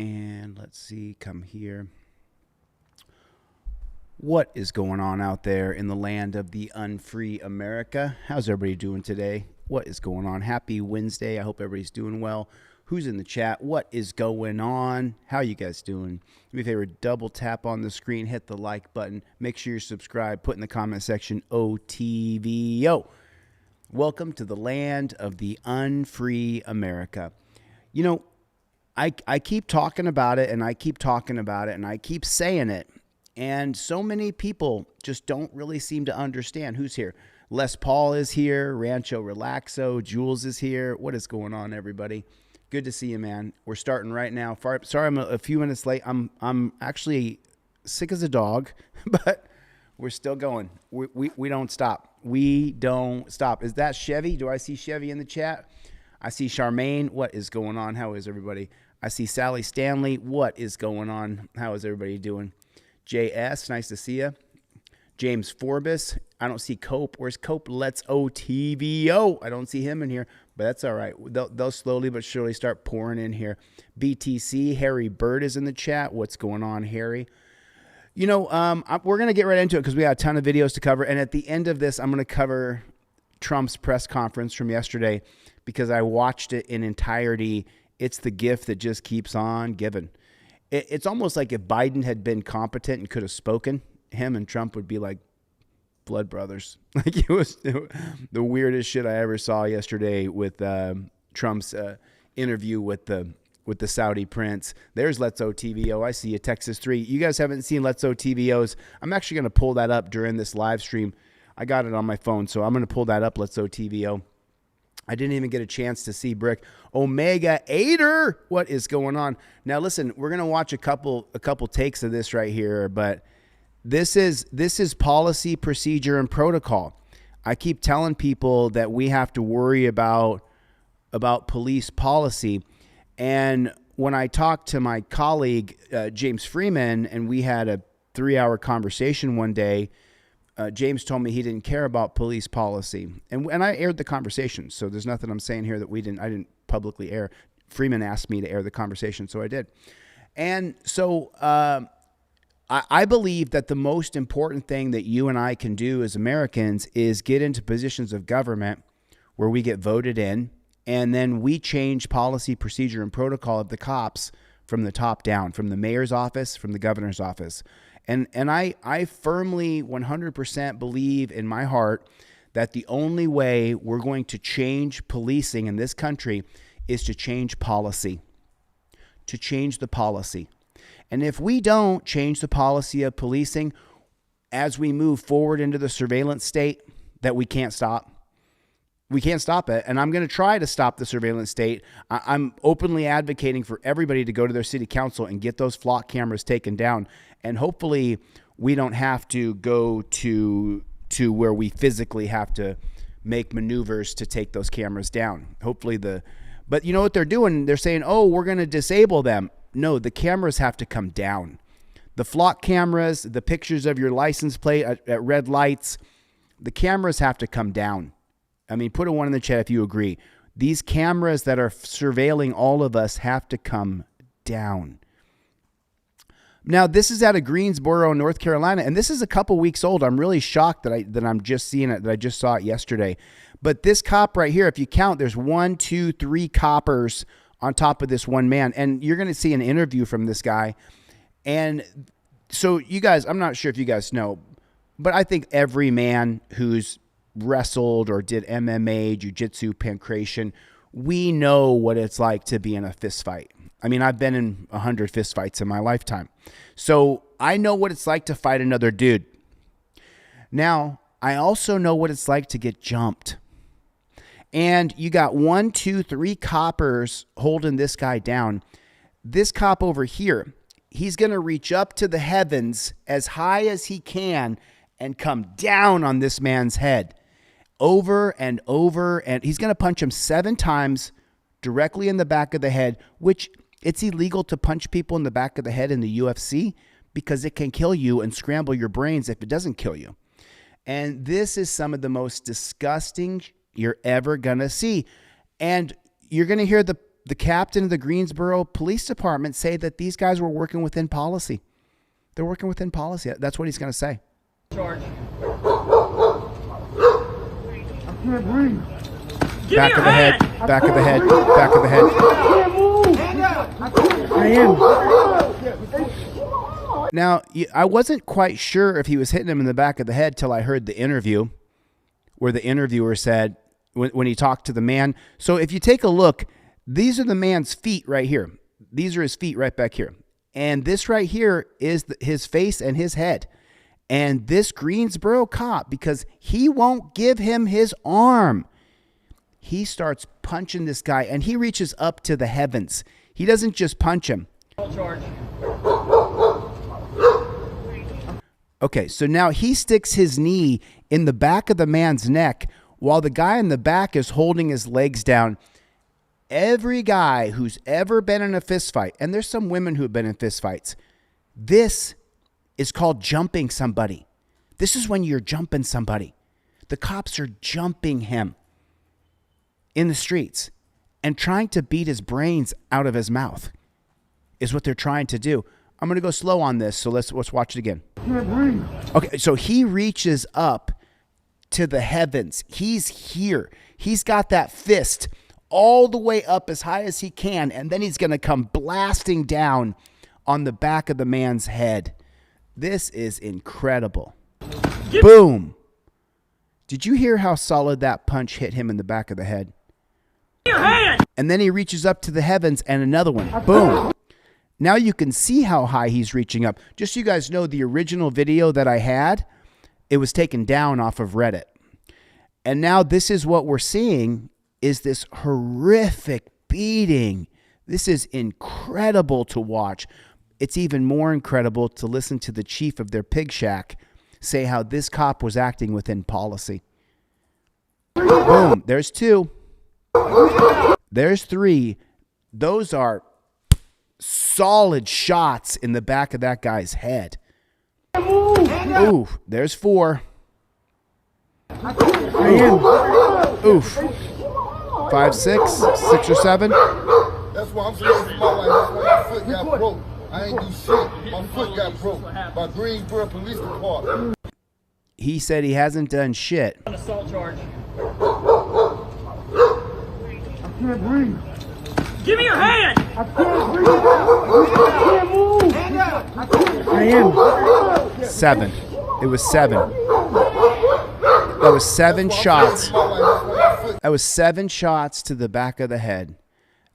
And let's see, come here. What is going on out there in the land of the unfree America? How's everybody doing today? What is going on? Happy Wednesday. I hope everybody's doing well. Who's in the chat? What is going on? How are you guys doing? Do me a favor, double tap on the screen, hit the like button. Make sure you're subscribed. Put in the comment section, OTVO. Welcome to the land of the unfree America. You know, I keep talking about it, and I keep talking about it, and I keep saying it. And so many people just don't really seem to understand who's here. Les Paul is here. Rancho Relaxo. Jules is here. What is going on, everybody? Good to see you, man. We're starting right now. Sorry, I'm a few minutes late. I'm actually sick as a dog, but we're still going. We don't stop. We don't stop. Is that Chevy? Do I see Chevy in the chat? I see Charmaine. What is going on? How is everybody? I see Sally Stanley. What is going on? How is everybody doing? JS, nice to see you. James Forbes. I don't see Cope. Where's Cope? Let's OTVO. I don't see him in here, but that's all right. They'll slowly but surely start pouring in here. BTC, Harry Bird is in the chat. What's going on, Harry? You know, we're going to get right into it because we got a ton of videos to cover. And at the end of this, I'm going to cover Trump's press conference from yesterday because I watched it in entirety. It's the gift that just keeps on giving. It's almost like if Biden had been competent and could have spoken, him and Trump would be like blood brothers. Like it was the weirdest shit I ever saw yesterday with Trump's interview with the Saudi prince. There's Let's OTVO. I see you, Texas 3. You guys haven't seen Let's OTVO's. I'm actually going to pull that up during this live stream. I got it on my phone, so I'm going to pull that up, Let's OTVO. I didn't even get a chance to see Brick. Omega Aider, what is going on? Now listen, we're gonna watch a couple takes of this right here, but this is policy, procedure, and protocol. I keep telling people that we have to worry about police policy, and when I talked to my colleague James Freeman, and we had a 3-hour conversation one day. James told me he didn't care about police policy, and I aired the conversation. So there's nothing I'm saying here that I didn't publicly air. Freeman asked me to air the conversation, so I did. And so I believe that the most important thing that you and I can do as Americans is get into positions of government where we get voted in, and then we change policy, procedure, and protocol of the cops from the top down, from the mayor's office, from the governor's office. And I firmly 100% believe in my heart that the only way we're going to change policing in this country is to change policy, to change the policy. And if we don't change the policy of policing as we move forward into the surveillance state that we can't stop, we can't stop it. And I'm going to try to stop the surveillance state. I'm openly advocating for everybody to go to their city council and get those flock cameras taken down. And hopefully we don't have to go to where we physically have to make maneuvers to take those cameras down. But you know what they're doing? They're saying, oh, we're going to disable them. No, the cameras have to come down. The flock cameras, the pictures of your license plate at red lights, the cameras have to come down. I mean, put a 1 in the chat if you agree. These cameras that are surveilling all of us have to come down. Now, this is out of Greensboro, North Carolina, and this is a couple weeks old. I'm really shocked that I'm just seeing it, that I just saw it yesterday. But this cop right here, if you count, there's 1, 2, 3 coppers on top of this one man. And you're going to see an interview from this guy. And so you guys, I'm not sure if you guys know, but I think every man who's wrestled or did MMA, jiu-jitsu, pancration, we know what it's like to be in a fist fight. I mean, I've been in 100 fist fights in my lifetime. So I know what it's like to fight another dude. Now, I also know what it's like to get jumped. And you got 1, 2, 3 coppers holding this guy down. This cop over here, he's going to reach up to the heavens as high as he can and come down on this man's head over and over. And he's going to punch him 7 times directly in the back of the head, which it's illegal to punch people in the back of the head in the UFC because it can kill you and scramble your brains if it doesn't kill you. And this is some of the most disgusting you're ever going to see. And you're going to hear the the captain of the Greensboro Police Department say that these guys were working within policy. They're working within policy. That's what he's going to say. Charge. I can't breathe. Back of the head. Back of the head. Back of the head. I am. Now, I wasn't quite sure if he was hitting him in the back of the head till I heard the interview where the interviewer said, when he talked to the man. So if you take a look, these are the man's feet right here. These are his feet right back here. And this right here is his face and his head. And this Greensboro cop, because he won't give him his arm, he starts punching this guy, and he reaches up to the heavens. He doesn't just punch him. Charge. Okay, so now he sticks his knee in the back of the man's neck while the guy in the back is holding his legs down. Every guy who's ever been in a fist fight, and there's some women who have been in fist fights, this is called jumping somebody. This is when you're jumping somebody. The cops are jumping him in the streets and trying to beat his brains out of his mouth is what they're trying to do. I'm going to go slow on this, so let's watch it again. I can't breathe. Okay, so he reaches up to the heavens. He's here. He's got that fist all the way up as high as he can, and then he's going to come blasting down on the back of the man's head. This is incredible. Boom. Did you hear how solid that punch hit him in the back of the head? Your hand! And then he reaches up to the heavens and another one. Boom. Now you can see how high he's reaching up. Just so you guys know, the original video that I had, it was taken down off of Reddit. And now this is what we're seeing, is this horrific beating. This is incredible to watch. It's even more incredible to listen to the chief of their pig shack say how this cop was acting within policy. Boom. There's two. There's three. Those are solid shots in the back of that guy's head. Ooh, there's four. Oof. 5, 6, 6 or 7. That's why I'm scared for my life. That's why my foot got broke. I ain't do shit. My foot got broke by Greensboro Police Department. He said he hasn't done shit. An assault charge. I can't breathe. Give me your hand! I can't breathe. I can't move. I am. 7. It was 7. That was 7 shots. That was 7 shots to the back of the head.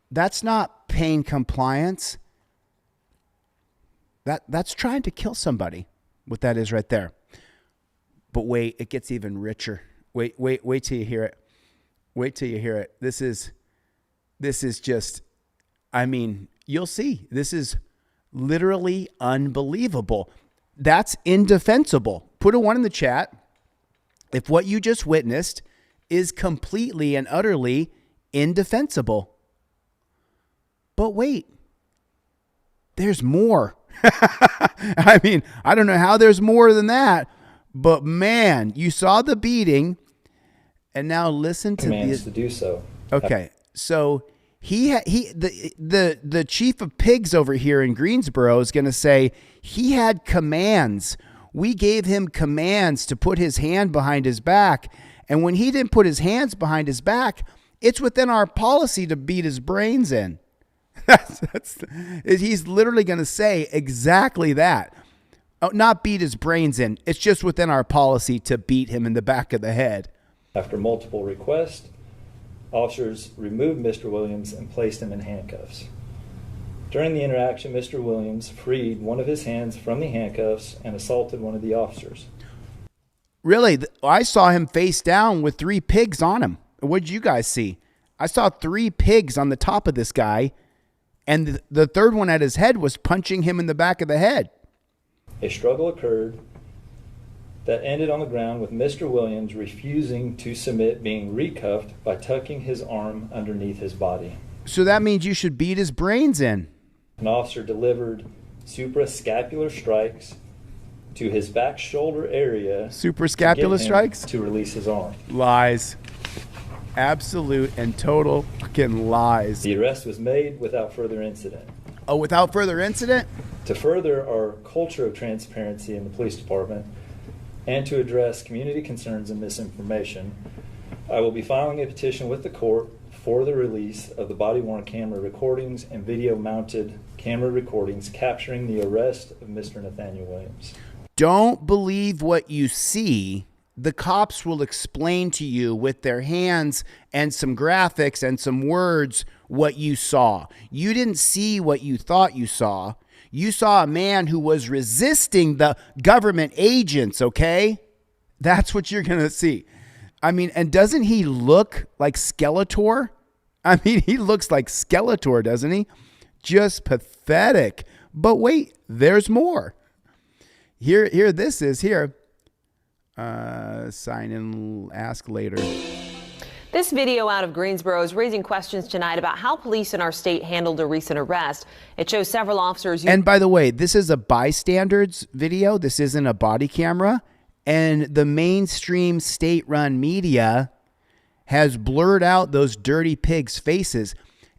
That's not pain compliance. That's trying to kill somebody. What that is right there. But wait, it gets even richer. Wait till you hear it. Wait till you hear it. This is just, I mean, you'll see. This is literally unbelievable. That's indefensible. Put a 1 in the chat if what you just witnessed is completely and utterly indefensible. But wait, there's more. I mean, I don't know how there's more than that, but man, you saw the beating, and now listen to commands to do so. Okay, so the chief of pigs over here in Greensboro is going to say he had commands. We gave him commands to put his hand behind his back, and when he didn't put his hands behind his back, it's within our policy to beat his brains in. He's literally going to say exactly that. Oh, not beat his brains in. It's just within our policy to beat him in the back of the head. After multiple requests, officers removed Mr. Williams and placed him in handcuffs. During the interaction, Mr. Williams freed one of his hands from the handcuffs and assaulted one of the officers. Really? I saw him face down with 3 pigs on him. What did you guys see? I saw 3 pigs on the top of this guy, and the third one at his head was punching him in the back of the head. A struggle occurred that ended on the ground with Mr. Williams refusing to submit, being recuffed by tucking his arm underneath his body. So that means you should beat his brains in. An officer delivered suprascapular strikes to his back shoulder area. Suprascapular strikes? To release his arm. Lies. Absolute and total fucking lies. The arrest was made without further incident. Oh, without further incident? To further our culture of transparency in the police department and to address community concerns and misinformation, I will be filing a petition with the court for the release of the body-worn camera recordings and video-mounted camera recordings capturing the arrest of Mr. Nathaniel Williams. Don't believe what you see. The cops will explain to you with their hands and some graphics and some words what you saw. You didn't see what you thought you saw. You saw a man who was resisting the government agents, okay? That's what you're going to see. I mean, and doesn't he look like Skeletor? I mean, he looks like Skeletor, doesn't he? Just pathetic. But wait, there's more. Here, this is here. Sign in, ask later. This video out of Greensboro is raising questions tonight about how police in our state handled a recent arrest. It shows several officers. And by the way, this is a bystanders video. This isn't a body camera. And the mainstream state-run media has blurred out those dirty pigs' faces.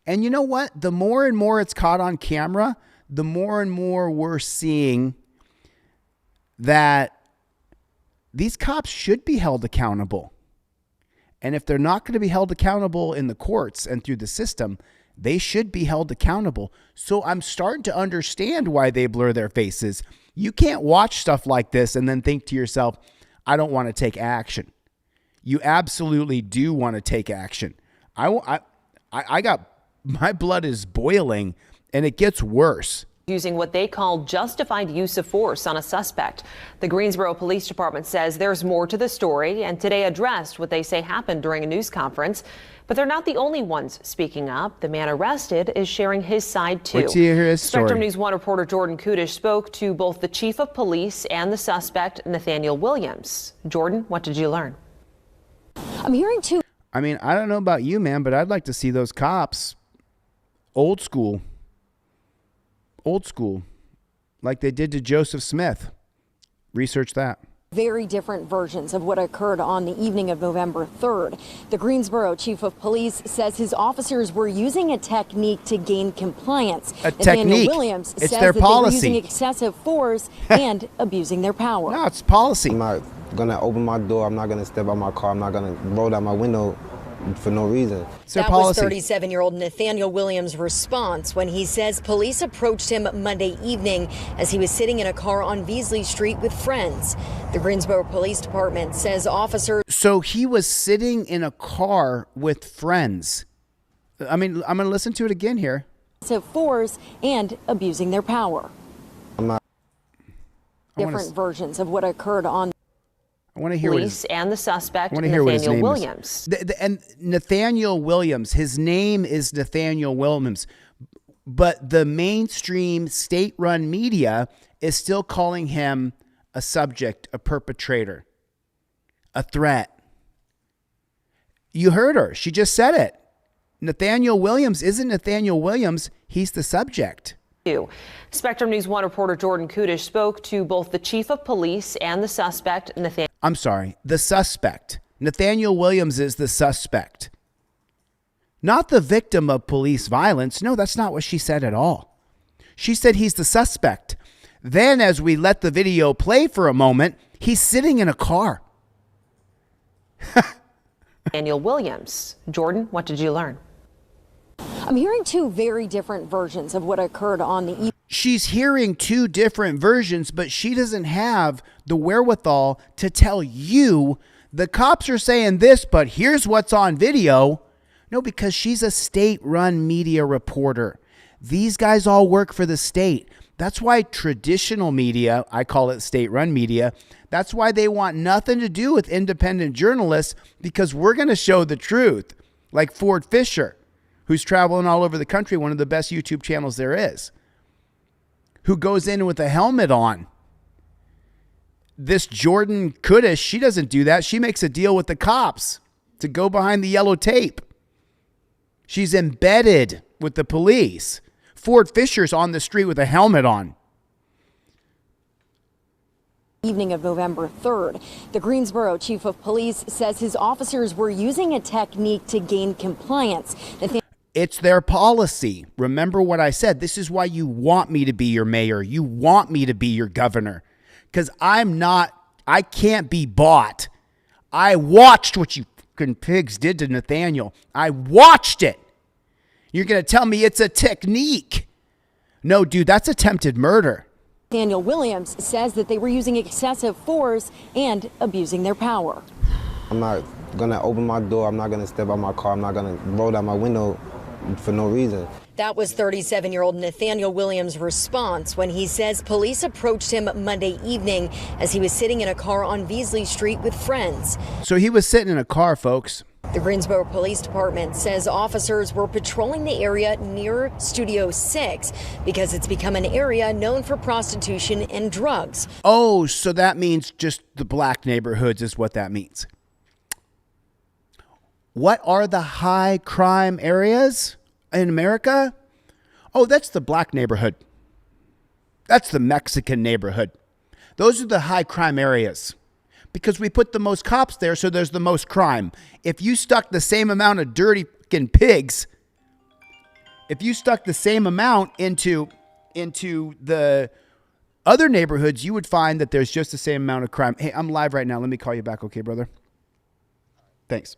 And you know what? The more and more it's caught on camera, the more and more we're seeing that these cops should be held accountable. And if they're not going to be held accountable in the courts and through the system, they should be held accountable. So I'm starting to understand why they blur their faces. You can't watch stuff like this and then think to yourself, I don't want to take action. You absolutely do want to take action. I got, my blood is boiling and it gets worse. Using what they call justified use of force on a suspect. The Greensboro Police Department says there's more to the story and today addressed what they say happened during a news conference. But they're not the only ones speaking up. The man arrested is sharing his side too. Let's hear his story. Spectrum News 1 reporter Jordan Kudish spoke to both the chief of police and the suspect, Nathaniel Williams. Jordan, what did you learn? I'm hearing two. I mean, I don't know about you, man, but I'd like to see those cops old school, like they did to Joseph Smith. Research that. Very different versions of what occurred on the evening of November 3rd. The Greensboro chief of police says his officers were using a technique to gain compliance. Nathaniel Williams it's says their that policy. they were using excessive force and abusing their power. No, it's policy. I'm not gonna open my door. I'm not gonna step out my car. I'm not gonna roll down my window for no reason. It's their That policy. was 37-year-old Nathaniel Williams' response when he says police approached him Monday evening as he was sitting in a car on Beasley Street with friends. The Greensboro Police Department says officers. So he was sitting in a car with friends. I mean, I'm going to listen to it again here. Of force and abusing their power. I'm not. Different versions of what occurred on. I want to hear Police and the suspect, Nathaniel Williams. And Nathaniel Williams, his name is Nathaniel Williams, but the mainstream state-run media is still calling him a subject, a perpetrator, a threat. You heard her. She just said it. Nathaniel Williams isn't Nathaniel Williams. He's the subject. Spectrum News 1 reporter Jordan Kudish spoke to both the chief of police and the suspect, Nathaniel. I'm sorry, the suspect. Nathaniel Williams is the suspect. Not the victim of police violence. No, that's not what she said at all. She said he's the suspect. Then as we let the video play for a moment, he's sitting in a car. Nathaniel Williams. Jordan, what did you learn? I'm hearing two very different versions of what occurred on the evening. She's hearing two different versions, but she doesn't have the wherewithal to tell you the cops are saying this, but here's what's on video. No, because she's a state-run media reporter. These guys all work for the state. That's why traditional media, I call it state-run media, that's why they want nothing to do with independent journalists, because we're going to show the truth. Like Ford Fisher, who's traveling all over the country, one of the best YouTube channels there is, who goes in with a helmet on. This Jordan Kudish, she doesn't do that. She makes a deal with the cops to go behind the yellow tape. She's embedded with the police. Ford Fisher's on the street with a helmet on. Evening of November 3rd. The Greensboro chief of police says his officers were using a technique to gain compliance. It's their policy. Remember what I said. This is why you want me to be your mayor. You want me to be your governor. Because I can't be bought. I watched what you fucking pigs did to Nathaniel. I watched it. You're going to tell me it's a technique. No, dude, that's attempted murder. Nathaniel Williams says that they were using excessive force and abusing their power. I'm not going to open my door. I'm not going to step out my car. I'm not going to roll down my window for no reason. That was 37-year-old Nathaniel Williams' response when he says police approached him Monday evening as he was sitting in a car on Beasley Street with friends. So he was sitting in a car, folks. The Greensboro Police Department says officers were patrolling the area near Studio 6 because it's become an area known for prostitution and drugs. Oh, so that means just the black neighborhoods is what that means. What are the high crime areas in America? Oh, that's the black neighborhood. That's the Mexican neighborhood. Those are the high crime areas. Because we put the most cops there, so there's the most crime. If you stuck the same amount of dirty fucking pigs, if you stuck the same amount into the other neighborhoods, you would find that there's just the same amount of crime. Hey, I'm live right now. Let me call you back, okay, brother? Thanks.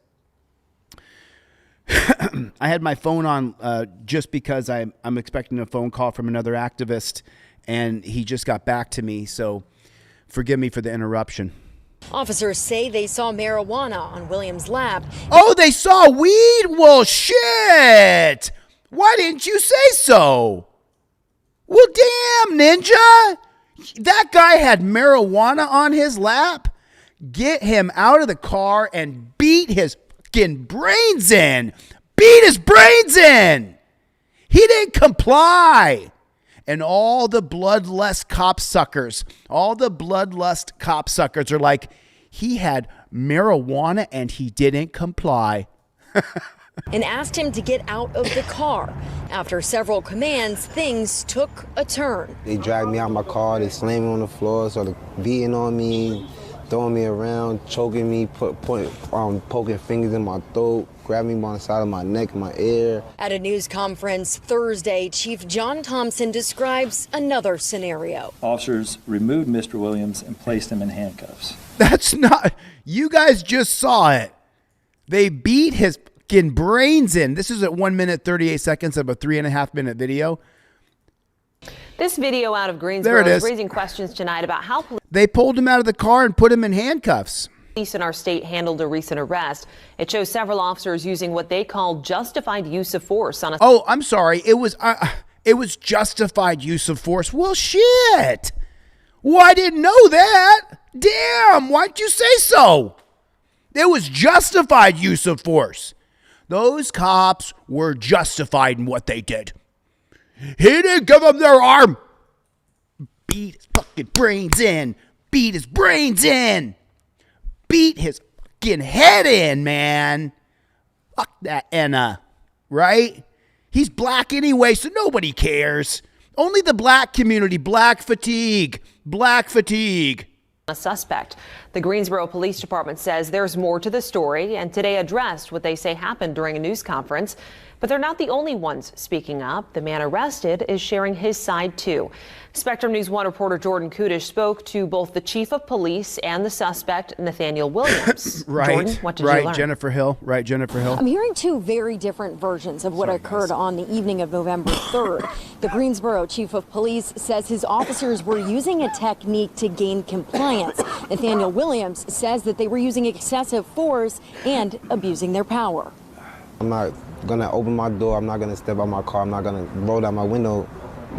I had my phone on just because I'm expecting a phone call from another activist, and he just got back to me, so forgive me for the interruption. Officers say they saw marijuana on Williams' lap. Oh, they saw weed? Well, shit. Why didn't you say so? Well, damn, Ninja. That guy had marijuana on his lap. Get him out of the car and beat his fucking brains in. Beat his brains in. He didn't comply. And all the bloodlust copsuckers are like, he had marijuana and he didn't comply. And asked him to get out of the car. After several commands, things took a turn. They dragged me out of my car. They slammed me on the floor, started beating on me, throwing me around, choking me, poking fingers in my throat, grabbing me by the side of my neck, my ear. At a news conference Thursday, Chief John Thompson describes another scenario. Officers removed Mr. Williams and placed him in handcuffs. That's not, you guys just saw it. They beat his fucking brains in. This is at 1 minute, 38 seconds of a 3.5 minute video. This video out of Greensboro is raising questions tonight about how they pulled him out of the car and put him in handcuffs. Police in our state handled a recent arrest. It shows several officers using what they call justified use of force on a... Oh, I'm sorry. It was justified use of force. Well, shit. Well, I didn't know that. Damn, why'd you say so? It was justified use of force. Those cops were justified in what they did. He didn't give them their arm. Beat his fucking brains in. Beat his brains in. Beat his fucking head in, man. Fuck that Enna, right? He's black anyway, so nobody cares. Only the black community. Black fatigue. Black fatigue. A suspect. The Greensboro Police Department says there's more to the story and today addressed what they say happened during a news conference. But they're not the only ones speaking up. The man arrested is sharing his side, too. Spectrum News 1 reporter Jordan Kudish spoke to both the chief of police and the suspect, Nathaniel Williams. Right. Jordan, what did you learn? Jennifer Hill. Right, Jennifer Hill. I'm hearing two very different versions of what occurred on the evening of November 3rd. The Greensboro chief of police says his officers were using a technique to gain compliance. Nathaniel Williams says that they were using excessive force and abusing their power. I'm not going to open my door. I'm not going to step out my car. I'm not going to roll down my window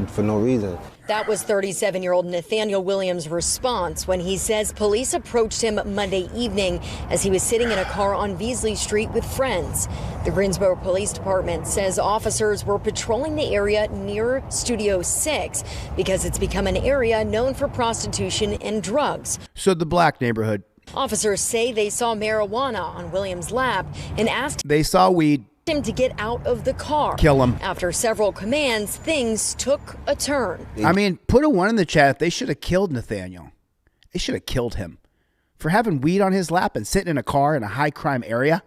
for no reason. That was 37-year-old Nathaniel Williams' response when he says police approached him Monday evening as he was sitting in a car on Beasley Street with friends. The Greensboro Police Department says officers were patrolling the area near Studio 6 because it's become an area known for prostitution and drugs. So the black neighborhood. Officers say they saw marijuana on Williams' lap and asked They saw weed. him to get out of the car. Kill him. After several commands, things took a turn. I mean, put a 1 in the chat. They should have killed Nathaniel. They should have killed him. For having weed on his lap and sitting in a car in a high crime area,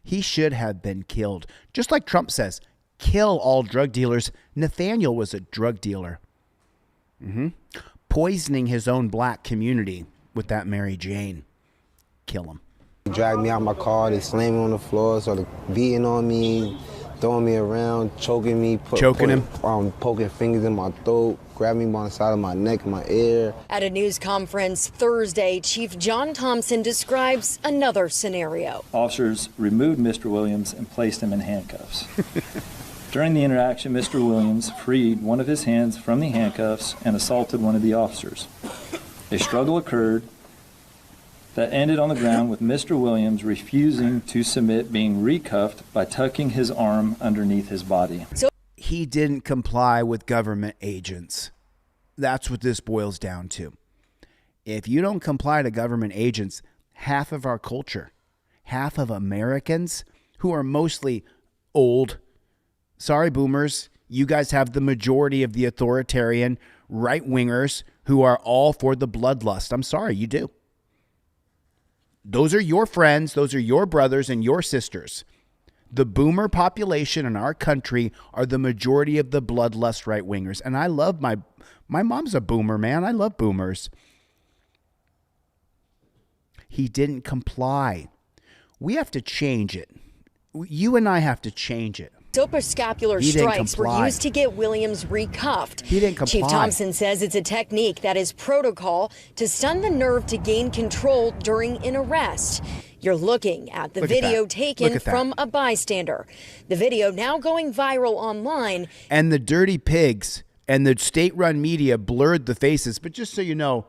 he should have been killed. Just like Trump says, kill all drug dealers. Nathaniel was a drug dealer. Poisoning his own black community with that Mary Jane. Kill him. They dragged me out my car, they slammed me on the floor, started beating on me, throwing me around, choking me, poking fingers in my throat, grabbed me by the side of my neck, my ear. At a news conference Thursday, Chief John Thompson describes another scenario. Officers removed Mr. Williams and placed him in handcuffs. During the interaction, Mr. Williams freed one of his hands from the handcuffs and assaulted one of the officers. A struggle occurred that ended on the ground with Mr. Williams refusing to submit, being recuffed by tucking his arm underneath his body. He didn't comply with government agents. That's what this boils down to. If you don't comply to government agents, half of our culture, half of Americans who are mostly old, sorry boomers, you guys have the majority of the authoritarian right-wingers who are all for the bloodlust. I'm sorry, you do. Those are your friends, those are your brothers and your sisters. The boomer population in our country are the majority of the bloodlust right-wingers. And I love my mom's a boomer, man. I love boomers. He didn't comply. We have to change it. You and I have to change it. Scapular strikes were used to get Williams recuffed. He didn't comply. Chief Thompson says it's a technique that is protocol to stun the nerve to gain control during an arrest. You're looking at the video taken from a bystander. The video now going viral online. And the dirty pigs and the state-run media blurred the faces. But just so you know,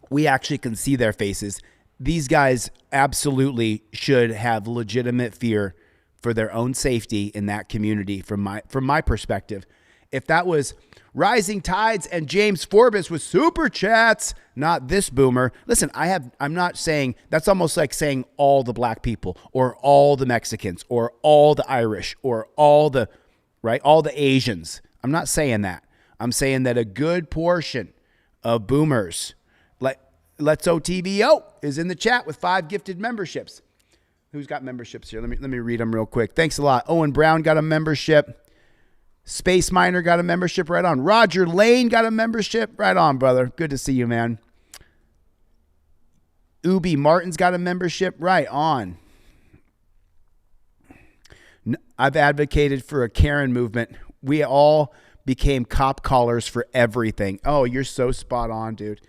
we actually can see their faces. These guys absolutely should have legitimate fear for their own safety in that community from my perspective. If that was Rising Tides and James Forbes with super chats, not this boomer. Listen, I'm not saying, that's almost like saying all the black people or all the Mexicans or all the Irish or all the Asians. I'm not saying that. I'm saying that a good portion of boomers, like Let's OTVO is in the chat with 5 gifted memberships. Who's got memberships here? Let me read them real quick. Thanks a lot. Owen Brown got a membership. Space Miner got a membership. Right on. Roger Lane got a membership. Right on, brother. Good to see you, man. Ubi Martin's got a membership. Right on. I've advocated for a Karen movement. We all became cop callers for everything. Oh, you're so spot on, dude.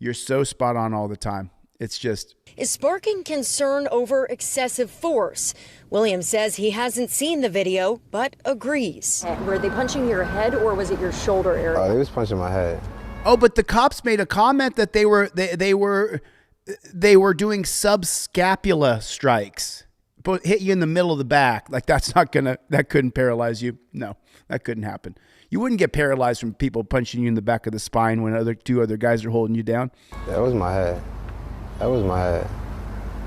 You're so spot on all the time. It's just... is sparking concern over excessive force. Williams says he hasn't seen the video, but agrees. Were they punching your head or was it your shoulder area? They was punching my head. Oh, but the cops made a comment that they were doing subscapula strikes. But hit you in the middle of the back. Like that couldn't paralyze you. No, that couldn't happen. You wouldn't get paralyzed from people punching you in the back of the spine when two other guys are holding you down. That was my head. That was my head.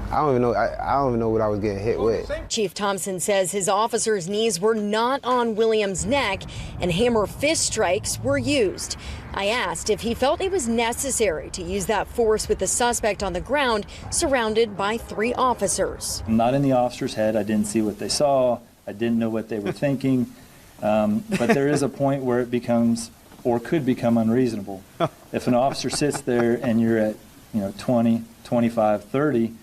I don't even know what I was getting hit with. Chief Thompson says his officers' knees were not on Williams' neck and hammer fist strikes were used. I asked if he felt it was necessary to use that force with the suspect on the ground, surrounded by 3 officers. I'm not in the officer's head. I didn't see what they saw. I didn't know what they were thinking. But there is a point where it becomes, or could become, unreasonable. If an officer sits there and you're at 20, 25, 30,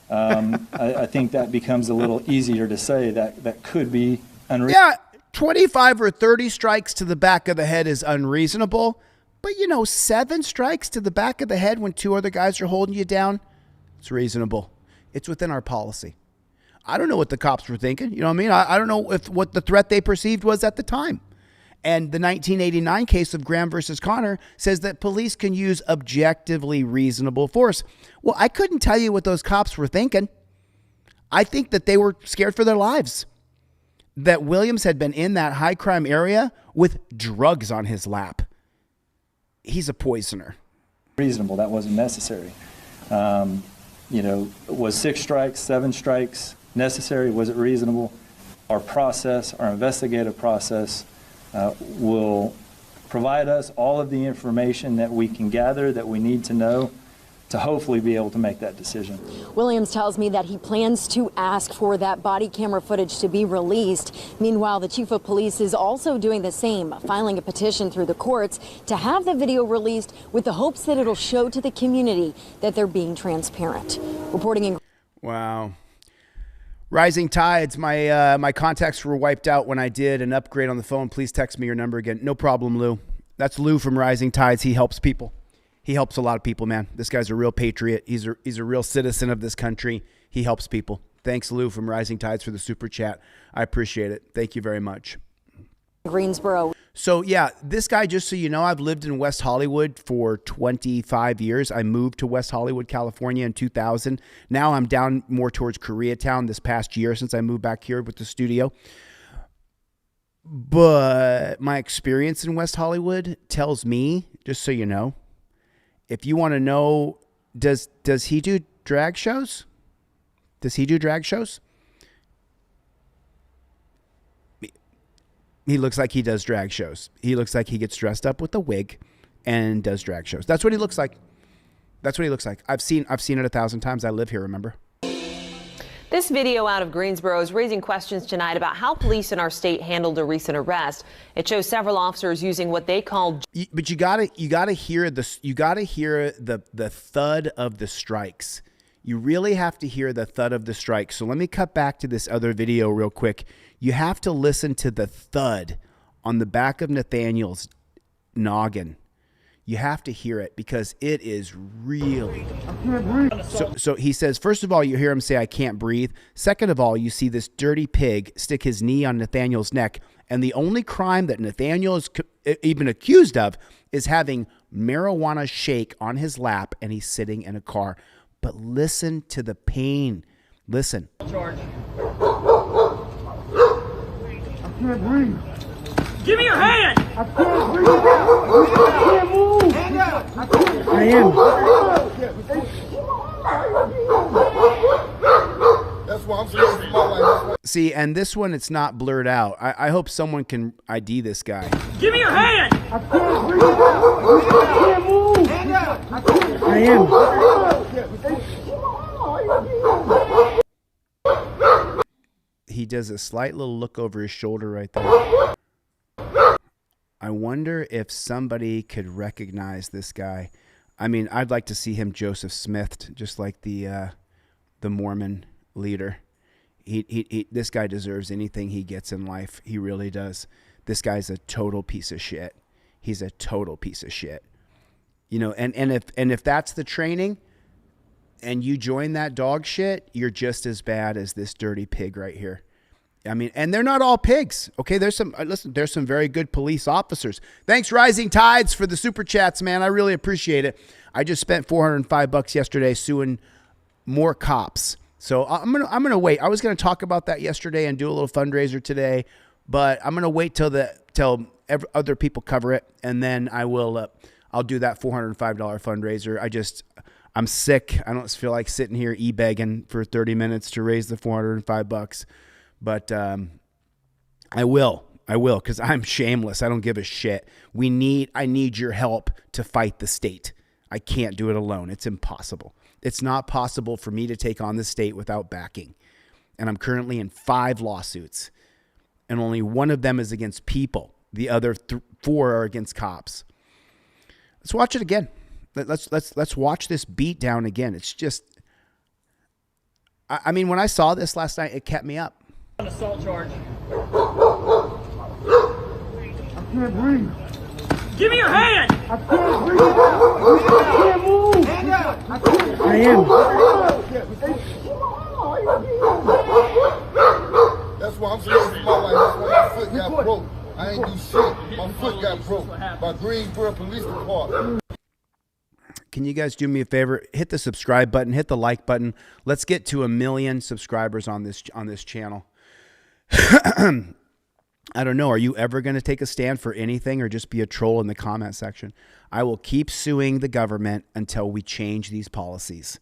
I think that becomes a little easier to say that could be unreasonable. Yeah, 25 or 30 strikes to the back of the head is unreasonable. But, 7 strikes to the back of the head when 2 other guys are holding you down, it's reasonable. It's within our policy. I don't know what the cops were thinking. You know what I mean? I don't know what the threat they perceived was at the time. And the 1989 case of Graham versus Connor says that police can use objectively reasonable force. Well, I couldn't tell you what those cops were thinking. I think that they were scared for their lives. That Williams had been in that high crime area with drugs on his lap. He's a poisoner. Reasonable. That wasn't necessary. Was 6 strikes, 7 strikes necessary? Was it reasonable? Our process, our investigative process, will provide us all of the information that we can gather, that we need to know, to hopefully be able to make that decision. Williams tells me that he plans to ask for that body camera footage to be released. Meanwhile, the chief of police is also doing the same, filing a petition through the courts to have the video released with the hopes that it'll show to the community that they're being transparent. Reporting in... Wow. Rising tides. My contacts were wiped out when I did an upgrade on the phone. Please text me your number again. No problem, Lou. That's Lou from Rising Tides. He helps people. He helps a lot of people, man. This guy's a real patriot. He's a real citizen of this country. He helps people. Thanks, Lou from Rising Tides, for the super chat. I appreciate it. Thank you very much. Greensboro. So, yeah, this guy, just so you know, I've lived in West Hollywood for 25 years. I moved to West Hollywood, California in 2000. Now I'm down more towards Koreatown this past year since I moved back here with the studio. But my experience in West Hollywood tells me, just so you know, if you want to know, does he do drag shows? Does he do drag shows? He looks like he does drag shows. He looks like he gets dressed up with a wig and does drag shows. That's what he looks like. That's what he looks like. I've seen it 1,000 times. I live here, remember? This video out of Greensboro is raising questions tonight about how police in our state handled a recent arrest. It shows several officers using what they call... But you gotta hear this. You gotta hear the thud of the strikes. You really have to hear the thud of the strikes. So let me cut back to this other video real quick. You have to listen to the thud on the back of Nathaniel's noggin. You have to hear it because it is really... So he says, first of all, you hear him say, I can't breathe. Second of all, you see this dirty pig stick his knee on Nathaniel's neck. And the only crime that Nathaniel is even accused of is having marijuana shake on his lap and he's sitting in a car. But listen to the pain. Listen. Charge. I can't breathe. Give me your hand! I can't breathe. I can't move. I am. That's why I'm scared for my life. See, and this one, it's not blurred out. I hope someone can ID this guy. Give me your hand! I can't breathe. I can't move. I am. He does a slight little look over his shoulder right there. I wonder if somebody could recognize this guy. I mean, I'd like to see him Joseph Smithed, just like the Mormon leader. This guy deserves anything he gets in life. He really does. This guy's a total piece of shit. He's a total piece of shit. You know, and if that's the training and you join that dog shit, you're just as bad as this dirty pig right here. I mean, and they're not all pigs. Okay, there's some very good police officers. Thanks, Rising Tides, for the super chats, man. I really appreciate it. I just spent $405 yesterday suing more cops. So I'm gonna wait. I was gonna talk about that yesterday and do a little fundraiser today, but I'm gonna wait till other people cover it, and then I'll do that $405 fundraiser. I'm sick. I don't feel like sitting here e-begging for 30 minutes to raise the $405. But I will, because I'm shameless. I don't give a shit. I need your help to fight the state. I can't do it alone. It's impossible. It's not possible for me to take on the state without backing. And I'm currently in 5 lawsuits. And only one of them is against people. The other 4 are against cops. Let's watch it again. Let's watch this beat down again. It's just, I mean, when I saw this last night, it kept me up. An assault charge. I can't breathe. Give me your hand! I can't breathe. I can't move. I am. That's why I'm scared for my life. That's why my foot got broke. I ain't do shit. My foot got broke by Greensboro Police Department. Can you guys do me a favor? Hit the subscribe button, hit the like button. Let's get to 1 million subscribers on this channel. I don't know. Are you ever going to take a stand for anything or just be a troll in the comment section? I will keep suing the government until we change these policies.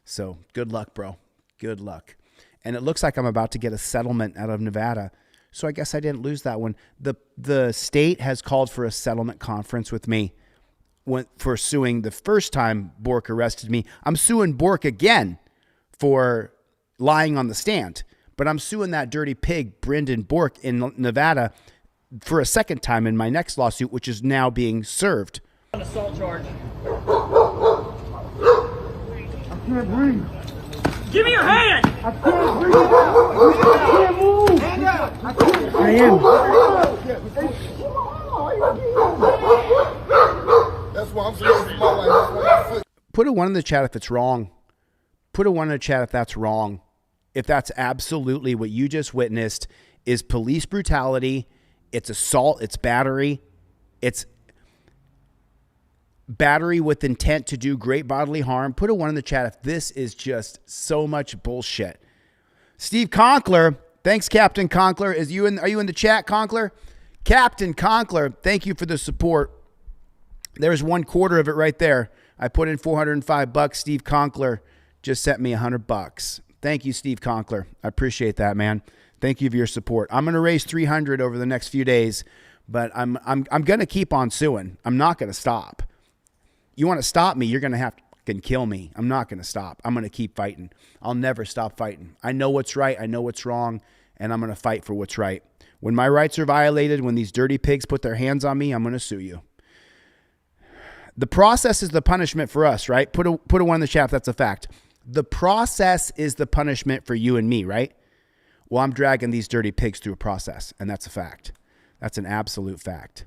So good luck, bro. Good luck. And it looks like I'm about to get a settlement out of Nevada So I guess I didn't lose that one. The state has called for a settlement conference with me for suing the first time Bork arrested me. I'm suing Bork again for lying on the stand. But I'm suing that dirty pig, Brendan Bork, in Nevada for a second time in my next lawsuit, which is now being served. An assault charge. I can't breathe. Give me your hand! I can't breathe. I can't move. I am. That's why I'm scared for my life. That's why my foot. Put a 1 in the chat if it's wrong. Put a 1 in the chat if that's wrong. If that's absolutely what you just witnessed is police brutality, it's assault, it's battery, it's battery with intent to do great bodily harm. Put a 1 in the chat if this is just so much bullshit. Steve Conkler, thanks, Captain Conkler. Are you in the chat, Conkler? Captain Conkler, thank you for the support. There's 1/4 of it right there. I put in $405. Steve Conkler just sent me $100. Thank you, Steve Conkler. I appreciate that, man. Thank you for your support. I'm going to raise $300 over the next few days, but I'm going to keep on suing. I'm not going to stop. You want to stop me, you're going to have to fucking kill me. I'm not going to stop. I'm going to keep fighting. I'll never stop fighting. I know what's right. I know what's wrong, and I'm going to fight for what's right. When my rights are violated, when these dirty pigs put their hands on me, I'm going to sue you. The process is the punishment for us, right? Put a 1 in the chat if that's a fact. The process is the punishment for you and me, right? Well, I'm dragging these dirty pigs through a process, and that's a fact. That's an absolute fact.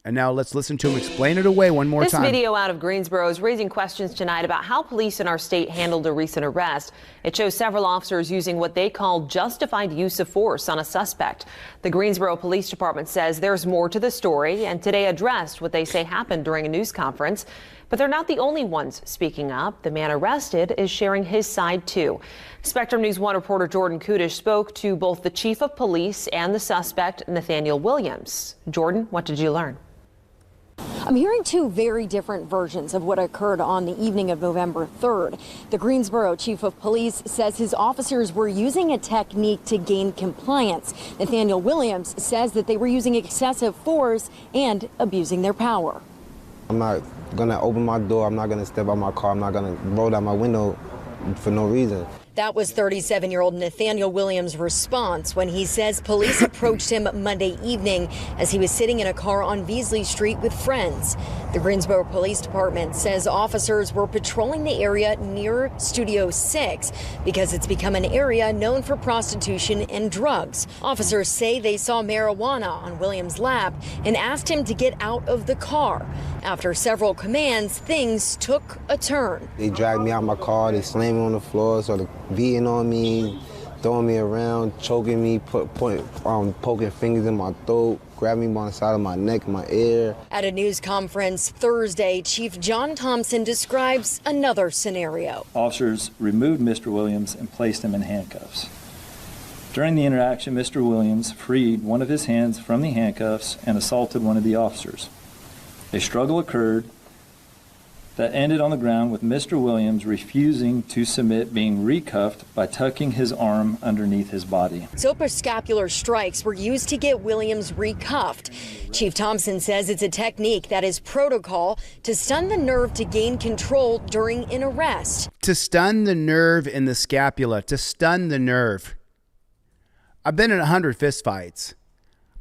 And now let's listen to him explain it away one more time. This video out of Greensboro is raising questions tonight about how police in our state handled a recent arrest. It shows several officers using what they call justified use of force on a suspect. The Greensboro Police Department says there's more to the story and today addressed what they say happened during a news conference. But they're not the only ones speaking up. The man arrested is sharing his side, too. Spectrum News 1 reporter Jordan Kudish spoke to both the chief of police and the suspect, Nathaniel Williams. Jordan, what did you learn? I'm hearing two very different versions of what occurred on the evening of November 3rd. The Greensboro chief of police says his officers were using a technique to gain compliance. Nathaniel Williams says that they were using excessive force and abusing their power. I'm not going to open my door. I'm not going to step out my car. I'm not going to roll down my window for no reason. That was 37-year-old Nathaniel Williams' response when he says police approached him Monday evening as he was sitting in a car on Beasley Street with friends. The Greensboro Police Department says officers were patrolling the area near Studio 6 because it's become an area known for prostitution and drugs. Officers say they saw marijuana on Williams' lap and asked him to get out of the car. After several commands, things took a turn. They dragged me out my car. They slammed me on the floor, so they're beating on me, throwing me around, choking me, poking fingers in my throat, grabbing me by the side of my neck, my ear. At a news conference Thursday, Chief John Thompson describes another scenario. Officers removed Mr. Williams and placed him in handcuffs. During the interaction, Mr. Williams freed one of his hands from the handcuffs and assaulted one of the officers. A struggle occurred that ended on the ground with Mr. Williams refusing to submit, being recuffed by tucking his arm underneath his body. Soprascapular strikes were used to get Williams recuffed. Chief Thompson says it's a technique that is protocol to stun the nerve to gain control during an arrest. To stun the nerve in the scapula, to stun the nerve. I've been in 100 fistfights.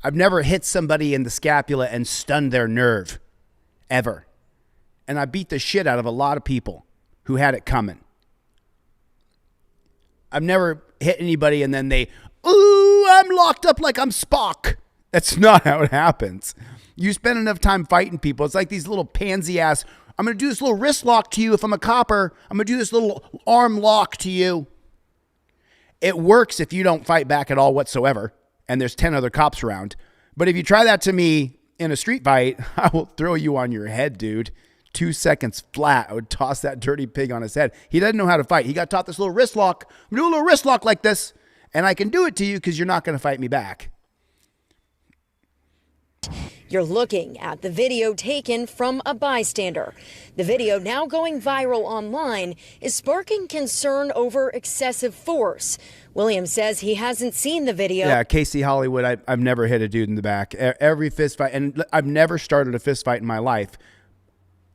I've never hit somebody in the scapula and stunned their nerve, ever. And I beat the shit out of a lot of people who had it coming. I've never hit anybody and then ooh, I'm locked up like I'm Spock. That's not how it happens. You spend enough time fighting people. It's like these little pansy ass, I'm going to do this little wrist lock to you if I'm a copper. I'm going to do this little arm lock to you. It works if you don't fight back at all whatsoever and there's 10 other cops around. But if you try that to me in a street fight, I will throw you on your head, dude. 2 seconds flat, I would toss that dirty pig on his head. He doesn't know how to fight. He got taught this little wrist lock. I'm going to do a little wrist lock like this, and I can do it to you because you're not going to fight me back. You're looking at the video taken from a bystander. The video, now going viral online, is sparking concern over excessive force. Williams says he hasn't seen the video. Yeah, Casey Hollywood, I've never hit a dude in the back. Every fist fight, and I've never started a fist fight in my life,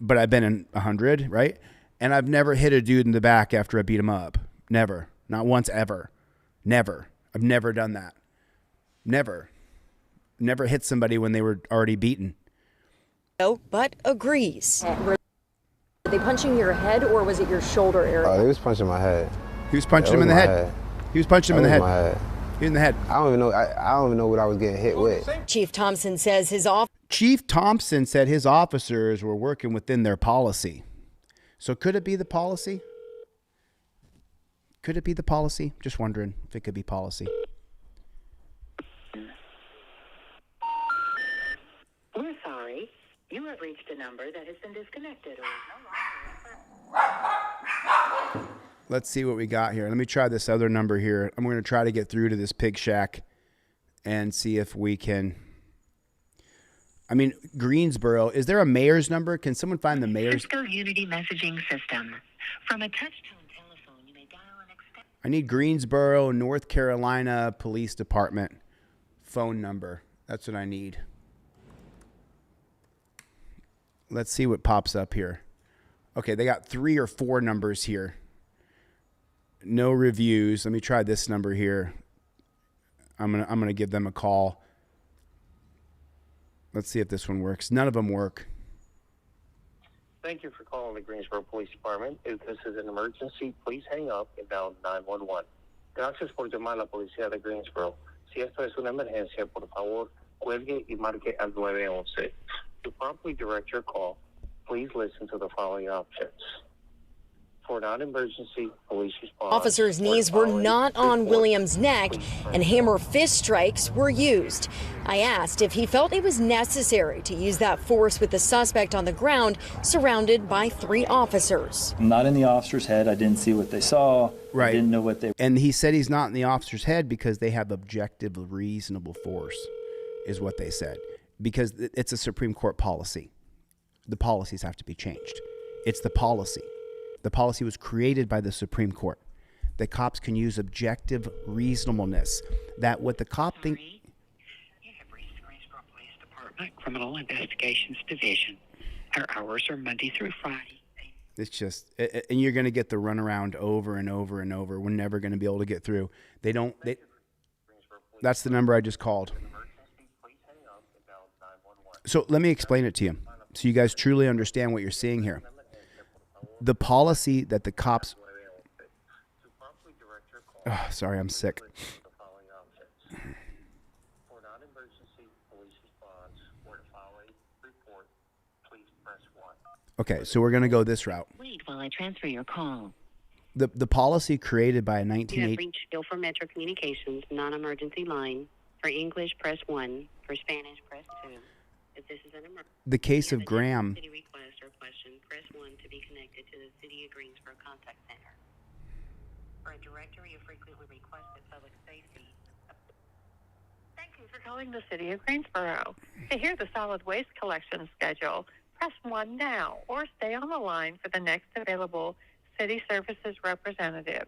but I've been in 100, right? And I've never hit a dude in the back after I beat him up. Never. Not once ever. Never. I've never done that. Never. Never hit somebody when they were already beaten. But agrees. Were they punching your head or was it your shoulder area? He was punching my head. He was punching him in the head. He was punching him in the head. In the head. I don't even know. I don't even know what I was getting hit with. Chief Thompson says Chief Thompson said his officers were working within their policy. So could it be the policy? Could it be the policy? Just wondering if it could be policy. We're sorry. You have reached a number that has been disconnected or is no longer. Let's see what we got here. Let me try this other number here. I'm going to try to get through to this pig shack and see if we can. I mean, Greensboro. Is there a mayor's number? Can someone find the mayor's? Cisco Unity messaging system. From a touch-tone telephone, you may dial an extension. I need Greensboro, North Carolina Police Department phone number. That's what I need. Let's see what pops up here. Okay, they got 3 or 4 numbers here. No reviews. Let me try this number here. I'm gonna give them a call. Let's see if this one works. None of them work. Thank you for calling the Greensboro Police Department. If this is an emergency, please hang up and dial 911. Gracias por llamar a la policía de Greensboro. Si esto es una emergencia, por favor, cuelgue y marque al 911. To promptly direct your call, please listen to the following options. For non-emergency police response, officers' knees were not on Williams' neck and hammer fist strikes were used. I asked if he felt it was necessary to use that force with the suspect on the ground, surrounded by 3 officers. I'm not in the officer's head. I didn't see what they saw. Right. I didn't know what they... And he said he's not in the officer's head because they have objective, reasonable force, is what they said. Because it's a Supreme Court policy. The policies have to be changed. It's the policy. The policy was created by the Supreme Court. The cops can use objective reasonableness. That what the cop think. You have reached the Greensboro Police Department Criminal Investigations Division. Our hours are Monday through Friday. It's just, and you're going to get the runaround over and over and over. We're never going to be able to get through. That's the number I just called. So let me explain it to you so you guys truly understand what you're seeing here. The policy that the cops... Oh, sorry, I'm sick. Okay, so we're going to go this route. Wait while I transfer your call. The policy created by a You have 1980... reached Guilford Metro Communications non-emergency line. For English, press 1. For Spanish, press 2. If this is an emergency... The case of Graham... City request or question, press 1 to be connected to the City of Greensboro Contact Center. For a directory of frequently requested public safety... Thank you for calling the City of Greensboro. To hear the solid waste collection schedule, press 1 now or stay on the line for the next available City Services representative.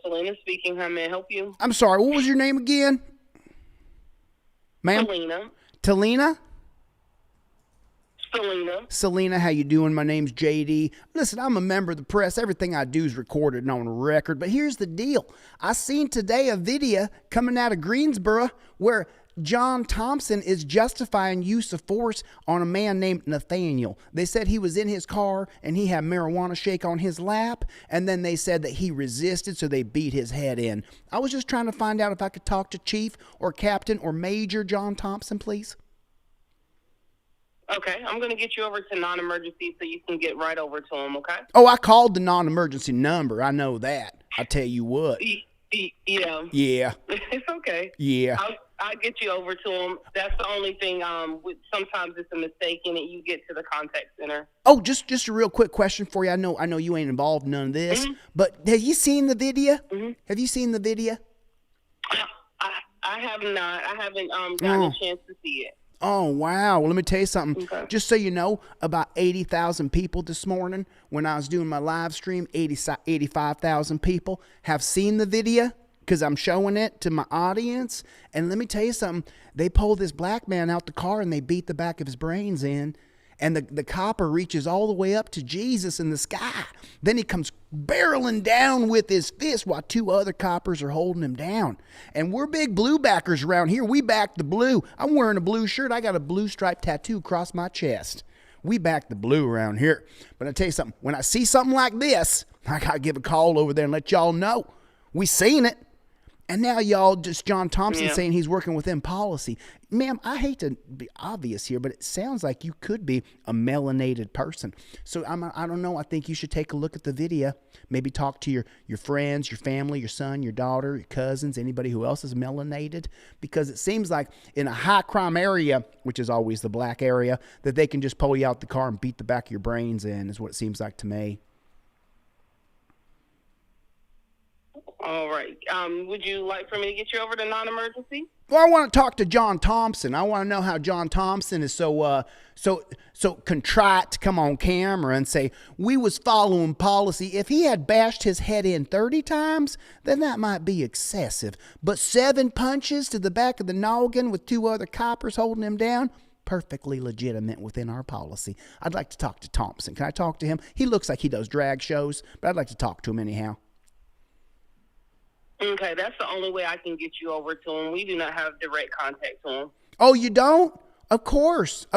Selena speaking. How may I help you? I'm sorry, what was your name again? Ma'am? Selena. Talina? Selena. Selena, how you doing? My name's JD. Listen, I'm a member of the press. Everything I do is recorded and on record. But here's the deal. I seen today a video coming out of Greensboro where John Thompson is justifying use of force on a man named Nathaniel. They said he was in his car and he had marijuana shake on his lap, and then they said that he resisted, so they beat his head in. I was just trying to find out if I could talk to Chief or Captain or Major John Thompson, please. Okay, I'm going to get you over to non-emergency so you can get right over to him, okay? Oh, I called the non-emergency number. I know that. I tell you what. Yeah. Yeah. It's okay. Yeah. I get you over to him. That's the only thing. Sometimes it's a mistake in it. You get to the contact center. Oh, just a real quick question for you. I know you ain't involved in none of this, but have you seen the video? Have you seen the video? I have not. I haven't gotten a chance to see it. Oh, wow. Well, let me tell you something. Okay. Just so you know, about 80,000 people this morning when I was doing my live stream, 85,000 people have seen the video because I'm showing it to my audience. And let me tell you something. They pulled this black man out the car and they beat the back of his brains in. And the copper reaches all the way up to Jesus in the sky. Then he comes barreling down with his fist while two other coppers are holding him down. And we're big blue backers around here. We back the blue. I'm wearing a blue shirt. I got a blue striped tattoo across my chest. We back the blue around here. But I tell you something. When I see something like this, I got to give a call over there and let y'all know. We seen it. And now y'all just John Thompson saying he's working within policy. Ma'am, I hate to be obvious here, but it sounds like you could be a melanated person. So I don't know. I think you should take a look at the video. Maybe talk to your friends, your family, your son, your daughter, your cousins, anybody who else is melanated. Because it seems like in a high crime area, which is always the black area, that they can just pull you out the car and beat the back of your brains in is what it seems like to me. All right. Would you like for me to get you over to non-emergency? Well, I want to talk to John Thompson. I want to know how John Thompson is so contrite to come on camera and say, we was following policy. If he had bashed his head in 30 times, then that might be excessive. But 7 punches to the back of the noggin with 2 other coppers holding him down, perfectly legitimate within our policy. I'd like to talk to Thompson. Can I talk to him? He looks like he does drag shows, but I'd like to talk to him anyhow. Okay, that's the only way I can get you over to him. We do not have direct contact to him. Oh, you don't? Of course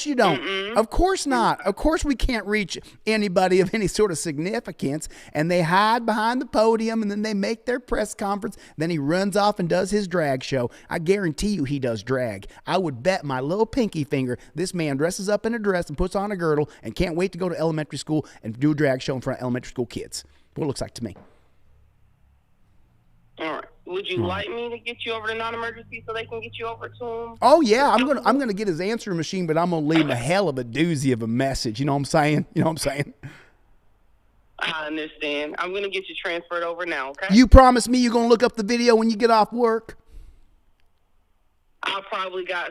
you don't. Of course not. Of course we can't reach anybody of any sort of significance. And they hide behind the podium and then they make their press conference. Then he runs off and does his drag show. I guarantee you he does drag. I would bet my little pinky finger this man dresses up in a dress and puts on a girdle and can't wait to go to elementary school and do a drag show in front of elementary school kids. What it looks like to me. All right. Would you like me to get you over to non-emergency so they can get you over to him? Oh yeah, I'm gonna get his answering machine, but I'm gonna leave him a hell of a doozy of a message. You know what I'm saying? I understand. I'm gonna get you transferred over now. Okay. You promise me you're gonna look up the video when you get off work? I probably got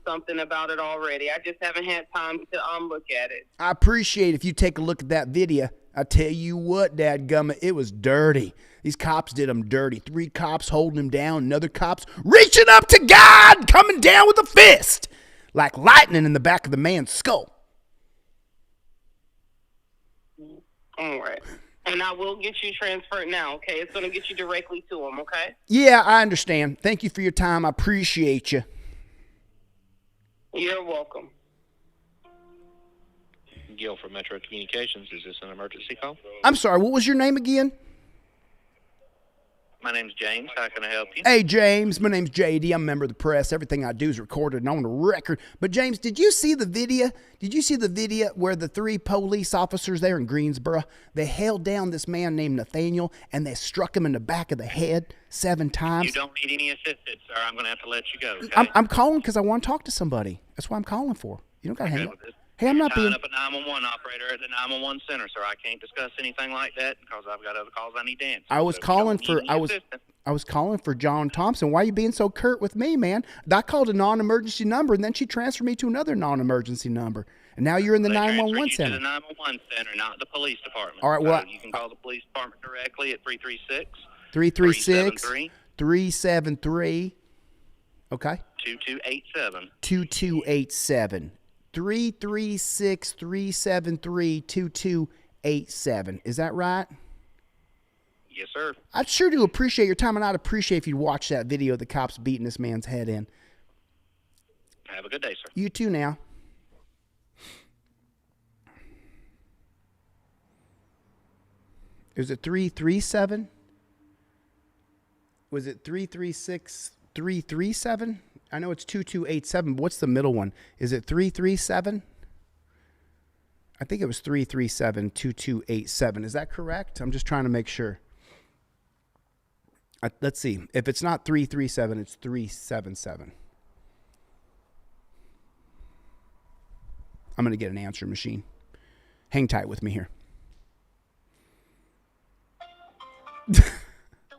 something about it already. I just haven't had time to look at it. I appreciate if you take a look at that video. I tell you what, dadgummit, it was dirty. These cops did him dirty. 3 cops holding him down, another cops reaching up to God, coming down with a fist like lightning in the back of the man's skull. All right. And I will get you transferred now, okay? It's going to get you directly to him, okay? Yeah, I understand. Thank you for your time. I appreciate you. You're welcome. Gil from Metro Communications. Is this an emergency call? I'm sorry, what was your name again? My name's James. How can I help you? Hey, James. My name's JD. I'm a member of the press. Everything I do is recorded and on the record. But, James, did you see the video? Did you see the video where the 3 police officers there in Greensboro, they held down this man named Nathaniel, and they struck him in the back of the head 7 times? You don't need any assistance, sir. I'm going to have to let you go, okay? I'm calling because I want to talk to somebody. That's what I'm calling for. You don't got to hang up. Hey, I'm not being... up a 911 operator at the 911 center, sir. I can't discuss anything like that because I've got other calls I need to answer. I was calling for John Thompson. Why are you being so curt with me, man? I called a non-emergency number, and then she transferred me to another non-emergency number. And now you're in the 911 center. To the 911 center, not the police department. All right, well, you can call the police department directly at 336-373. Okay. 2287. 2287. 336-373-2287. Is that right? Yes, sir. I sure do appreciate your time, and I'd appreciate if you'd watch that video of the cops beating this man's head in. Have a good day, sir. You too now. Is it 337? Was it 336-337? I know it's 2287, but what's the middle one? Is it 337? I think it was 337-2287. Is that correct? I'm just trying to make sure. Let's see. If it's not 337, it's 377. I'm going to get an answer machine. Hang tight with me here. The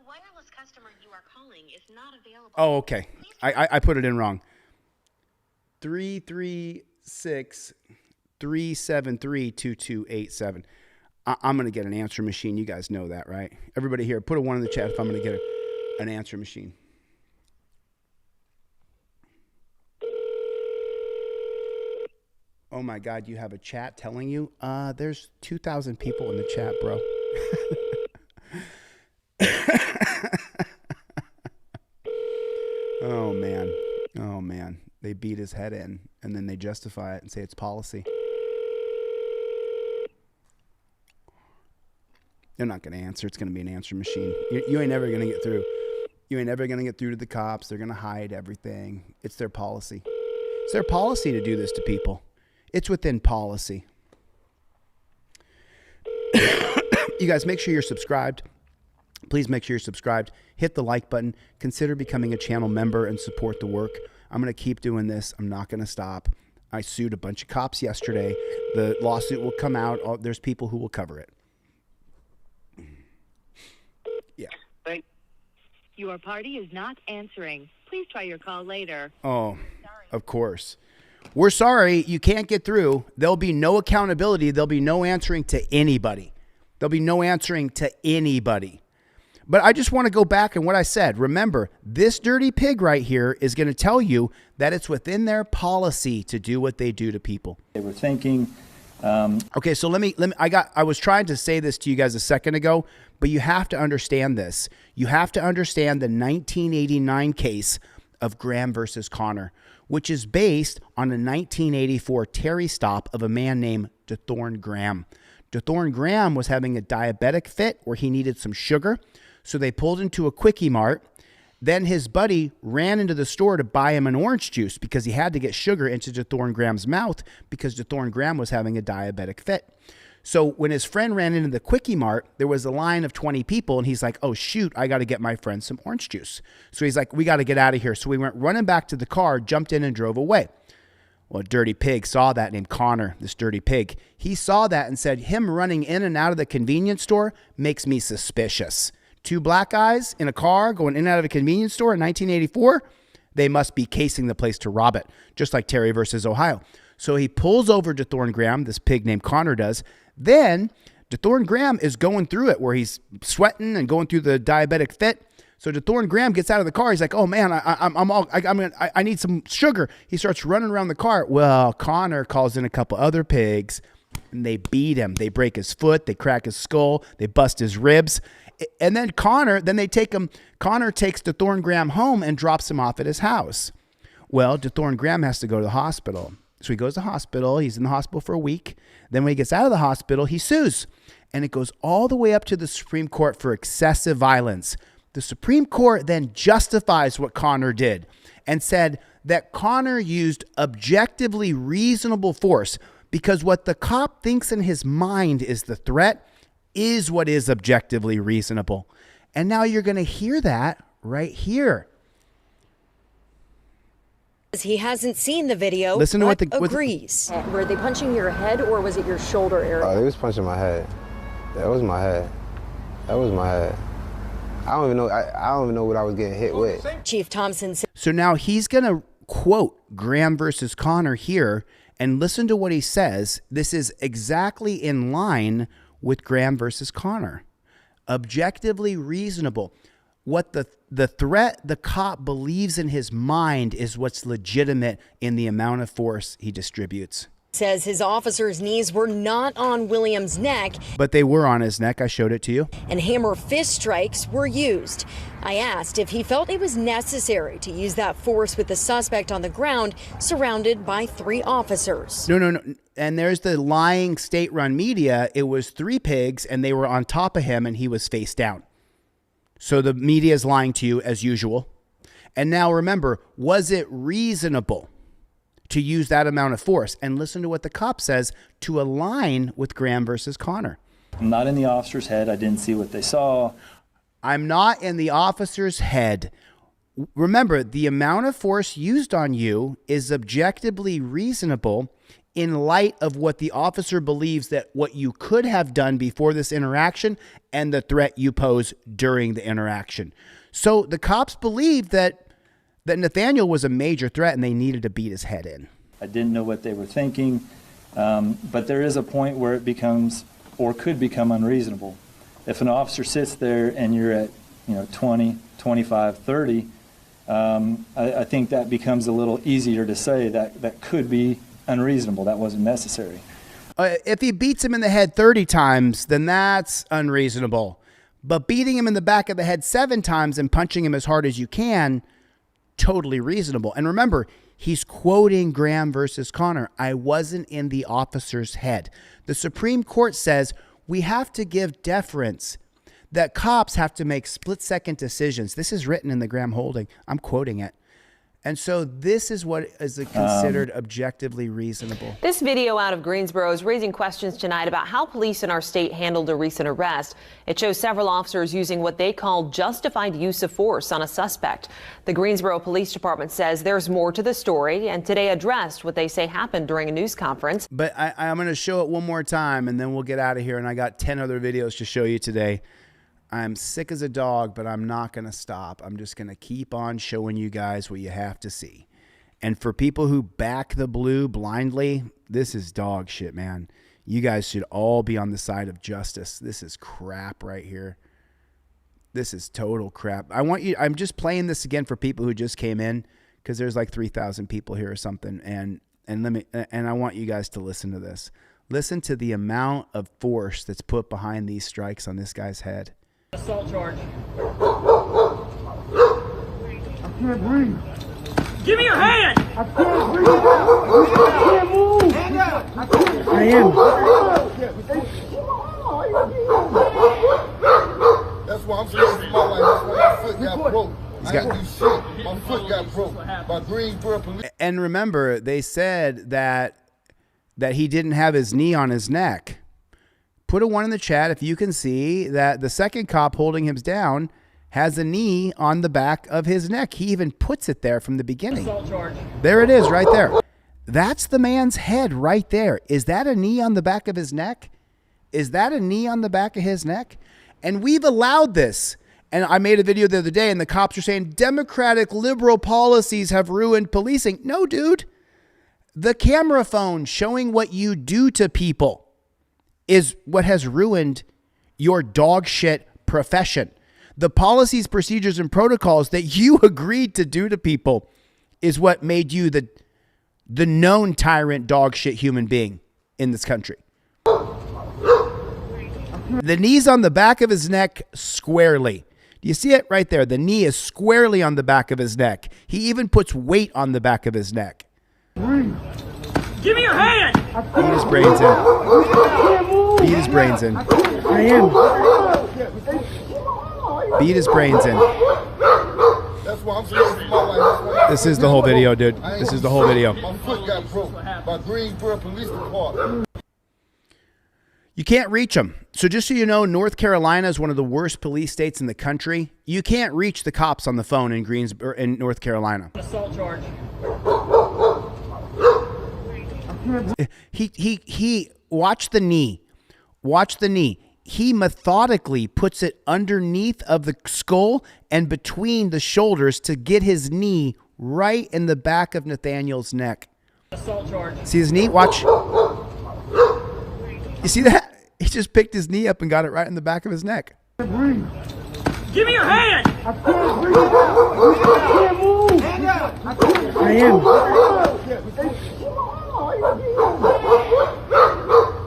wireless customer you are calling is not available. Oh, okay. I put it in wrong. 336-373-2287. I'm going to get an answer machine. You guys know that, right? Everybody here, put a 1 in the chat if I'm going to get an answer machine. Oh, my God, you have a chat telling you? There's 2,000 people in the chat, bro. Oh, man. Oh, man. They beat his head in, and then they justify it and say it's policy. They're not going to answer. It's going to be an answer machine. You ain't never going to get through. You ain't never going to get through to the cops. They're going to hide everything. It's their policy. It's their policy to do this to people. It's within policy. You guys, make sure you're subscribed. Please make sure you're subscribed. Hit the like button. Consider becoming a channel member and support the work. I'm going to keep doing this. I'm not going to stop. I sued a bunch of cops yesterday. The lawsuit will come out. There's people who will cover it. Yeah. Your party is not answering. Please try your call later. Oh, of course. We're sorry. You can't get through. There'll be no accountability. There'll be no answering to anybody. There'll be no answering to anybody. But I just want to go back and what I said. Remember, this dirty pig right here is going to tell you that it's within their policy to do what they do to people. They were thinking. Okay, so let me. I was trying to say this to you guys a second ago, but you have to understand this. You have to understand the 1989 case of Graham versus Connor, which is based on a 1984 Terry stop of a man named DeThorne Graham. DeThorne Graham was having a diabetic fit where he needed some sugar. So they pulled into a Quickie Mart. Then his buddy ran into the store to buy him an orange juice because he had to get sugar into DeThorne Graham's mouth because DeThorne Graham was having a diabetic fit. So when his friend ran into the Quickie Mart, there was a line of 20 people, and he's like, oh, shoot, I got to get my friend some orange juice. So he's like, we got to get out of here. So we went running back to the car, jumped in, and drove away. Well, a dirty pig saw that named Connor, this dirty pig. He saw that and said, him running in and out of the convenience store makes me suspicious. 2 black guys in a car going in and out of a convenience store in 1984, they must be casing the place to rob it, just like Terry versus Ohio. So he pulls over DeThorne Graham, this pig named Connor does. Then DeThorne Graham is going through it where he's sweating and going through the diabetic fit. So DeThorne Graham gets out of the car. He's like, oh man, I need some sugar. He starts running around the car. Well, Connor calls in a couple other pigs and they beat him. They break his foot. They crack his skull. They bust his ribs. And then Connor takes DeThorne Graham home and drops him off at his house. Well, DeThorne Graham has to go to the hospital. So he goes to the hospital. He's in the hospital for a week. Then when he gets out of the hospital, he sues. And it goes all the way up to the Supreme Court for excessive violence. The Supreme Court then justifies what Connor did and said that Connor used objectively reasonable force because what the cop thinks in his mind is the threat is what is objectively reasonable. And now you're going to hear that right here. He hasn't seen the video, Listen to but what agrees. Were they punching your head or was it your shoulder area? They was punching my head. That was my head. That was my head. I don't even know. I don't even know what I was getting hit with. Chief Thompson said. So now he's going to quote Graham versus Connor here and listen to what he says. This is exactly in line with Graham versus Connor. Objectively reasonable. What the threat the cop believes in his mind is what's legitimate in the amount of force he distributes. Says his officer's knees were not on Williams' neck. But they were on his neck. I showed it to you. And hammer fist strikes were used. I asked if he felt it was necessary to use that force with the suspect on the ground, surrounded by 3 officers. No. And there's the lying state-run media. It was 3 pigs, and they were on top of him, and he was face down. So the media is lying to you as usual. And now remember, was it reasonable to use that amount of force? And listen to what the cop says to align with Graham versus Connor. I'm not in the officer's head. I didn't see what they saw. I'm not in the officer's head. Remember, the amount of force used on you is objectively reasonable in light of what the officer believes that what you could have done before this interaction and the threat you pose during the interaction. So the cops believe that Nathaniel was a major threat and they needed to beat his head in. I didn't know what they were thinking, but there is a point where it becomes or could become unreasonable. If an officer sits there and you're at 20, 25, 30, I think that becomes a little easier to say that could be unreasonable. That wasn't necessary. If he beats him in the head 30 times, then that's unreasonable. But beating him in the back of the head 7 times and punching him as hard as you can, totally reasonable. And remember, he's quoting Graham versus Connor. I wasn't in the officer's head. The Supreme Court says we have to give deference, that cops have to make split-second decisions. This is written in the Graham holding. I'm quoting it. And so this is what is considered objectively reasonable. This video out of Greensboro is raising questions tonight about how police in our state handled a recent arrest. It shows several officers using what they call justified use of force on a suspect. The Greensboro Police Department says there's more to the story and today addressed what they say happened during a news conference. But I'm going to show it one more time and then we'll get out of here. And I got 10 other videos to show you today. I'm sick as a dog, but I'm not going to stop. I'm just going to keep on showing you guys what you have to see. And for people who back the blue blindly, this is dog shit, man. You guys should all be on the side of justice. This is crap right here. This is total crap. I'm just playing this again for people who just came in because there's like 3,000 people here or something. And I want you guys to listen to this. Listen to the amount of force that's put behind these strikes on this guy's head. Assault charge. I can't breathe. Give me your hand! I can't breathe. I can't move. I am. That's why I'm scared for my life. That's why my foot got broke. I ain't do shit. My foot got broke by Greensboro police. And remember, they said that he didn't have his knee on his neck. Put a 1 in the chat if you can see that the second cop holding him down has a knee on the back of his neck. He even puts it there from the beginning. Assault charge. There it is right there. That's the man's head right there. Is that a knee on the back of his neck? Is that a knee on the back of his neck? And we've allowed this. And I made a video the other day and the cops are saying Democratic liberal policies have ruined policing. No, dude. The camera phone showing what you do to people is what has ruined your dog shit profession. The policies, procedures, and protocols that you agreed to do to people is what made you the known tyrant dog shit human being in this country. The knee's on the back of his neck squarely. Do you see it right there? The knee is squarely on the back of his neck. He even puts weight on the back of his neck. Give me your hand! Beat his brains in. Beat his brains in. I am. Beat his brains in. That's why I'm scared for my life. This is the whole video, dude. This is the whole video. My foot got broke by Greensboro Police Department. You can't reach them. So just so you know, North Carolina is one of the worst police states in the country. You can't reach the cops on the phone in Greensboro, in North Carolina. Assault charge. He watch the knee. Watch the knee. He methodically puts it underneath of the skull and between the shoulders to get his knee right in the back of Nathaniel's neck. Assault charge. See his knee? Watch. You see that? He just picked his knee up and got it right in the back of his neck. Give me your hand! I can't breathe. I can't move. I am.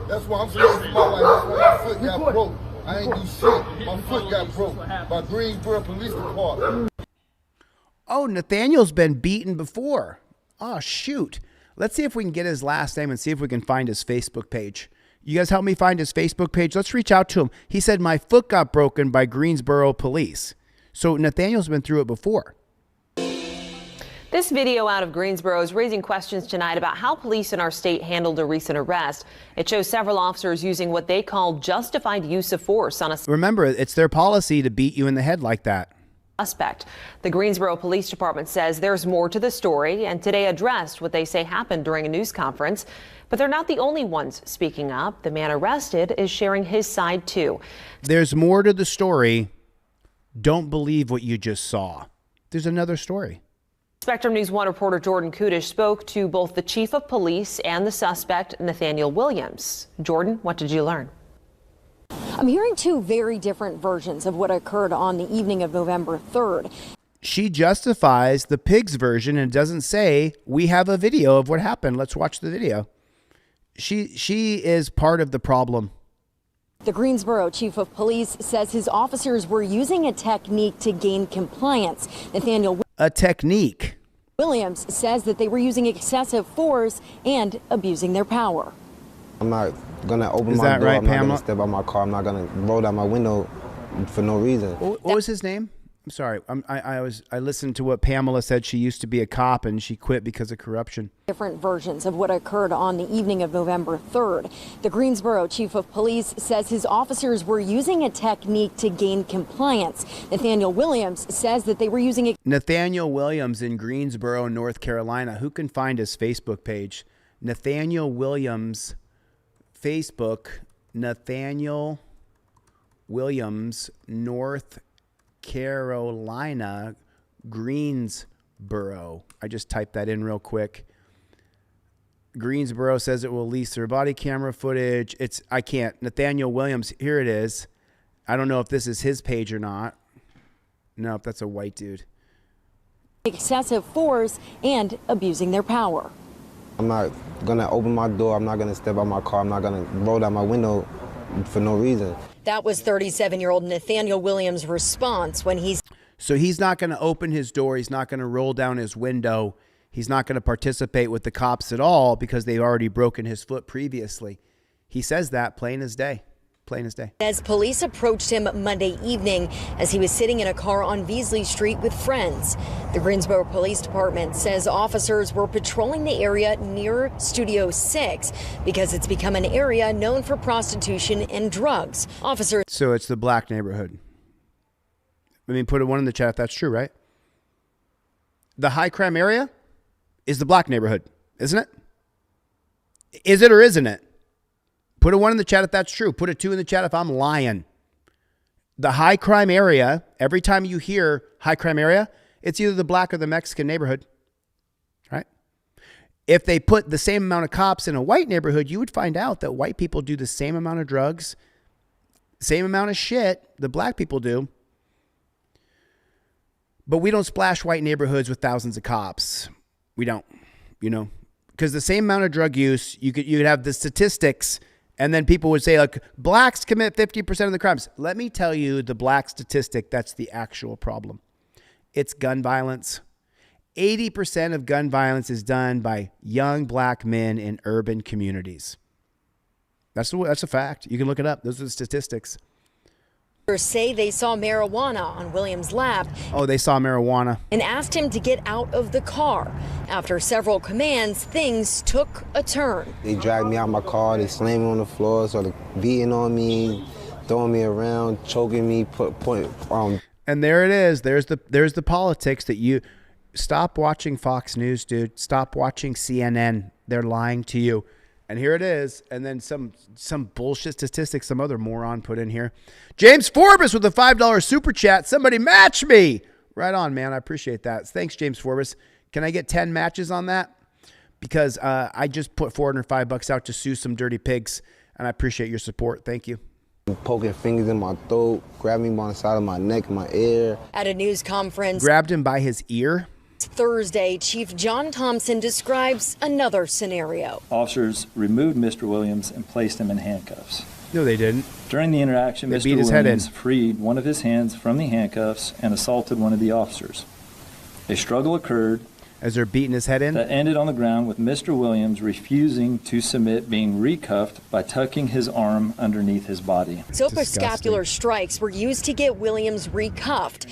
That's why I'm scared for my life. That's why my foot got broke. I ain't do shit. My foot got broke by Greensboro Police Department. Oh, Nathaniel's been beaten before. Oh, shoot. Let's see if we can get his last name and see if we can find his Facebook page. You guys help me find his Facebook page. Let's reach out to him. He said, my foot got broken by Greensboro police. So Nathaniel's been through it before. This video out of Greensboro is raising questions tonight about how police in our state handled a recent arrest. It shows several officers using what they call justified use of force on a Remember, it's their policy to beat you in the head like that. Suspect. The Greensboro Police Department says there's more to the story and today addressed what they say happened during a news conference. But they're not the only ones speaking up. The man arrested is sharing his side too. There's more to the story. Don't believe what you just saw. There's another story. Spectrum News 1 reporter Jordan Kudish spoke to both the chief of police and the suspect, Nathaniel Williams. Jordan, what did you learn? I'm hearing two very different versions of what occurred on the evening of November 3rd. She justifies the pig's version and doesn't say, we have a video of what happened. Let's watch the video. She is part of the problem. The Greensboro chief of police says his officers were using a technique to gain compliance. Nathaniel A technique. Williams says that they were using excessive force and abusing their power. I'm not gonna open Is my that door. right, I'm not Pamela? gonna step out my car. I'm not gonna roll down my window for no reason. What was his name? I'm sorry. I listened to what Pamela said. She used to be a cop and she quit because of corruption. Different versions of what occurred on the evening of November 3rd. The Greensboro chief of police says his officers were using a technique to gain compliance. Nathaniel Williams says that they were using it. Nathaniel Williams in Greensboro, North Carolina. Who can find his Facebook page? Nathaniel Williams, Facebook, Nathaniel Williams, North Carolina, Greensboro. I just typed that in real quick. Greensboro says it will release their body camera footage. I can't. Nathaniel Williams, here it is. I don't know if this is his page or not. Nope, that's a white dude. Excessive force and abusing their power. I'm not gonna open my door. I'm not gonna step out my car. I'm not gonna roll down my window for no reason. That was 37-year-old Nathaniel Williams' response when he's... So he's not going to open his door. He's not going to roll down his window. He's not going to participate with the cops at all because they've already broken his foot previously. He says that plain as day. Plain as day. As police approached him Monday evening as he was sitting in a car on Beasley Street with friends. The Greensboro Police Department says officers were patrolling the area near Studio 6 because it's become an area known for prostitution and drugs. Officers. So it's the black neighborhood. I mean, put one in the chat if that's true, right? The high crime area is the black neighborhood, isn't it? Is it or isn't it? Put a 1 in the chat if that's true. Put a 2 in the chat if I'm lying. The high crime area, every time you hear high crime area, it's either the black or the Mexican neighborhood, right? If they put the same amount of cops in a white neighborhood, you would find out that white people do the same amount of drugs, same amount of shit the black people do. But we don't splash white neighborhoods with thousands of cops. We don't, because the same amount of drug use, you could have the statistics. And then people would say, like, blacks commit 50% of the crimes. Let me tell you the black statistic that's the actual problem. It's gun violence. 80% of gun violence is done by young black men in urban communities. That's a fact. You can look it up. Those are the statistics. Say they saw marijuana on Williams' lap. Oh, they saw marijuana. And asked him to get out of the car. After several commands, things took a turn. They dragged me out of my car. They slammed me on the floor, started beating on me, throwing me around, choking me, And there it is. There's the politics that you stop watching Fox News, dude. Stop watching CNN. They're lying to you. And here it is. And then some bullshit statistics some other moron put in here. James Forbes with a $5 super chat. Somebody match me. Right on, man. I appreciate that. Thanks, James Forbes. Can I get 10 matches on that? Because I just put $405 out to sue some dirty pigs. And I appreciate your support. Thank you. Poking fingers in my throat, grabbed me by the side of my neck, my ear. At a news conference. Grabbed him by his ear? Thursday, Chief John Thompson describes another scenario. Officers removed Mr. Williams and placed him in handcuffs. No, they didn't. During the interaction, Mr. Williams freed one of his hands from the handcuffs and assaulted one of the officers. A struggle occurred as they're beating his head in that ended on the ground with Mr. Williams refusing to submit, being recuffed by tucking his arm underneath his body. Sopascapular strikes were used to get Williams recuffed.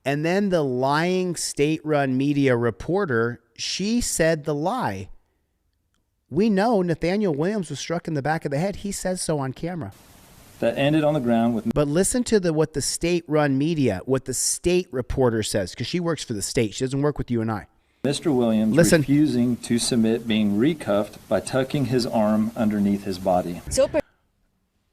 And then the lying state-run media reporter, she said the lie. We know Nathaniel Williams was struck in the back of the head. He says so on camera. That ended on the ground with. But listen to what the state-run media, what the state reporter says, because she works for the state. She doesn't work with you and I. Mr. Williams refusing to submit, being recuffed by tucking his arm underneath his body.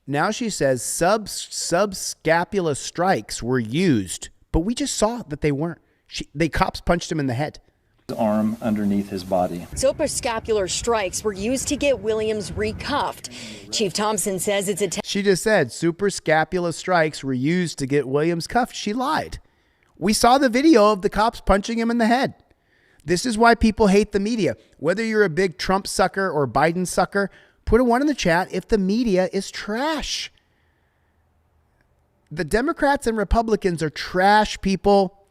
Now she says subscapular strikes were used, but we just saw that they weren't. The cops punched him in the head. His arm underneath his body. Subscapular strikes were used to get Williams recuffed. Chief Thompson says it's a. She just said superscapular strikes were used to get Williams cuffed. She lied. We saw the video of the cops punching him in the head. This is why people hate the media. Whether you're a big Trump sucker or Biden sucker, put a 1 in the chat if the media is trash. The Democrats and Republicans are trash people.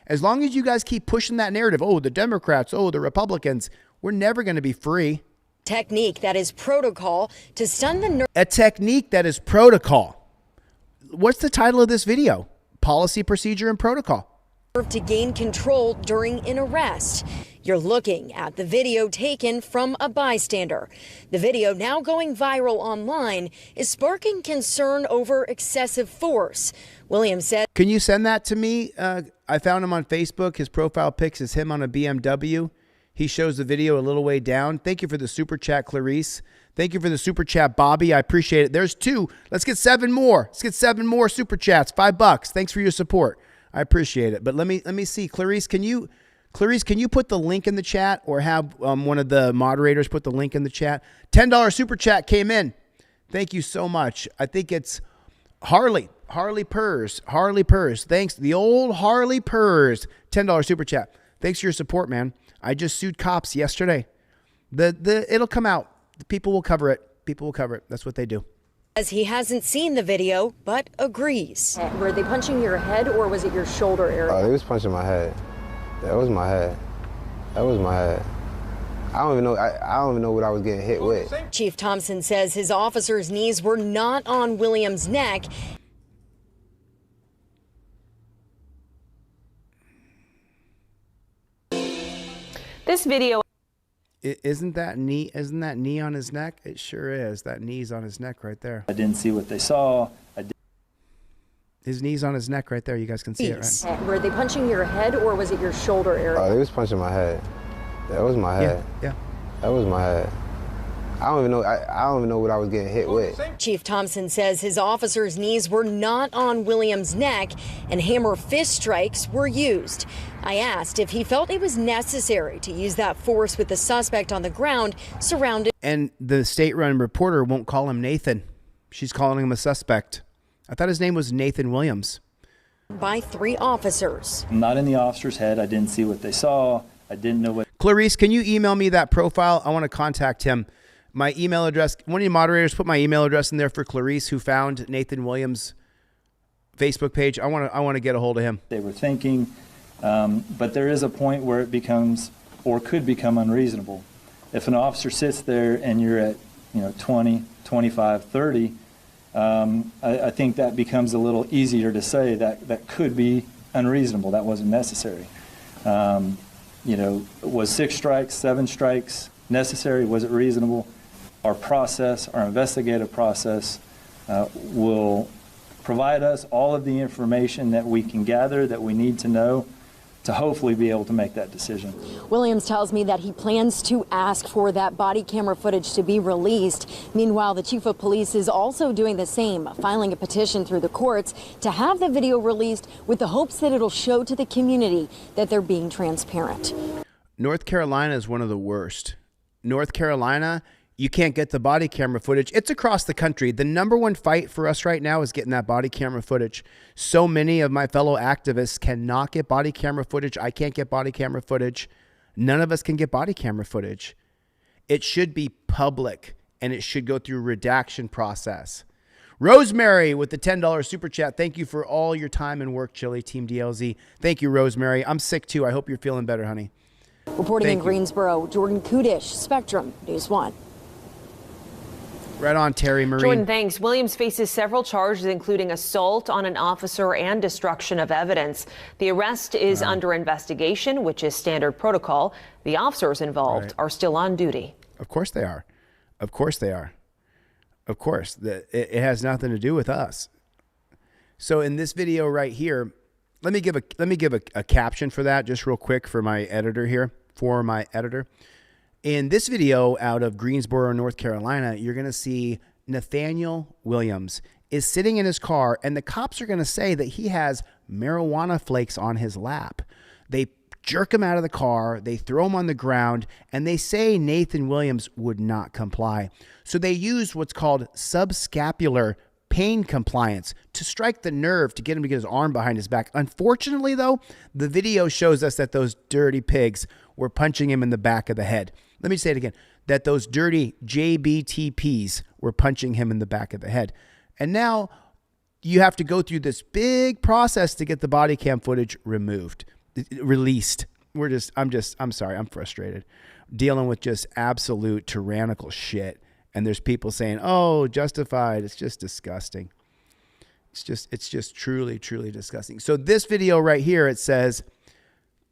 As long as you guys keep pushing that narrative, oh, the Democrats, oh, the Republicans, we're never going to be free. Technique that is protocol to stun the nerve. A technique that is protocol. What's the title of this video? Policy, procedure, and protocol. To gain control during an arrest. You're looking at the video taken from a bystander. The video, now going viral online, is sparking concern over excessive force. Williams said, "Can you send that to me? I found him on Facebook. His profile pics is him on a BMW. He shows the video a little way down. Thank you for the super chat, Clarice. Thank you for the super chat, Bobby. I appreciate it. There's 2. Let's get 7 more. Let's get 7 more super chats. $5. Thanks for your support. I appreciate it. But let me see. Clarice, can you put the link in the chat, or have one of the moderators put the link in the chat? $10 super chat came in. Thank you so much. I think it's Harley Purrs. Thanks. The old Harley Purrs. $10 super chat. Thanks for your support, man. I just sued cops yesterday. It'll come out. The people will cover it. That's what they do. As he hasn't seen the video, but agrees. Were they punching your head, or was it your shoulder area? They was punching my head. That was my head. I don't even know what I was getting hit with. Chief Thompson says his officers' knees were not on Williams' neck. This video. Isn't that knee on his neck? It sure is. That knee's on his neck right there. I didn't see what they saw. His knee's on his neck right there. You guys can see it, right? Were they punching your head, or was it your shoulder area? They was punching my head. That was my head. Yeah. That was my head. I don't even know what I was getting hit with. Chief Thompson says his officers' knees were not on Williams' neck, and hammer fist strikes were used. I asked if he felt it was necessary to use that force with the suspect on the ground surrounded. And the state-run reporter won't call him Nathan. She's calling him a suspect. I thought his name was Nathan Williams. By 3 officers. I'm not in the officer's head. I didn't see what they saw. I didn't know what. Clarice, can you email me that profile? I want to contact him. My email address, one of you moderators put my email address in there for Clarice, who found Nathan Williams' Facebook page. I want to get a hold of him. They were thinking, but there is a point where it becomes, or could become, unreasonable. If an officer sits there and you're at 20, 25, 30, I think that becomes a little easier to say that could be unreasonable. That wasn't necessary. Was 6 strikes, 7 strikes necessary? Was it reasonable? Our process, our investigative process, will provide us all of the information that we can gather, that we need to know, to hopefully be able to make that decision. Williams tells me that he plans to ask for that body camera footage to be released. Meanwhile, the chief of police is also doing the same, filing a petition through the courts to have the video released with the hopes that it'll show to the community that they're being transparent. North Carolina is one of the worst. North Carolina, you can't get the body camera footage. It's across the country. The number one fight for us right now is getting that body camera footage. So many of my fellow activists cannot get body camera footage. I can't get body camera footage. None of us can get body camera footage. It should be public, and it should go through a redaction process. Rosemary with the $10 super chat. Thank you for all your time and work, Chille, Team DLZ. Thank you, Rosemary. I'm sick too. I hope you're feeling better, honey. Reporting in Greensboro, Jordan Kudish, Spectrum News 1. Right on, Terry Marie. Jordan, thanks. Williams faces several charges, including assault on an officer and destruction of evidence. The arrest is under investigation, which is standard protocol. The officers involved are still on duty. Of course they are. Of course they are. Of course. It has nothing to do with us. So in this video right here, let me give a caption for that just real quick for my editor here. In this video out of Greensboro, North Carolina, you're going to see Nathaniel Williams is sitting in his car, and the cops are going to say that he has marijuana flakes on his lap. They jerk him out of the car, they throw him on the ground, and they say Nathan Williams would not comply. So they use what's called subscapular pain compliance to strike the nerve to get him to get his arm behind his back. Unfortunately, though, the video shows us that those dirty pigs were punching him in the back of the head. Let me say it again, that those dirty JBTPs were punching him in the back of the head. And now you have to go through this big process to get the body cam footage released. I'm sorry, I'm frustrated. Dealing with just absolute tyrannical shit. And there's people saying, oh, justified. It's just disgusting. It's just truly, truly disgusting. So this video right here, it says,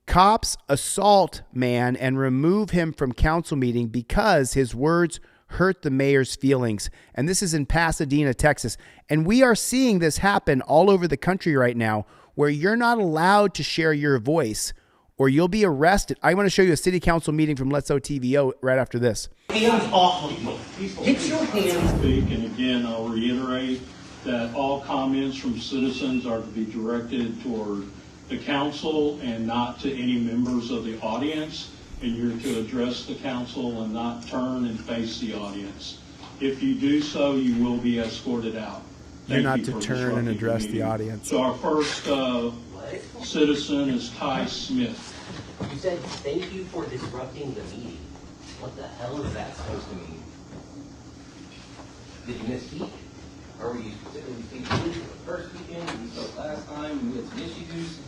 cops assault man and remove him from council meeting because his words hurt the mayor's feelings. And this is in Pasadena, Texas. And we are seeing this happen all over the country right now where you're not allowed to share your voice or you'll be arrested. I want to show you a city council meeting from Let's OTVO right after this. Hands off of you. Get your hands. Speak, and again, I'll reiterate that all comments from citizens are to be directed toward the council and not to any members of the audience, and you're to address the council and not turn and face the audience. If you do so, you will be escorted out. You're not to turn and address the audience. So our first citizen is Ty Smith. You said thank you for disrupting the meeting. What the hell is that supposed to mean? Did you misspeak? Or were you specifically speaking the first weekend? You spoke last time? You had some issues?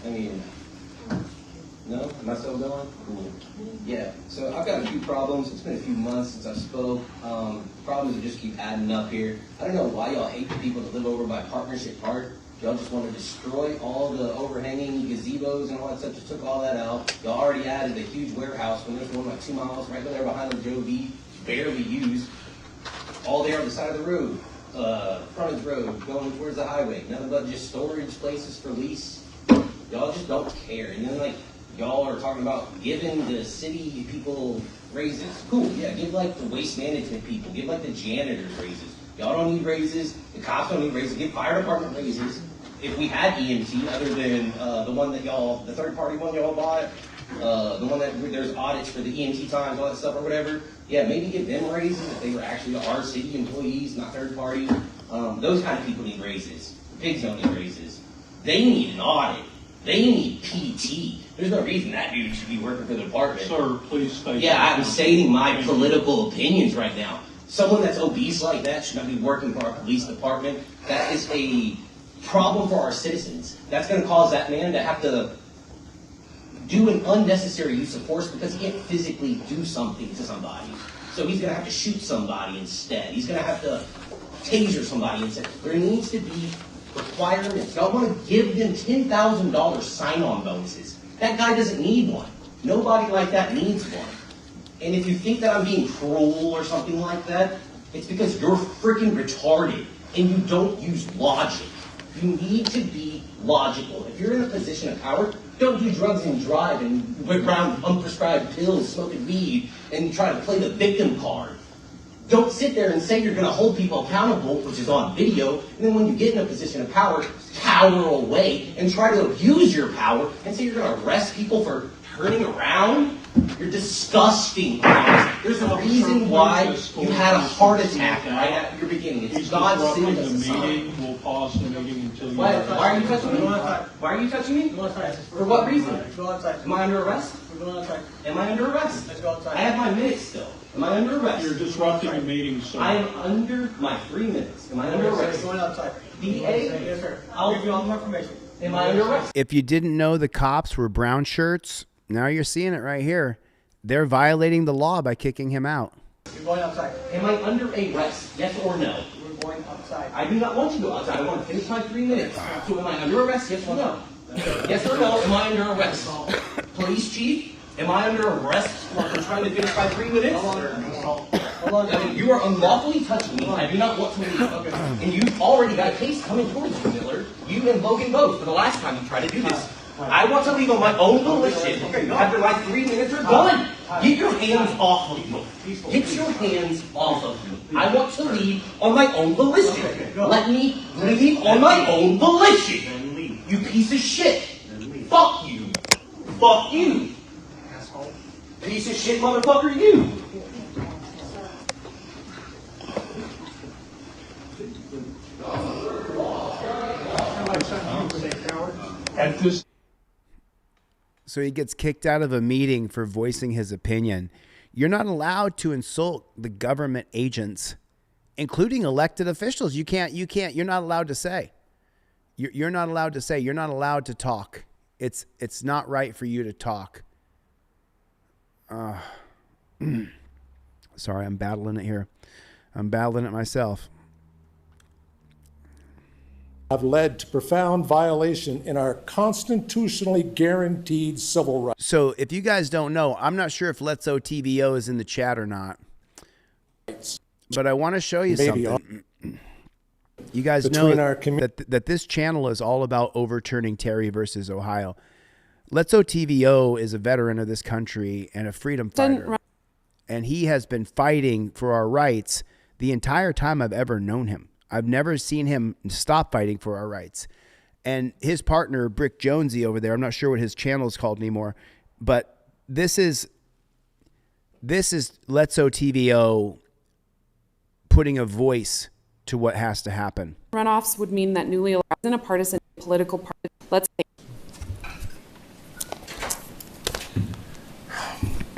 I mean, no? Am I still going? Cool. Yeah, so I've got a few problems. It's been a few months since I spoke. Problems that just keep adding up here. I don't know why y'all hate the people that live over by Partnership Park. Y'all just want to destroy all the overhanging gazebos and all that stuff. Just took all that out. Y'all already added a huge warehouse when there's one like 2 miles right there behind the Joe B. Barely used. All there on the side of the road. Frontage road going towards the highway. Nothing but just storage places for lease. Y'all just don't care. And then like y'all are talking about giving the city people raises. Cool, yeah, give like the waste management people, give like the janitors raises. Y'all don't need raises, the cops don't need raises, give fire department raises. If we had EMT, other than the one that y'all, the third party one y'all bought, the one that there's audits for the EMT times, all that stuff or whatever, yeah, maybe give them raises if they were actually our city employees, not third party. Those kind of people need raises. Pigs don't need raises. They need an audit. They need PT. There's no reason that dude should be working for the department. Sir, please state. Yeah, I'm stating my political opinions right now. Someone that's obese like that should not be working for our police department. That is a problem for our citizens. That's going to cause that man to have to do an unnecessary use of force because he can't physically do something to somebody. So he's going to have to shoot somebody instead. He's going to have to taser somebody instead. There needs to be requirements. Y'all want to give them $10,000 sign-on bonuses. That guy doesn't need one. Nobody like that needs one. And if you think that I'm being cruel or something like that, it's because you're freaking retarded and you don't use logic. You need to be logical. If you're in a position of power, don't do drugs and drive and whip around unprescribed pills, smoking weed, and try to play the victim card. Don't sit there and say you're going to hold people accountable, which is on video, and then when you get in a position of power, cower away and try to abuse your power and say you're going to arrest people for turning around. You're disgusting. There's a reason why you had a heart attack right at your beginning. It's God's sin as a sign. We'll pause the meeting until you... Why are you touching me? Why are you touching me? For what reason? Am I under arrest? Am I under arrest? I have my minutes still. Am I under arrest? You're disrupting the meeting, sir. I am under my 3 minutes. Am I under arrest? DA? Yes, sir. I'll give you all more information. Am I under arrest? If you didn't know the cops were brown shirts, now you're seeing it right here. They're violating the law by kicking him out. You're going outside. Am I under arrest? Yes or no? We're going outside. I do not want you to go outside. I want to finish my 3 minutes. So am I under arrest? Yes or no? Yes or no? Am I under arrest? Police chief? Am I under arrest for trying to finish my 3 minutes? Hold on. I mean, you are unlawfully touching me. I do not want to leave. And you've already got a case coming towards you, Miller. You and Logan both for the last time you tried to do this. I want to leave on my own volition after my 3 minutes are done. Get your hands off of me. Get your hands off of me. I want to leave on my own volition. Let me leave on my own volition. You piece of shit. Fuck you. Fuck you. Piece of shit motherfucker you. At this. So he gets kicked out of a meeting for voicing his opinion. You're not allowed to insult the government agents, including elected officials. You can't, you're not allowed to say. You're not allowed to say. You're not allowed to talk. It's not right for you to talk. Sorry, I'm battling it here. I'm battling it myself. Have led to profound violation in our constitutionally guaranteed civil rights. So if you guys don't know, I'm not sure if Let's OTVO is in the chat or not, but I want to show you something. You guys know that this channel is all about overturning Terry versus Ohio. Let's OTVO is a veteran of this country and a freedom fighter, and he has been fighting for our rights the entire time I've ever known him. I've never seen him stop fighting for our rights. And his partner, Brick Jonesy over there, I'm not sure what his channel is called anymore, but this is Let's OTVO putting a voice to what has to happen. Runoffs would mean that newly elected in a partisan political party. Let's say.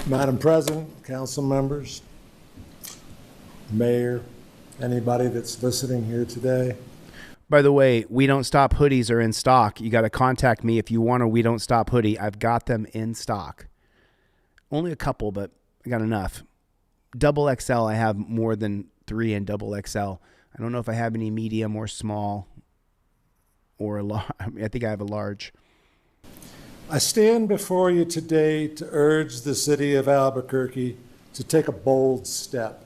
Madam President, council members, mayor, anybody that's listening here today. By the way, We Don't Stop hoodies are in stock. You got to contact me if you want a We Don't Stop hoodie. I've got them in stock. Only a couple, but I got enough. Double XL, I have more than 3 in double XL. I don't know if I have any medium or small or a large. I think I have a large. I stand before you today to urge the city of Albuquerque to take a bold step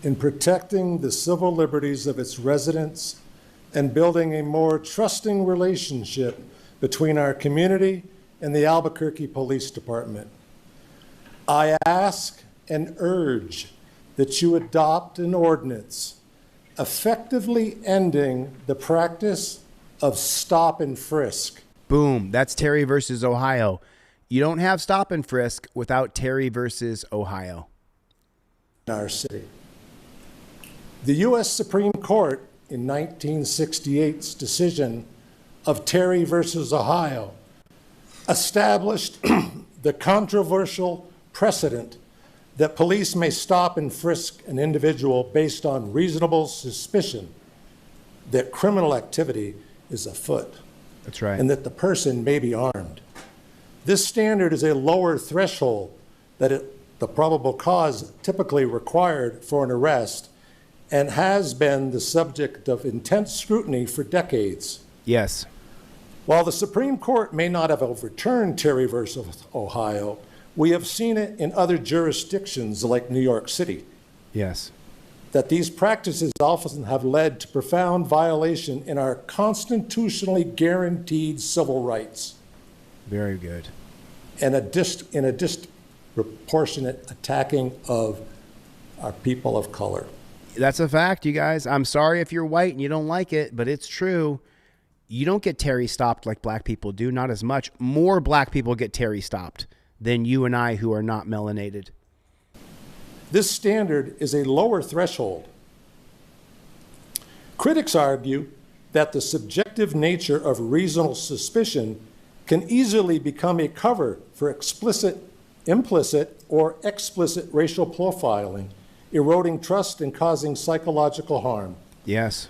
in protecting the civil liberties of its residents and building a more trusting relationship between our community and the Albuquerque Police Department. I ask and urge that you adopt an ordinance effectively ending the practice of stop and frisk. Boom. That's Terry versus Ohio. You don't have stop and frisk without Terry versus Ohio. In our city. The U.S. Supreme Court in 1968's decision of Terry versus Ohio established the controversial precedent that police may stop and frisk an individual based on reasonable suspicion that criminal activity is afoot. That's right. And that the person may be armed. This standard is a lower threshold that the probable cause typically required for an arrest and has been the subject of intense scrutiny for decades. Yes. While the Supreme Court may not have overturned Terry versus Ohio, we have seen it in other jurisdictions like New York City. Yes. That these practices often have led to profound violation in our constitutionally guaranteed civil rights. Very good. And in a disproportionate attacking of our people of color. That's a fact, you guys. I'm sorry if you're white and you don't like it, but it's true. You don't get Terry stopped like black people do, not as much. More black people get Terry stopped than you and I who are not melanated. This standard is a lower threshold. Critics argue that the subjective nature of reasonable suspicion can easily become a cover for implicit, or explicit racial profiling, eroding trust and causing psychological harm. Yes.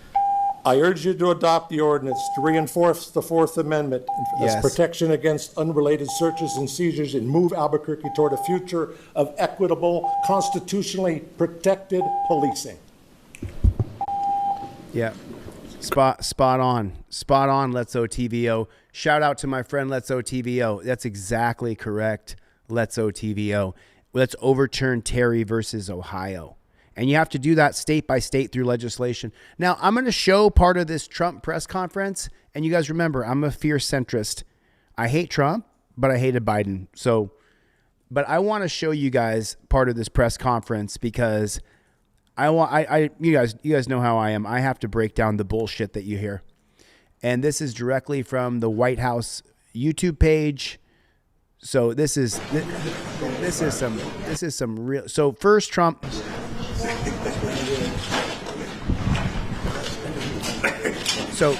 I urge you to adopt the ordinance to reinforce the Fourth Amendment as Yes. protection against unrelated searches and seizures and move Albuquerque toward a future of equitable, constitutionally protected policing. Yeah. Spot on. Spot on, Let's OTVO. Shout out to my friend Let's OTVO. That's exactly correct, Let's OTVO. Let's overturn Terry versus Ohio. And you have to do that state by state through legislation. Now, I'm going to show part of this Trump press conference. And you guys remember, I'm a fierce centrist. I hate Trump, but I hated Biden. But I want to show you guys part of this press conference because you guys know how I am. I have to break down the bullshit that you hear. And this is directly from the White House YouTube page. So this is some real. So first Trump. So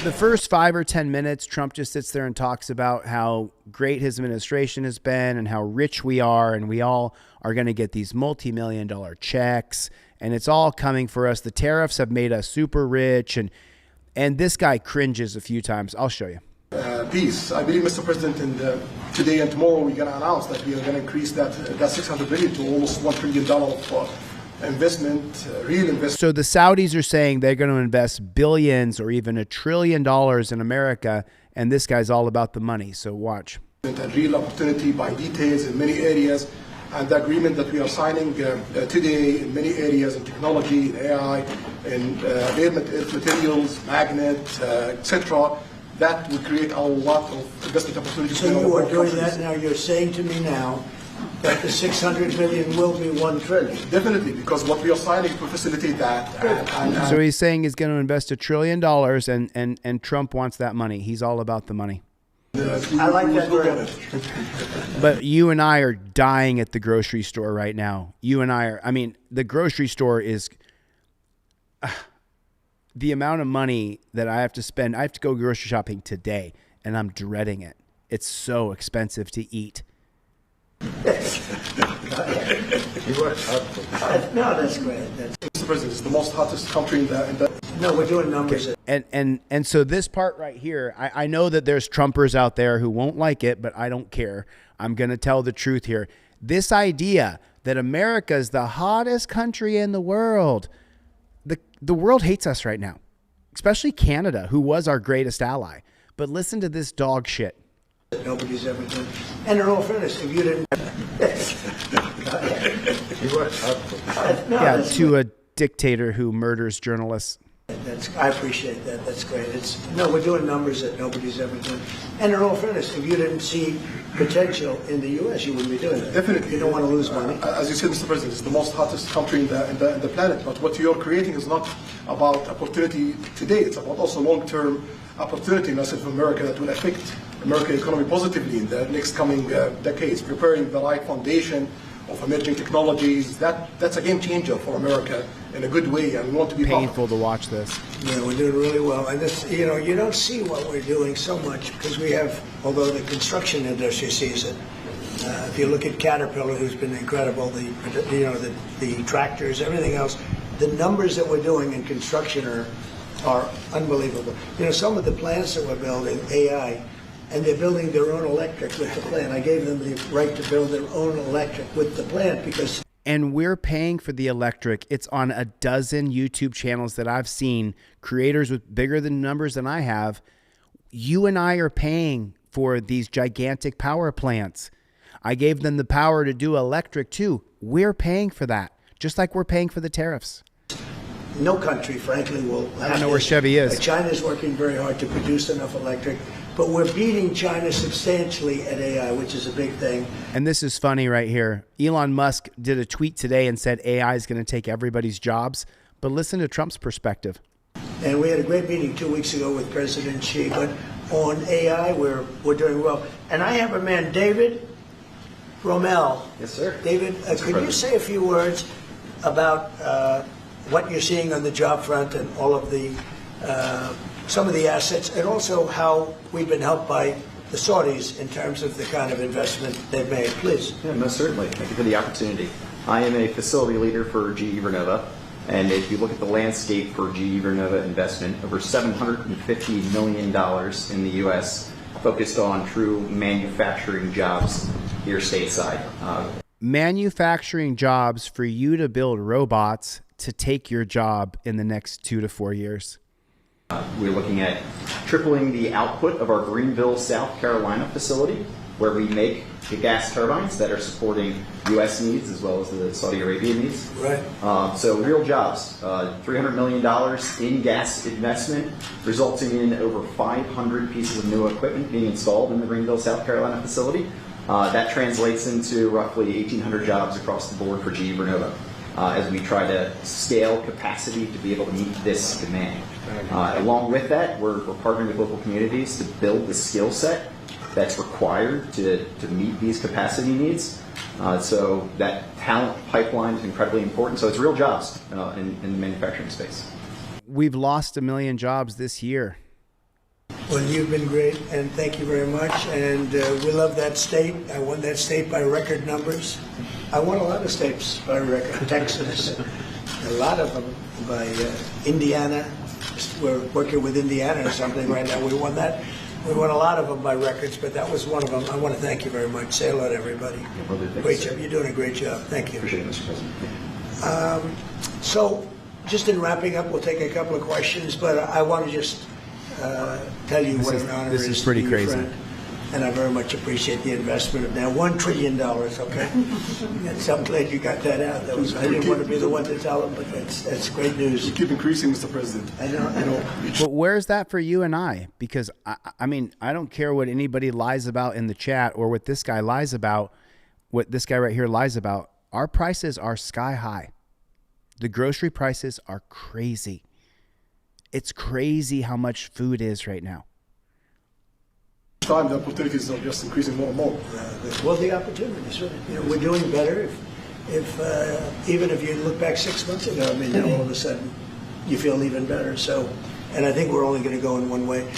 the first 5 or 10 minutes, Trump just sits there and talks about how great his administration has been and how rich we are, and we all are going to get these multi-million-dollar checks, and it's all coming for us. The tariffs have made us super rich, and this guy cringes a few times. I'll show you. Peace. I believe, Mr. President, today and tomorrow we're going to announce that we are going to increase that $600 billion to almost $1 trillion of investment, real investment. So the Saudis are saying they're going to invest billions or even $1 trillion in America, and this guy's all about the money. So watch. And real opportunity by details in many areas, and the agreement that we are signing today in many areas in technology, in AI, in materials, magnet, etc. That will create a lot of investment opportunities. So you are doing that now. You're saying to me now that the $600 billion will be $1 trillion. Definitely, because what we are signing to facilitate that. So he's saying he's going to invest $1 trillion, and Trump wants that money. He's all about the money. I like that very much. But you and I are dying at the grocery store right now. You and I are. I mean, the grocery store is the amount of money that I have to spend. I have to go grocery shopping today, and I'm dreading it. It's so expensive to eat. No, that's great. Mr. President, it's the most hottest country in the No, we're doing numbers. And so this part right here, I know that there's Trumpers out there who won't like it, but I don't care. I'm going to tell the truth here. This idea that America is the hottest country in the world, the world hates us right now, especially Canada, who was our greatest ally. But listen to this dog shit. Nobody's ever done. And in all fairness, if you didn't... Yeah, to a dictator who murders journalists. I appreciate that. That's great. We're doing numbers that nobody's ever done. And in all fairness, if you didn't see potential in the U.S., you wouldn't be doing it. Definitely. You don't want to lose money. As you said, Mr. President, it's the most hottest country in the planet. But what you're creating is not about opportunity today. It's about also long-term opportunity message for America that will affect American economy positively in the next coming decades, preparing the right foundation of emerging technologies. That's a game changer for America in a good way, and we want to be painful to watch this. Yeah, we're doing really well, and this, you don't see what we're doing so much because we have, although the construction industry sees it. If you look at Caterpillar, who's been incredible, the tractors, everything else, the numbers that we're doing in construction are unbelievable. Some of the plants that we're building, AI. And they're building their own electric with the plant. I gave them the right to build their own electric with the plant because... And we're paying for the electric. It's on a dozen YouTube channels that I've seen, creators with bigger numbers than I have. You and I are paying for these gigantic power plants. I gave them the power to do electric too. We're paying for that, just like we're paying for the tariffs. No country, frankly, will have I don't know where Chevy is. China's working very hard to produce enough electric. But we're beating China substantially at AI, which is a big thing. And this is funny right here. Elon Musk did a tweet today and said AI is going to take everybody's jobs. But listen to Trump's perspective. And we had a great meeting 2 weeks ago with President Xi. But on AI, we're doing well. And I have a man, David Rommel. Yes, sir. David, could you say a few words about what you're seeing on the job front and all of the some of the assets, and also how we've been helped by the Saudis in terms of the kind of investment they've made, please. Yeah, most certainly. Thank you for the opportunity. I am a facility leader for GE Vernova. And if you look at the landscape for GE Vernova investment, over $750 million in the U.S. focused on true manufacturing jobs here stateside. Manufacturing jobs for you to build robots to take your job in the next 2 to 4 years. We're looking at tripling the output of our Greenville, South Carolina facility, where we make the gas turbines that are supporting U.S. needs as well as the Saudi Arabian needs. Right. So real jobs, $300 million in gas investment, resulting in over 500 pieces of new equipment being installed in the Greenville, South Carolina facility. That translates into roughly 1,800 jobs across the board for GE Vernova as we try to scale capacity to be able to meet this demand. Along with that, we're partnering with local communities to build the skill set that's required to meet these capacity needs. So that talent pipeline is incredibly important. So it's real jobs in the manufacturing space. We've lost 1 million jobs this year. Well, you've been great, and thank you very much. And we love that state. I won that state by record numbers. I won a lot of states by record. Texas, a lot of them by Indiana. We're working with Indiana or something right now. We won that. We won a lot of them by records, but that was one of them. I want to thank you very much. Say hello to everybody. Great job. You're doing a great job. Thank you. Appreciate it, Mr. President. So, just in wrapping up, we'll take a couple of questions, but I want to just tell you what an honor it is. This is pretty to be your crazy. friend. And I very much appreciate the investment of now $1 trillion, okay? And so I'm glad you got that out. That was, I didn't want to be the one to tell them, but that's great news. You keep increasing, Mr. President. I know. But where's that for you and I? Because, I mean, I don't care what anybody lies about in the chat or what this guy lies about, what this guy right here lies about. Our prices are sky high. The grocery prices are crazy. It's crazy how much food is right now. Time the opportunities are just increasing more and more. Well, the opportunities, you know, we're doing better. If even if you look back 6 months ago, I mean, now all of a sudden you feel even better. So, and I think we're only going to go in one way.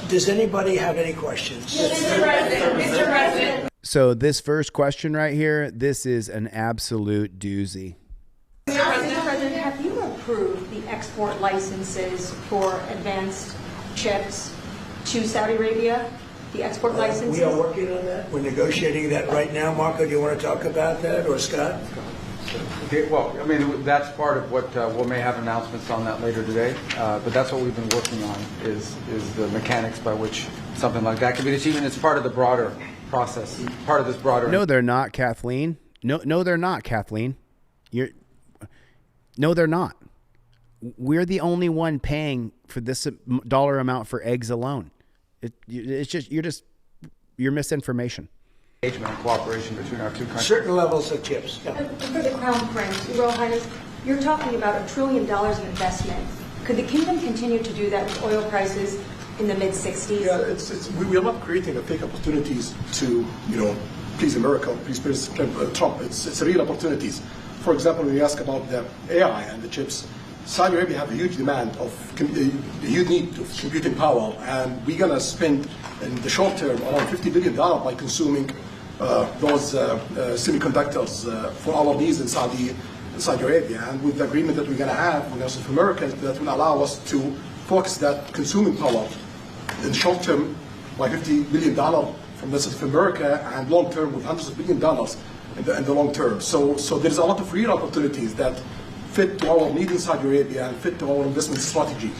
Does anybody have any questions? Mr. President, Mr. President. So this first question right here, this is an absolute doozy. Mr. President, have you approved the export licenses for advanced chips to Saudi Arabia? The export licenses? We are working on that. We're negotiating that right now. Marco, do you want to talk about that, or Scott? Okay, well, I mean, that's part of what we may have announcements on that later today. But that's what we've been working on is the mechanics by which something like that can be achieved. And it's part of the broader process, part of this broader. No, they're not, Kathleen. No, they're not, Kathleen. No, they're not. We're the only one paying for this dollar amount for eggs alone. It's just you're misinformation. Engagement and cooperation between our two countries. Certain levels of chips. Yeah. For the Crown Prince, Your Royal Highness, you're talking about $1 trillion of investment. Could the kingdom continue to do that with oil prices in the mid-60s? Yeah, we are not creating fake opportunities to, please America, please President Trump. It's real opportunities. For example, when you ask about the AI and the chips, Saudi Arabia have a huge demand a huge need of computing power, and we're gonna spend in the short term around $50 billion by consuming those semiconductors for our needs in Saudi Arabia. And with the agreement that we're gonna have with North America, that will allow us to focus that consuming power in the short term by $50 billion from North America, and long term with hundreds of billions of dollars in the long term. So there's a lot of real opportunities that fit to our needs in Saudi Arabia and fit to our investment strategy.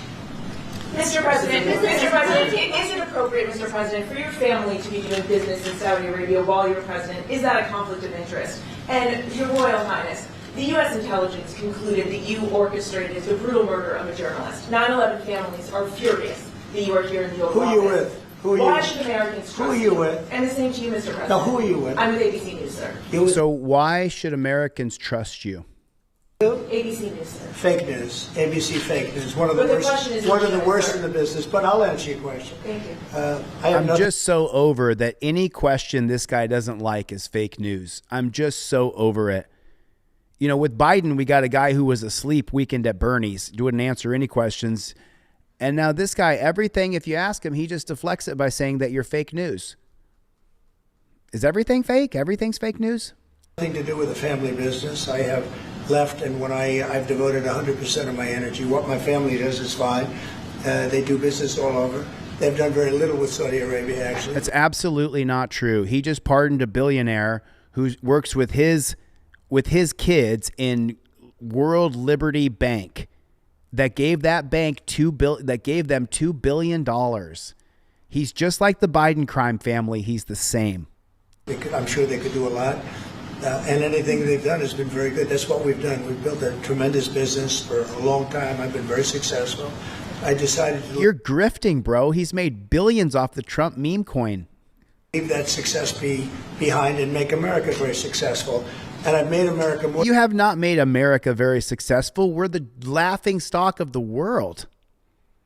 Mr. President, is it appropriate, Mr. President, for your family to be doing business in Saudi Arabia while you're president? Is that a conflict of interest? And Your Royal Highness, the U.S. intelligence concluded that you orchestrated the brutal murder of a journalist. 9/11 families are furious that you are here in the Oval Office. Who are you with? Why should Americans trust Who are you with? And the same to you, Mr. President. Now, who are you with? I'm with ABC News, sir. So why should Americans trust you? ABC News, sir. Fake news. ABC fake news. One of the But the worst. question is One of the legit, worst sir. in the business. But I'll answer your question. Thank you. I'm just so over that any question this guy doesn't like is fake news. I'm just so over it. With Biden, we got a guy who was asleep weekend at Bernie's, wouldn't answer any questions. And now this guy, everything, if you ask him, he just deflects it by saying that you're fake news. Is everything fake? Everything's fake news? Nothing to do with the family business. I have left, and when I've devoted 100% of my energy. What my family does is fine. They do business all over. They've done very little with Saudi Arabia, actually. That's absolutely not true. He just pardoned a billionaire who works with his kids in World Liberty Bank that gave that bank $2 billion. He's just like the Biden crime family. He's the same. I'm sure they could do a lot. And anything they've done has been very good. That's what we've done. We've built a tremendous business for a long time. I've been very successful. I decided to... You're grifting, bro. He's made billions off the Trump meme coin. Leave that success behind and make America very successful. And I've made America more... You have not made America very successful. We're the laughing stock of the world.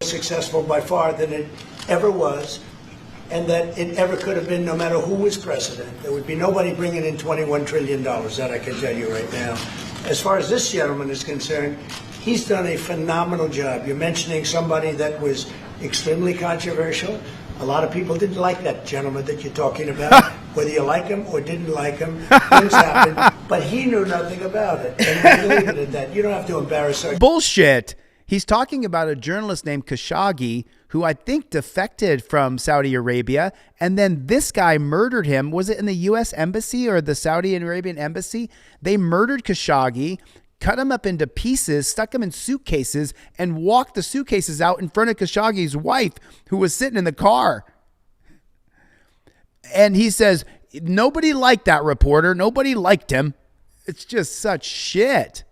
Successful by far than it ever was, and that it ever could have been, no matter who was president. There would be nobody bringing in $21 trillion, that I can tell you right now. As far as this gentleman is concerned, he's done a phenomenal job. You're mentioning somebody that was extremely controversial. A lot of people didn't like that gentleman that you're talking about. Whether you like him or didn't like him, things happened. But he knew nothing about it. And we leave it at that. You don't have to embarrass her. Bullshit. He's talking about a journalist named Khashoggi, who I think defected from Saudi Arabia, and then this guy murdered him. Was it in the U.S. Embassy or the Saudi Arabian Embassy? They murdered Khashoggi, cut him up into pieces, stuck him in suitcases, and walked the suitcases out in front of Khashoggi's wife, who was sitting in the car. And he says, nobody liked that reporter. Nobody liked him. It's just such shit.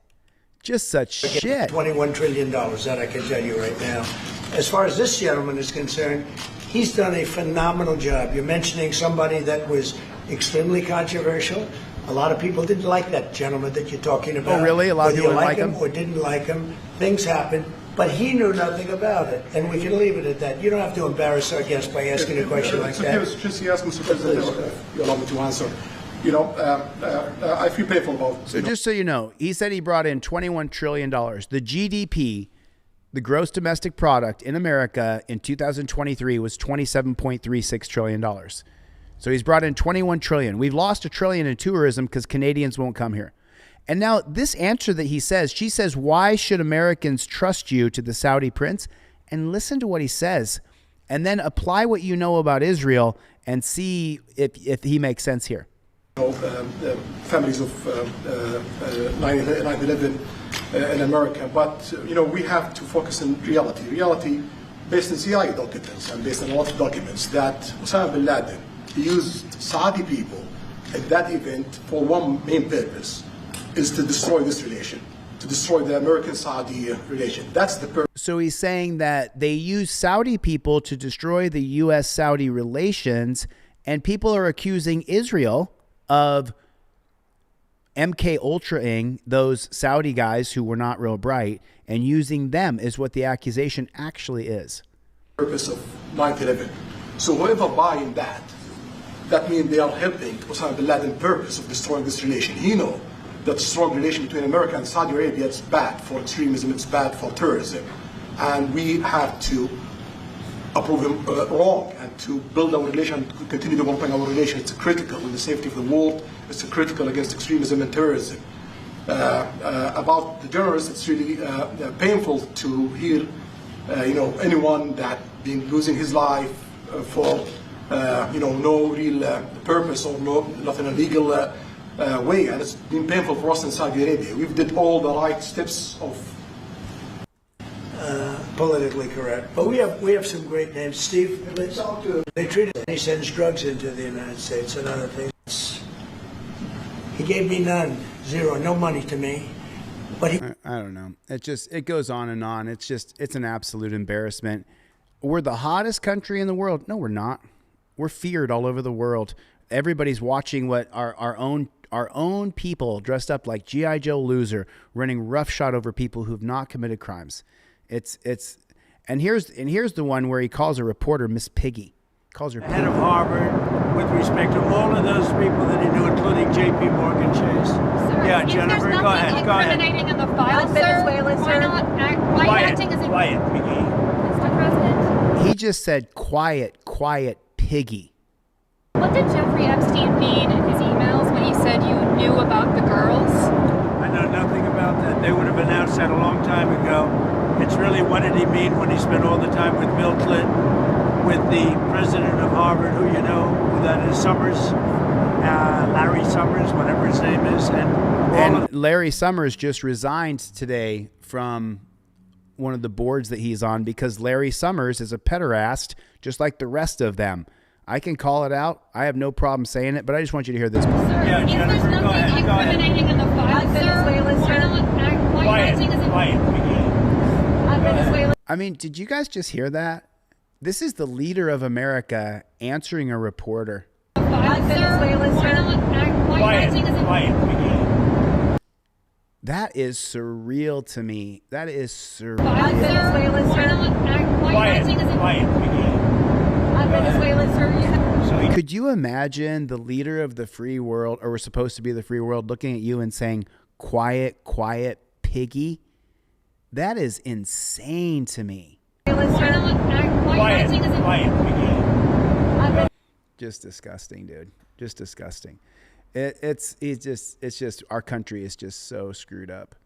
Just such shit. $21 trillion, that I can tell you right now. As far as this gentleman is concerned, he's done a phenomenal job. You're mentioning somebody that was extremely controversial. A lot of people didn't like that gentleman that you're talking about. Oh, really? A lot of people didn't like him? him? Or didn't like him. Things happened, but he knew nothing about it. And we can leave it at that. You don't have to embarrass our guest by asking a question like that. Just ask Mr. President, you allow me to answer. You know, I feel painful about... So just so you know, he said he brought in $21 trillion. The GDP, the gross domestic product in America in 2023 was $27.36 trillion. So he's brought in $21 trillion. We've lost $1 trillion in tourism because Canadians won't come here. And now this answer that he says, she says, why should Americans trust you, to the Saudi prince? And listen to what he says. And then apply what you know about Israel and see if he makes sense here. Families of 9/11 in America, but we have to focus on reality based on CIA documents and based on a lot of documents that Osama bin Laden used Saudi people at that event for one main purpose, is to destroy this relation, to destroy the American-Saudi relation. That's the purpose. So he's saying that they use Saudi people to destroy the U.S.-Saudi relations, and people are accusing Israel of MK Ultra-ing those Saudi guys who were not real bright, and using them is what the accusation actually is. Purpose of 9/11. So whoever buying that means they are helping Osama bin Laden's purpose of destroying this relation. He knows that strong relation between America and Saudi Arabia is bad for extremism, it's bad for terrorism, and we have to approve him wrong and to build our relation, continue developing our relation. It's critical in the safety of the world. It's critical against extremism and terrorism. About the journalists, it's really painful to hear, anyone that been losing his life for, no real purpose or nothing illegal way, and it's been painful for us in Saudi Arabia. We've did all the right steps of politically correct. But we have some great names. Steve, let's talk to him. They treated him. He sends drugs into the United States and other things. He gave me none, zero, no money to me. But I don't know. It goes on and on. It's an absolute embarrassment. We're the hottest country in the world. No, we're not. We're feared all over the world. Everybody's watching what our own people dressed up like G.I. Joe loser running roughshod over people who've not committed crimes. And here's the one where he calls a reporter Miss Piggy. Calls her head of Harvard with respect to all of those people that he knew, including J.P. Morgan Chase. Sir, yeah, Jennifer, go ahead. Go ahead. Incriminating in the file, Venezuela, sir. Why acting as a quiet, Piggy. Mr. President? He just said quiet, Piggy. What did Jeffrey Epstein mean in his emails when he said you knew about the girls? know nothing about that. They would have announced that a long time ago. It's really, what did he mean when he spent all the time with Bill Clinton, with the president of Harvard, who you know who that is, Summers, Larry Summers, whatever his name is. And Larry Summers just resigned today from one of the boards that he's on because Larry Summers is a pederast, just like the rest of them. I can call it out. I have no problem saying it, but I just want you to hear this part. Sir, if there's nothing incriminating in the file, I mean, did you guys just hear that? This is the leader of America answering a reporter. That is surreal to me. That is surreal. Could you imagine the leader of the free world, or we're supposed to be the free world, looking at you and saying, quiet, quiet, piggy? That is insane to me. Just disgusting, dude. Just disgusting. It's just our country is just so screwed up.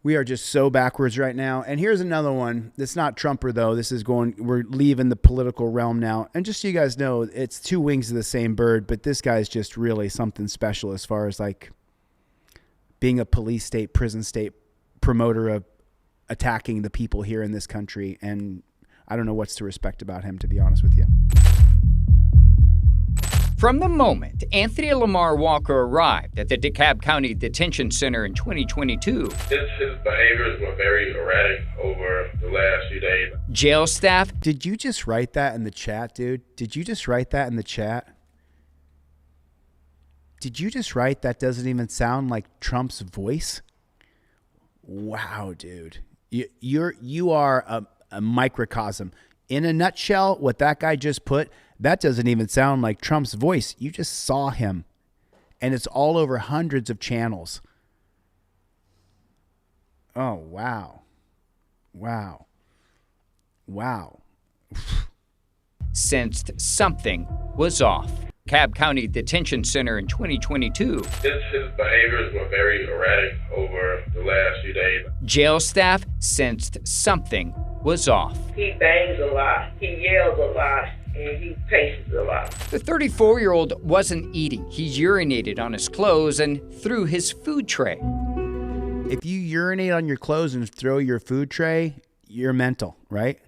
We are just so backwards right now. And here's another one. It's not Trumper though. We're leaving the political realm now. And just so you guys know, it's two wings of the same bird, but this guy's just really something special as far as like being a police state, prison state promoter of attacking the people here in this country. And I don't know what's to respect about him, to be honest with you. From the moment Anthony Lamar Walker arrived at the DeKalb County Detention Center in 2022, his behaviors were very erratic over the last few days. Jail staff. Did you just write that in the chat, dude? Did you just write that in the chat? Did you just write that doesn't even sound like Trump's voice? Wow, dude. You are a microcosm. In a nutshell, what that guy just put, that doesn't even sound like Trump's voice. You just saw him. And it's all over hundreds of channels. Oh, wow. Wow. Wow. Sensed something was off. DeKalb County Detention Center in 2022. His behaviors were very erratic over the last few days. Jail staff sensed something was off. He bangs a lot, he yells a lot, and he paces a lot. The 34-year-old wasn't eating. He urinated on his clothes and threw his food tray. If you urinate on your clothes and throw your food tray, you're mental, right?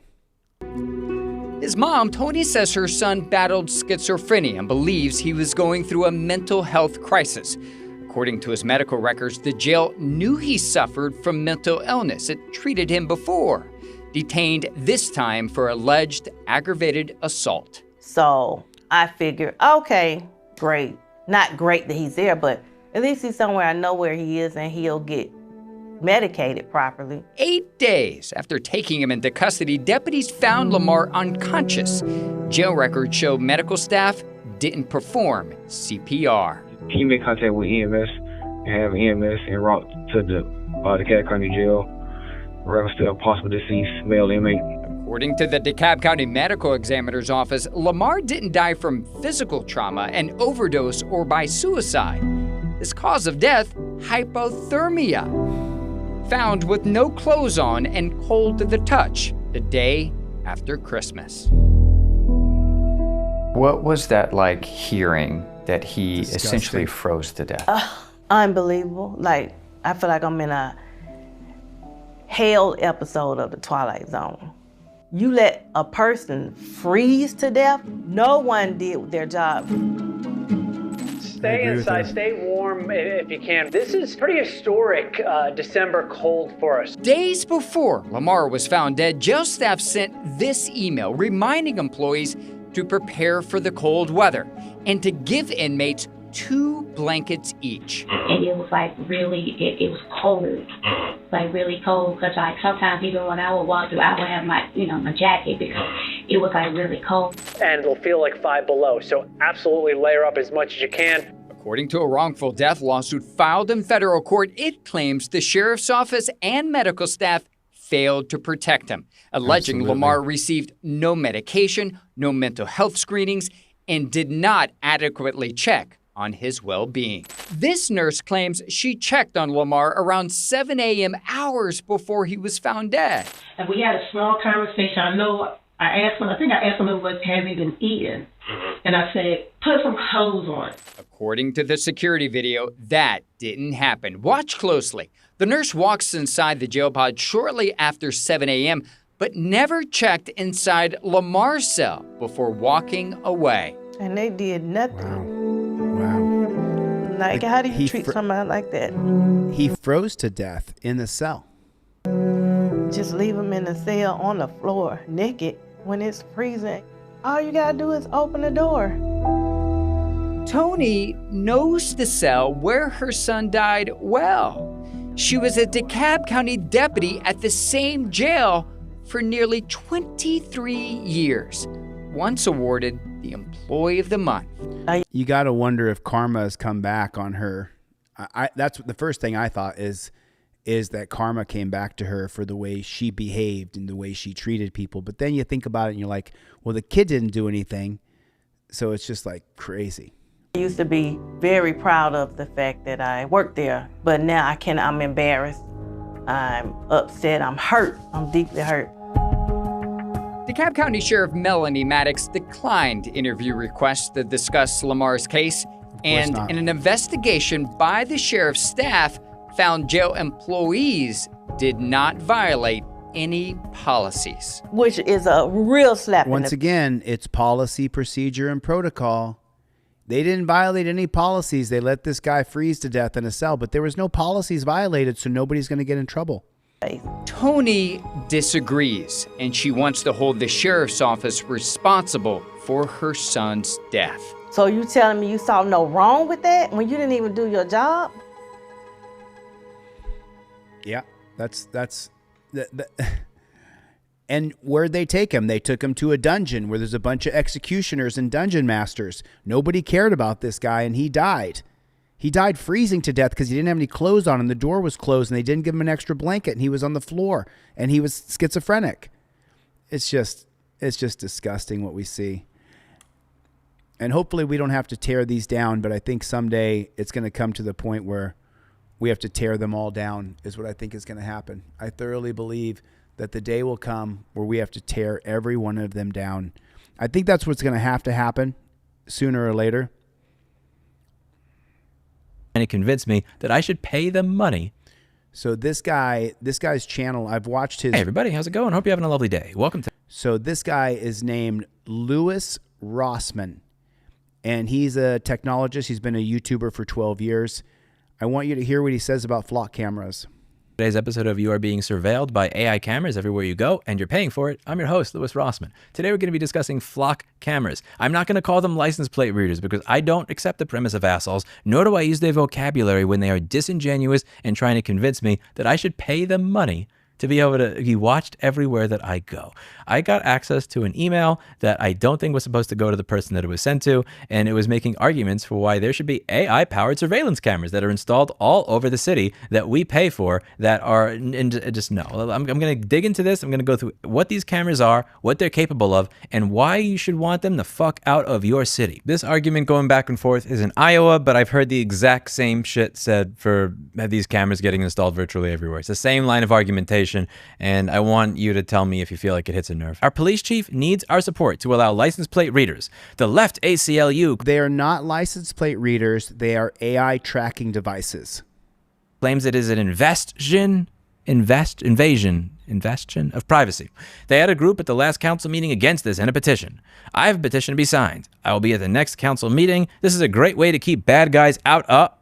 His mom, Tony, says her son battled schizophrenia and believes he was going through a mental health crisis. According to his medical records, the jail knew he suffered from mental illness. It treated him before. Detained this time for alleged aggravated assault. So I figured, okay, great. Not great that he's there, but at least he's somewhere I know where he is and he'll get medicated properly. 8 days after taking him into custody, deputies found Lamar unconscious. Jail records show medical staff didn't perform CPR. He made contact with EMS and have EMS en route to the DeKalb County Jail, reference to a possible deceased male inmate. According to the DeKalb County Medical Examiner's Office, Lamar didn't die from physical trauma, an overdose, or by suicide. His cause of death, hypothermia. Found with no clothes on and cold to the touch the day after Christmas. What was that like hearing that he Disgusting. essentially froze to death? Unbelievable. Like, I feel like I'm in a hell episode of The Twilight Zone. You let a person freeze to death? No one did their job. Stay inside, stay warm if you can. This is pretty historic December cold for us. Days before Lamar was found dead, jail staff sent this email reminding employees to prepare for the cold weather and to give inmates 2 blankets each. And it was like really, it was cold, like really cold, because like sometimes even when I would walk through, I would have my, my jacket because it was like really cold. And it'll feel like 5 below, so absolutely layer up as much as you can. According to a wrongful death lawsuit filed in federal court, it claims the sheriff's office and medical staff failed to protect him, alleging Absolutely. Lamar received no medication, no mental health screenings, and did not adequately check on his well-being. This nurse claims she checked on Lamar around 7 a.m. hours before he was found dead. And we had a small conversation. I think I asked him what have he been eating. And I said, put some clothes on. According to the security video, that didn't happen. Watch closely. The nurse walks inside the jail pod shortly after 7 a.m., but never checked inside Lamar's cell before walking away. And they did nothing. Wow. Like, how do you treat somebody like that? He froze to death in the cell. Just leave him in the cell on the floor, naked, when it's freezing. All you gotta do is open the door. Tony knows the cell where her son died well. She was a DeKalb County deputy at the same jail for nearly 23 years. Once awarded the Employee of the Month. You got to wonder if karma has come back on her. That's the first thing I thought is that karma came back to her for the way she behaved and the way she treated people. But then you think about it and you're like, well, the kid didn't do anything. So it's just like crazy. I used to be very proud of the fact that I worked there, but now I'm embarrassed. I'm upset, I'm hurt, I'm deeply hurt. DeKalb County Sheriff Melanie Maddox declined interview requests to discuss Lamar's case, and in an investigation by the sheriff's staff, found jail employees did not violate any policies. Which is a real slap. Once again, it's policy, procedure, and protocol. They didn't violate any policies. They let this guy freeze to death in a cell, but there was no policies violated, so nobody's going to get in trouble. Tony disagrees, and she wants to hold the sheriff's office responsible for her son's death. So you telling me you saw no wrong with that when you didn't even do your job? Yeah, that's and where'd they take him? They took him to a dungeon where there's a bunch of executioners and dungeon masters. Nobody cared about this guy, and he died. He died freezing to death because he didn't have any clothes on, and the door was closed, and they didn't give him an extra blanket, and he was on the floor, and he was schizophrenic. It's just disgusting what we see. And hopefully we don't have to tear these down, but I think someday it's going to come to the point where we have to tear them all down is what I think is going to happen. I thoroughly believe that the day will come where we have to tear every one of them down. I think that's what's going to happen sooner or later. And it convinced me that I should pay them money. So this guy's channel, I've watched his... Hey everybody, how's it going? Hope you're having a lovely day. Welcome to... So this guy is named Lawz Rossman, and he's a technologist. He's been a YouTuber for 12 years. I want you to hear what he says about flock cameras. Today's episode of You Are Being Surveilled by AI Cameras Everywhere You Go, and you're paying for it. I'm your host, Lawz Rossman. Today we're going to be discussing flock cameras. I'm not going to call them license plate readers because I don't accept the premise of assholes, nor do I use their vocabulary when they are disingenuous and trying to convince me that I should pay them money to be able to be watched everywhere that I go. I got access to an email that I don't think was supposed to go to the person that it was sent to, and it was making arguments for why there should be AI-powered surveillance cameras that are installed all over the city that we pay for that are, and just no. I'm going to dig into this. I'm going to go through what these cameras are, what they're capable of, and why you should want them the fuck out of your city. This argument going back and forth is in Iowa, but I've heard the exact same shit said for these cameras getting installed virtually everywhere. It's the same line of argumentation, and I want you to tell me if you feel like it hits a nerve. Our police chief needs our support to allow license plate readers. The left ACLU... They are not license plate readers. They are AI tracking devices. Claims it is an invasion of privacy. They had a group at the last council meeting against this and a petition. I have a petition to be signed. I will be at the next council meeting. This is a great way to keep bad guys out of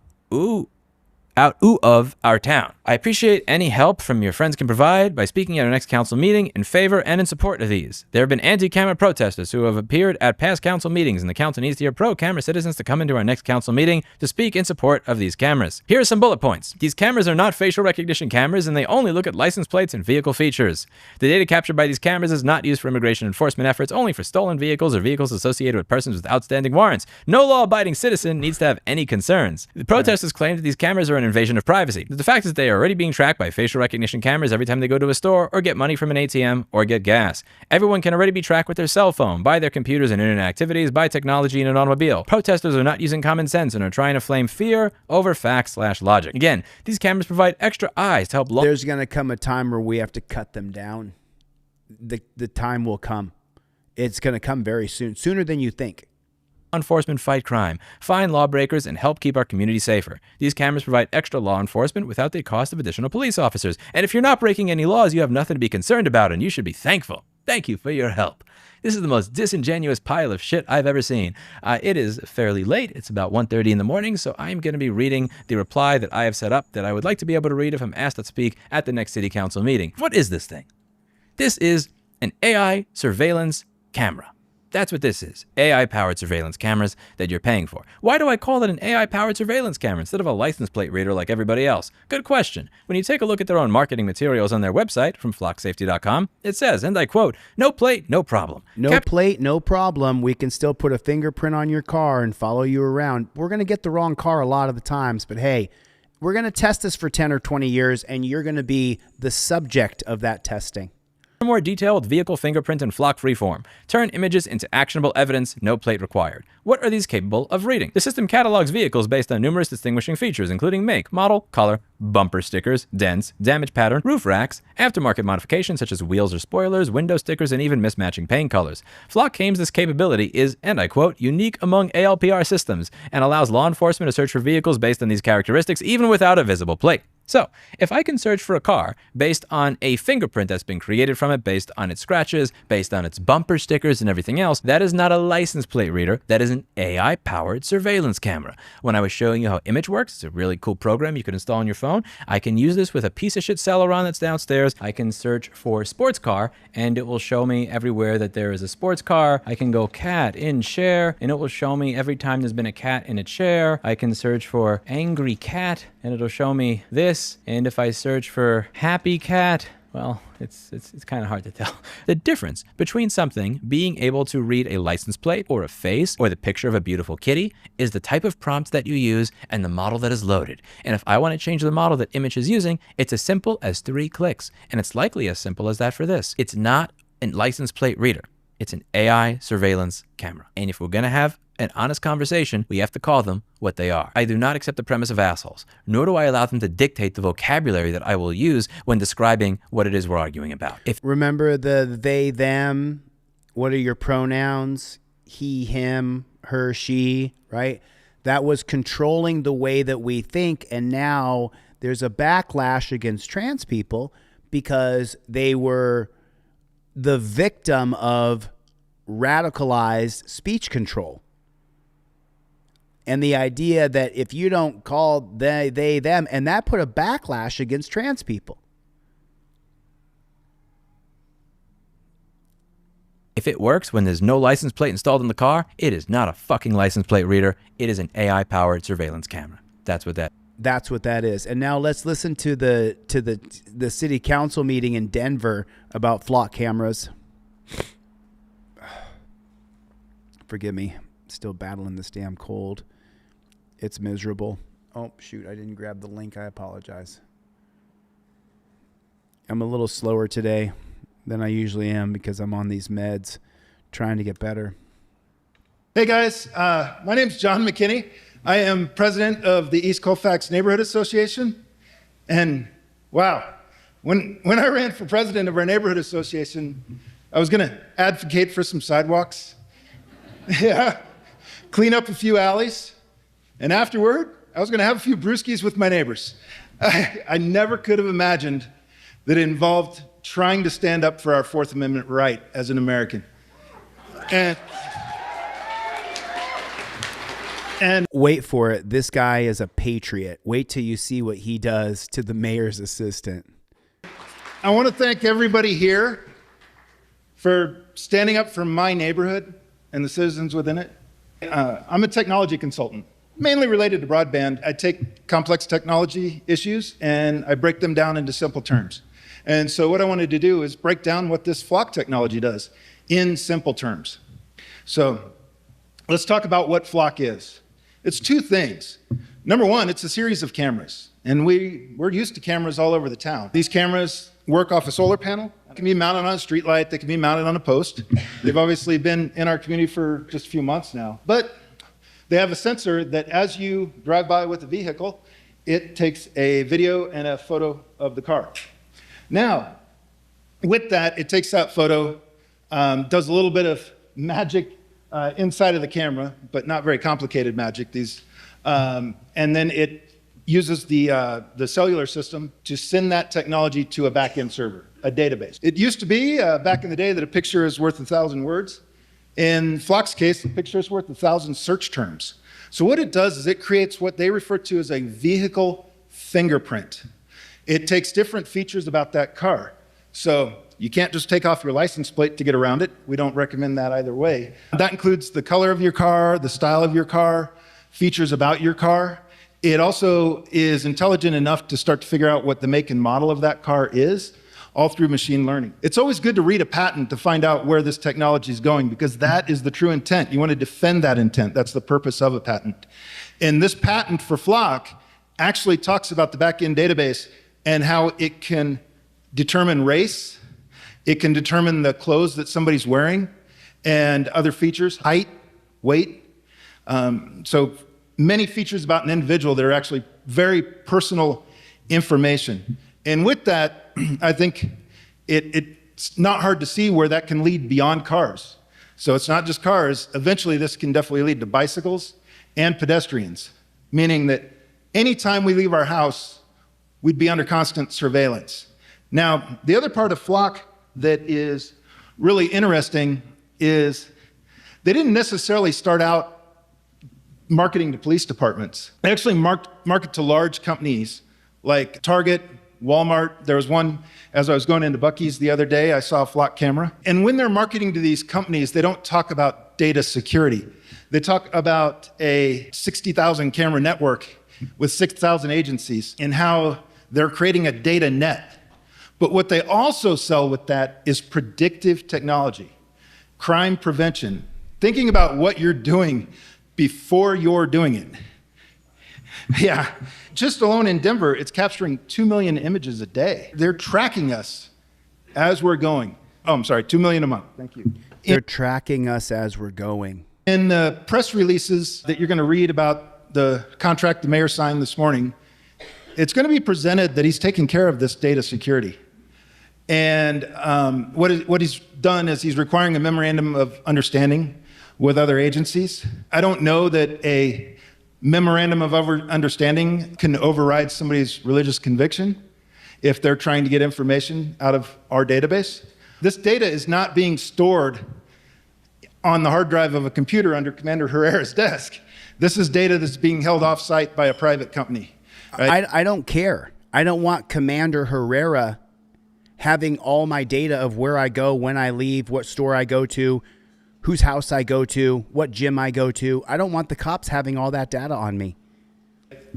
our town. I appreciate any help from your friends can provide by speaking at our next council meeting in favor and in support of these. There have been anti-camera protesters who have appeared at past council meetings, and the council needs to hear pro-camera citizens to come into our next council meeting to speak in support of these cameras. Here are some bullet points. These cameras are not facial recognition cameras, and they only look at license plates and vehicle features. The data captured by these cameras is not used for immigration enforcement efforts, only for stolen vehicles or vehicles associated with persons with outstanding warrants. No law-abiding citizen needs to have any concerns. The protesters claim that these cameras are an invasion of privacy. The fact is they are already being tracked by facial recognition cameras every time they go to a store or get money from an ATM or get gas. Everyone can already be tracked with their cell phone, by their computers and internet activities, by technology in an automobile. Protesters are not using common sense and are trying to flame fear over facts/logic. Again, these cameras provide extra eyes to help. There's going to come a time where we have to cut them down. The time will come. It's going to come very soon, sooner than you think. Enforcement fight crime, find lawbreakers, and help keep our community safer. These cameras provide extra law enforcement without the cost of additional police officers. And if you're not breaking any laws, you have nothing to be concerned about, and you should be thankful. Thank you for your help. This is the most disingenuous pile of shit I've ever seen. It is fairly late. It's about 1:30 in the morning, so I'm going to be reading the reply that I have set up that I would like to be able to read if I'm asked to speak at the next city council meeting. What is this thing? This is an AI surveillance camera. That's what this is. AI-powered surveillance cameras that you're paying for. Why do I call it an AI-powered surveillance camera instead of a license plate reader like everybody else? Good question. When you take a look at their own marketing materials on their website from flocksafety.com, it says, and I quote, "No plate, no problem. No plate, no problem. We can still put a fingerprint on your car and follow you around. We're going to get the wrong car a lot of the times, but hey, we're going to test this for 10 or 20 years, and you're going to be the subject of that testing." For more detail with vehicle fingerprint and flock freeform. Turn images into actionable evidence, no plate required. What are these capable of reading? The system catalogs vehicles based on numerous distinguishing features, including make, model, color, bumper stickers, dents, damage pattern, roof racks, aftermarket modifications such as wheels or spoilers, window stickers, and even mismatching paint colors. Flock claims this capability is, and I quote, "unique among ALPR systems," and allows law enforcement to search for vehicles based on these characteristics even without a visible plate. So, if I can search for a car based on a fingerprint that's been created from it, based on its scratches, based on its bumper stickers and everything else, that is not a license plate reader. That is an AI-powered surveillance camera. When I was showing you how Image works, it's a really cool program you can install on your phone. I can use this with a piece of shit Celeron that's downstairs. I can search for sports car, and it will show me everywhere that there is a sports car. I can go cat in chair, and it will show me every time there's been a cat in a chair. I can search for angry cat, and it'll show me this. And if I search for happy cat, well, it's kind of hard to tell. The difference between something being able to read a license plate or a face or the picture of a beautiful kitty is the type of prompt that you use and the model that is loaded. And if I want to change the model that Image is using, it's as simple as 3 clicks. And it's likely as simple as that for this. It's not a license plate reader. It's an AI surveillance camera. And if we're going to have an honest conversation, we have to call them what they are. I do not accept the premise of assholes, nor do I allow them to dictate the vocabulary that I will use when describing what it is we're arguing about. Remember the they, them, what are your pronouns? He, him, her, she, right? That was controlling the way that we think, and now there's a backlash against trans people because they were the victim of radicalized speech control. And the idea that if you don't call they, them, and that put a backlash against trans people. If it works when there's no license plate installed in the car, it is not a fucking license plate reader. It is an AI-powered surveillance camera. That's what that is. And now let's listen to the city council meeting in Denver about flock cameras. Forgive me. Still battling this damn cold. It's miserable. Oh, shoot. I didn't grab the link. I apologize. I'm a little slower today than I usually am because I'm on these meds trying to get better. Hey, guys. My name's John McKinney. I am president of the East Colfax Neighborhood Association. And, wow, when I ran for president of our neighborhood association, I was going to advocate for some sidewalks. Yeah. Clean up a few alleys. And afterward, I was going to have a few brewskis with my neighbors. I never could have imagined that it involved trying to stand up for our Fourth Amendment right as an American. And wait for it. This guy is a patriot. Wait till you see what he does to the mayor's assistant. I want to thank everybody here for standing up for my neighborhood and the citizens within it. I'm a technology consultant, mainly related to broadband. I take complex technology issues and I break them down into simple terms. And so what I wanted to do is break down what this flock technology does in simple terms. So let's talk about what flock is. It's 2 things. Number 1, it's a series of cameras. And we're used to cameras all over the town. These cameras work off a solar panel. They can be mounted on a street light. They can be mounted on a post. They've obviously been in our community for just a few months now. But they have a sensor that as you drive by with a vehicle, it takes a video and a photo of the car. Now, with that, it takes that photo, does a little bit of magic inside of the camera, but not very complicated magic. And then it uses the cellular system to send that technology to a back-end server, a database. It used to be, back in the day, that a picture is worth 1,000 words. In Flock's case, the picture is worth 1,000 search terms. So what it does is it creates what they refer to as a vehicle fingerprint. It takes different features about that car. So you can't just take off your license plate to get around it. We don't recommend that either way. That includes the color of your car, the style of your car, features about your car. It also is intelligent enough to start to figure out what the make and model of that car is, all through machine learning. It's always good to read a patent to find out where this technology is going, because that is the true intent. You want to defend that intent. That's the purpose of a patent. And this patent for Flock actually talks about the back-end database and how it can determine race, it can determine the clothes that somebody's wearing, and other features, height, weight. So many features about an individual that are actually very personal information. And with that, I think it's not hard to see where that can lead beyond cars. So it's not just cars. Eventually, this can definitely lead to bicycles and pedestrians, meaning that anytime we leave our house, we'd be under constant surveillance. Now, the other part of Flock that is really interesting is they didn't necessarily start out marketing to police departments. They actually market to large companies like Target, Walmart. There was one, as I was going into Buc-ee's the other day, I saw a Flock camera. And when they're marketing to these companies, they don't talk about data security. They talk about a 60,000 camera network with 6,000 agencies and how they're creating a data net. But what they also sell with that is predictive technology, crime prevention, thinking about what you're doing before you're doing it. Yeah, just alone in Denver, it's capturing 2 million images a day. They're tracking us as we're going. Oh, I'm sorry, 2 million a month, thank you. They're tracking us as we're going. In the press releases that you're gonna read about the contract the mayor signed this morning, it's gonna be presented that he's taking care of this data security. And what he's done is he's requiring a memorandum of understanding with other agencies. I don't know that a memorandum of understanding can override somebody's religious conviction if they're trying to get information out of our database. This data is not being stored on the hard drive of a computer under Commander Herrera's desk. This is data that's being held off-site by a private company. Right? I don't care. I don't want Commander Herrera having all my data of where I go, when I leave, what store I go to, whose house I go to, what gym I go to. I don't want the cops having all that data on me.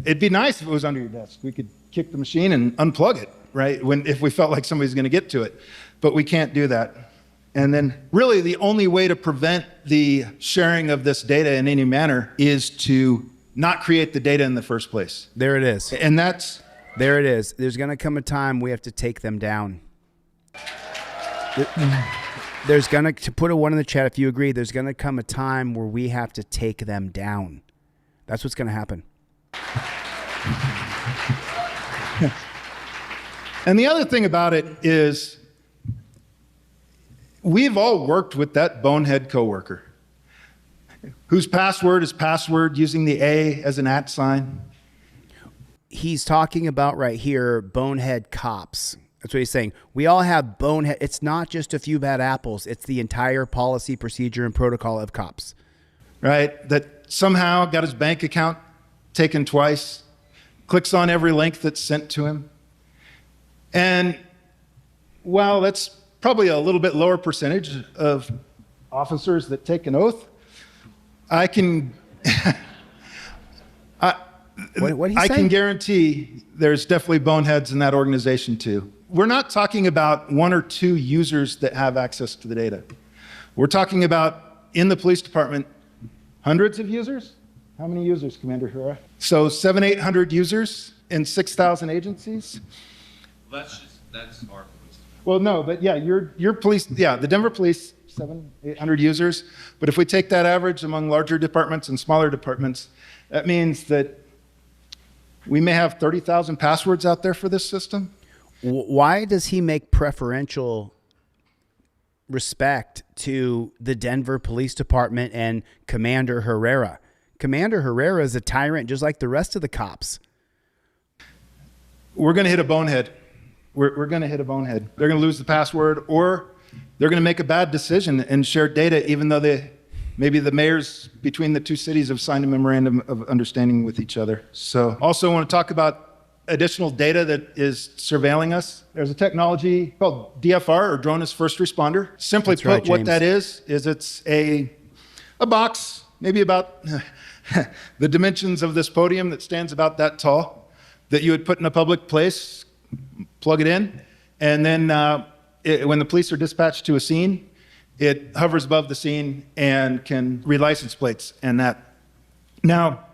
It'd be nice if it was under your desk. We could kick the machine and unplug it, right? If we felt like somebody's going to get to it. But we can't do that. And then really the only way to prevent the sharing of this data in any manner is to not create the data in the first place. There it is. And that's... There it is. There's going to come a time we have to take them down. There's going to put a one in the chat if you agree, there's going to come a time where we have to take them down. That's what's going to happen. And the other thing about it is we've all worked with that bonehead coworker whose password is password using the A as an @ sign. He's talking about right here bonehead cops. That's what he's saying. We all have bonehead. It's not just a few bad apples. It's the entire policy, procedure, and protocol of cops. Right? That somehow got his bank account taken twice, clicks on every link that's sent to him. And while that's probably a little bit lower percentage of officers that take an oath, I can... I can guarantee there's definitely boneheads in that organization too. We're not talking about 1 or 2 users that have access to the data. We're talking about, in the police department, hundreds of users? How many users, Commander Herrera? So 700-800 users. in 6,000 agencies. That's our police. Well, no, but yeah, your police, yeah, the Denver police, 800 users. But if we take that average among larger departments and smaller departments, that means that we may have 30,000 passwords out there for this system. Why does he make preferential respect to the Denver Police Department and Commander Herrera? Commander Herrera is a tyrant just like the rest of the cops. We're going to hit a bonehead. We're going to hit a bonehead. They're going to lose the password, or they're going to make a bad decision and share data, even though maybe the mayors between the two cities have signed a memorandum of understanding with each other. So also want to talk about additional data that is surveilling us. There's a technology called DFR, or Drone as First Responder. Simply That's put, right, what James. that is it's a box, maybe about the dimensions of this podium that stands about that tall, that you would put in a public place, plug it in, and then when the police are dispatched to a scene, it hovers above the scene and can read license plates and that. Now,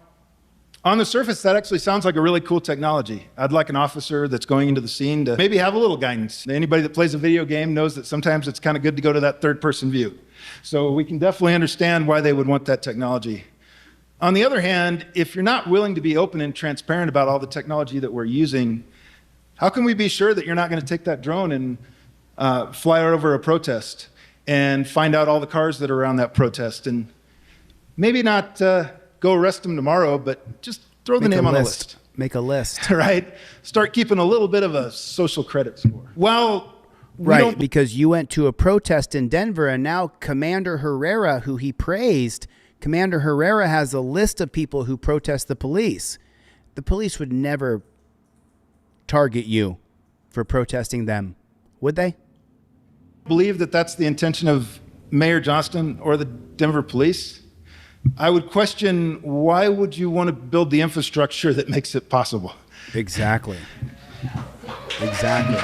on the surface, that actually sounds like a really cool technology. I'd like an officer that's going into the scene to maybe have a little guidance. Anybody that plays a video game knows that sometimes it's kind of good to go to that third-person view. So we can definitely understand why they would want that technology. On the other hand, if you're not willing to be open and transparent about all the technology that we're using, how can we be sure that you're not going to take that drone and fly over a protest and find out all the cars that are around that protest, and maybe not go arrest them tomorrow, but just throw the name on the list. Make a list. Right? Start keeping a little bit of a social credit score. Well, right, because you went to a protest in Denver, and now Commander Herrera, who he praised, Commander Herrera has a list of people who protest the police. The police would never target you for protesting them, would they? Believe that that's the intention of Mayor Johnston or the Denver police. I would question, why would you want to build the infrastructure that makes it possible? Exactly. Exactly.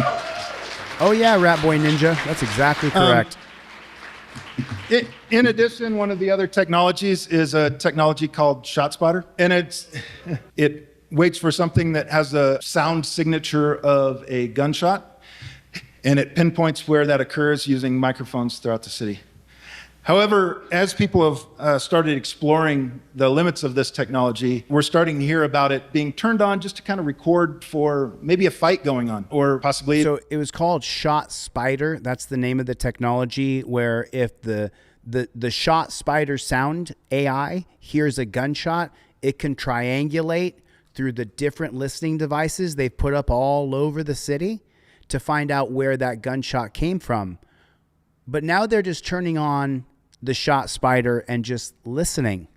Oh yeah, Rat Boy Ninja. That's exactly correct. In addition, one of the other technologies is a technology called ShotSpotter, and it waits for something that has a sound signature of a gunshot, and it pinpoints where that occurs using microphones throughout the city. However, as people have started exploring the limits of this technology, we're starting to hear about it being turned on just to kind of record for maybe a fight going on, or possibly... So it was called ShotSpider. That's the name of the technology, where if the ShotSpider sound AI hears a gunshot, it can triangulate through the different listening devices they've put up all over the city to find out where that gunshot came from. But now they're just turning on the ShotSpider and just listening.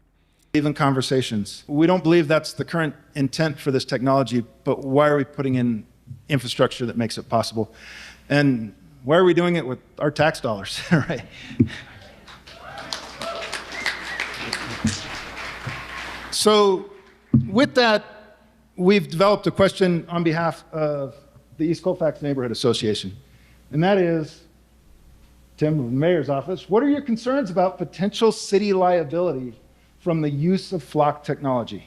Even conversations. We don't believe that's the current intent for this technology, but why are we putting in infrastructure that makes it possible? And why are we doing it with our tax dollars, right? So with that, we've developed a question on behalf of the East Colfax Neighborhood Association, and that is, Tim, of the mayor's office, what are your concerns about potential city liability from the use of flock technology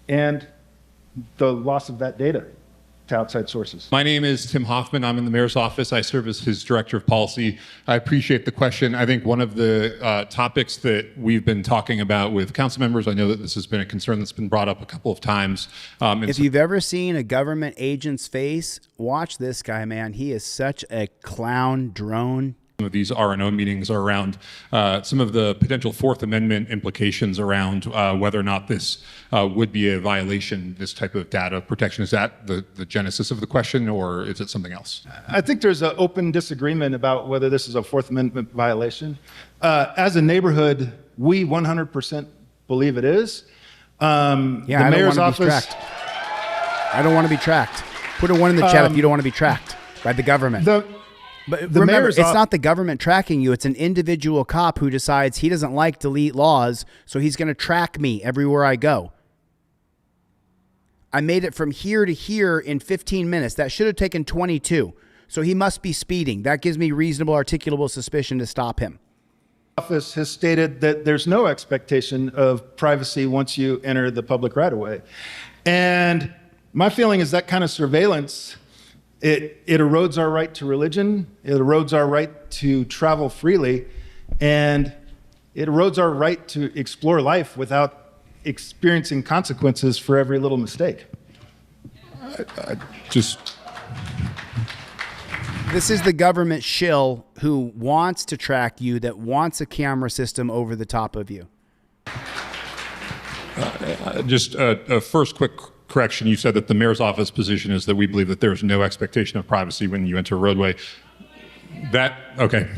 and the loss of that data to outside sources? My name is Tim Hoffman. I'm in the mayor's office. I serve as his director of policy. I appreciate the question. I think one of the topics that we've been talking about with council members, I know that this has been a concern that's been brought up a couple of times. If you've ever seen a government agent's face, watch this guy, man. He is such a clown drone. Some of these R&O meetings are around some of the potential Fourth Amendment implications around whether or not this would be a violation, this type of data protection. Is that the genesis of the question, or is it something else? I think there's an open disagreement about whether this is a Fourth Amendment violation. As a neighborhood, we 100% believe it is. Yeah, the mayor's office. I don't want to be tracked. Put a 1 in the chat if you don't want to be tracked by the government. But remember, it's not the government tracking you. It's an individual cop who decides he doesn't like delete laws, so he's going to track me everywhere I go. I made it from here to here in 15 minutes. That should have taken 22. So he must be speeding. That gives me reasonable, articulable suspicion to stop him. Office has stated that there's no expectation of privacy once you enter the public right-of-way. And My feeling is that kind of surveillance, it erodes our right to religion, it erodes our right to travel freely, and it erodes our right to explore life without experiencing consequences for every little mistake. This is the government shill who wants to track you, that wants a camera system over the top of you. Just a first quick correction. You said that the mayor's office position is that we believe that there's no expectation of privacy when you enter a roadway. Okay.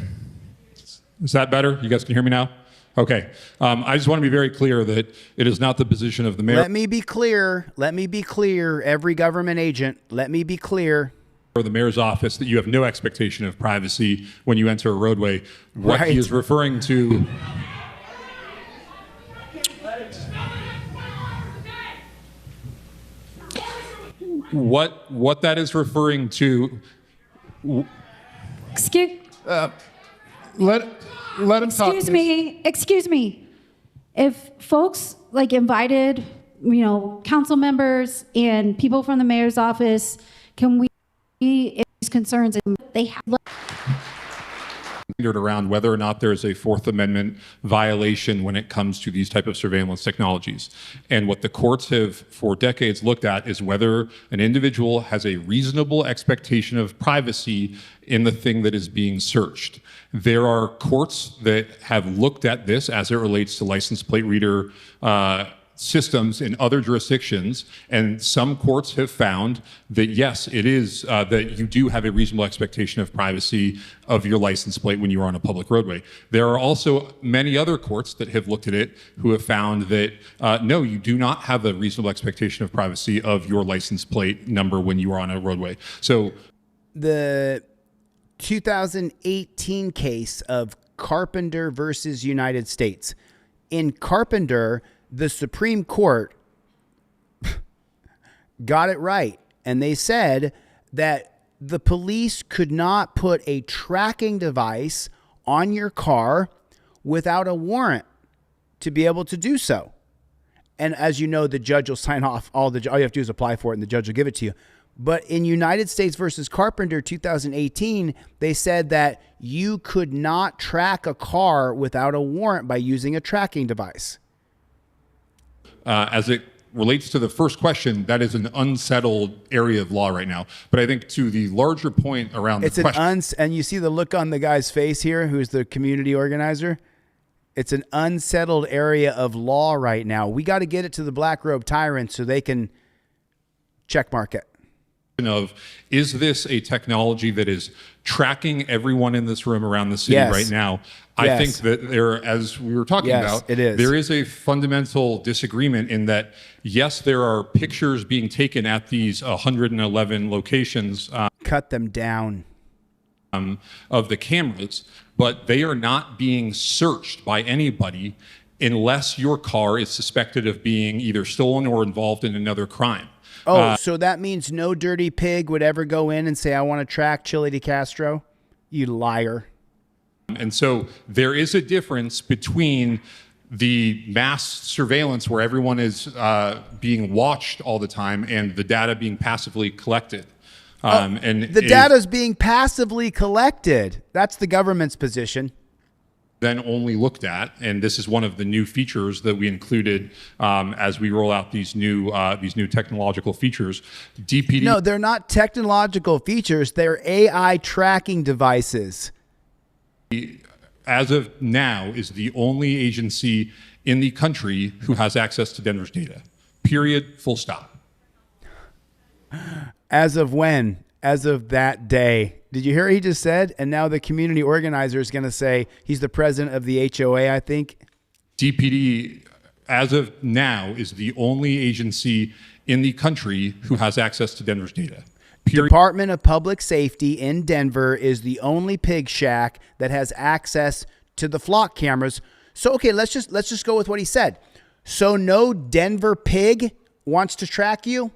Is that better? You guys can hear me now? Okay. I just want to be very clear that it is not the position of the mayor. Let me be clear. Every government agent, let me be clear. Or the mayor's office that you have no expectation of privacy when you enter a roadway. What he is referring to... What that is referring to... Excuse... Let him talk. Excuse me. If folks like invited, council members and people from the mayor's office, can we these concerns and they have around whether or not there's a Fourth Amendment violation when it comes to these type of surveillance technologies. And what the courts have for decades looked at is whether an individual has a reasonable expectation of privacy in the thing that is being searched. There are courts that have looked at this as it relates to license plate reader systems in other jurisdictions, and some courts have found that yes, it is that you do have a reasonable expectation of privacy of your license plate when you are on a public roadway. There are also many other courts that have looked at it who have found that no, you do not have a reasonable expectation of privacy of your license plate number when you are on a roadway. So the 2018 case of Carpenter versus United States. In Carpenter, the Supreme Court got it right. And they said that the police could not put a tracking device on your car without a warrant to be able to do so. And as you know, the judge will sign off. All you have to do is apply for it and the judge will give it to you. But in United States versus Carpenter 2018, they said that you could not track a car without a warrant by using a tracking device. As it relates to the first question, that is an unsettled area of law right now. But I think to the larger point around the question... And you see the look on the guy's face here, who's the community organizer? It's an unsettled area of law right now. We got to get it to the black robe tyrants so they can checkmark it. Of, is this a technology that is tracking everyone in this room around the city right now? I think that there, as we were talking about, there is a fundamental disagreement in that, yes, there are pictures being taken at these 111 locations. Cut them down. Of the cameras, but they are not being searched by anybody unless your car is suspected of being either stolen or involved in another crime. Oh, so that means no dirty pig would ever go in and say, I want to track ChilleDeCastro? You liar. And so there is a difference between the mass surveillance where everyone is being watched all the time and the data being passively collected. And the data is being passively collected. That's the government's position. Then only looked at, and this is one of the new features that we included as we roll out these new technological features. DPD. No, they're not technological features. They're AI tracking devices. As of now, is the only agency in the country who has access to Denver's data. Period. Full stop. As of when? As of that day. Did you hear what he just said? And now the community organizer is going to say he's the president of the HOA, I think. DPD, as of now, is the only agency in the country who has access to Denver's data. Department of Public Safety in Denver is the only pig shack that has access to the flock cameras. So, okay, let's just go with what he said. So no Denver pig wants to track you?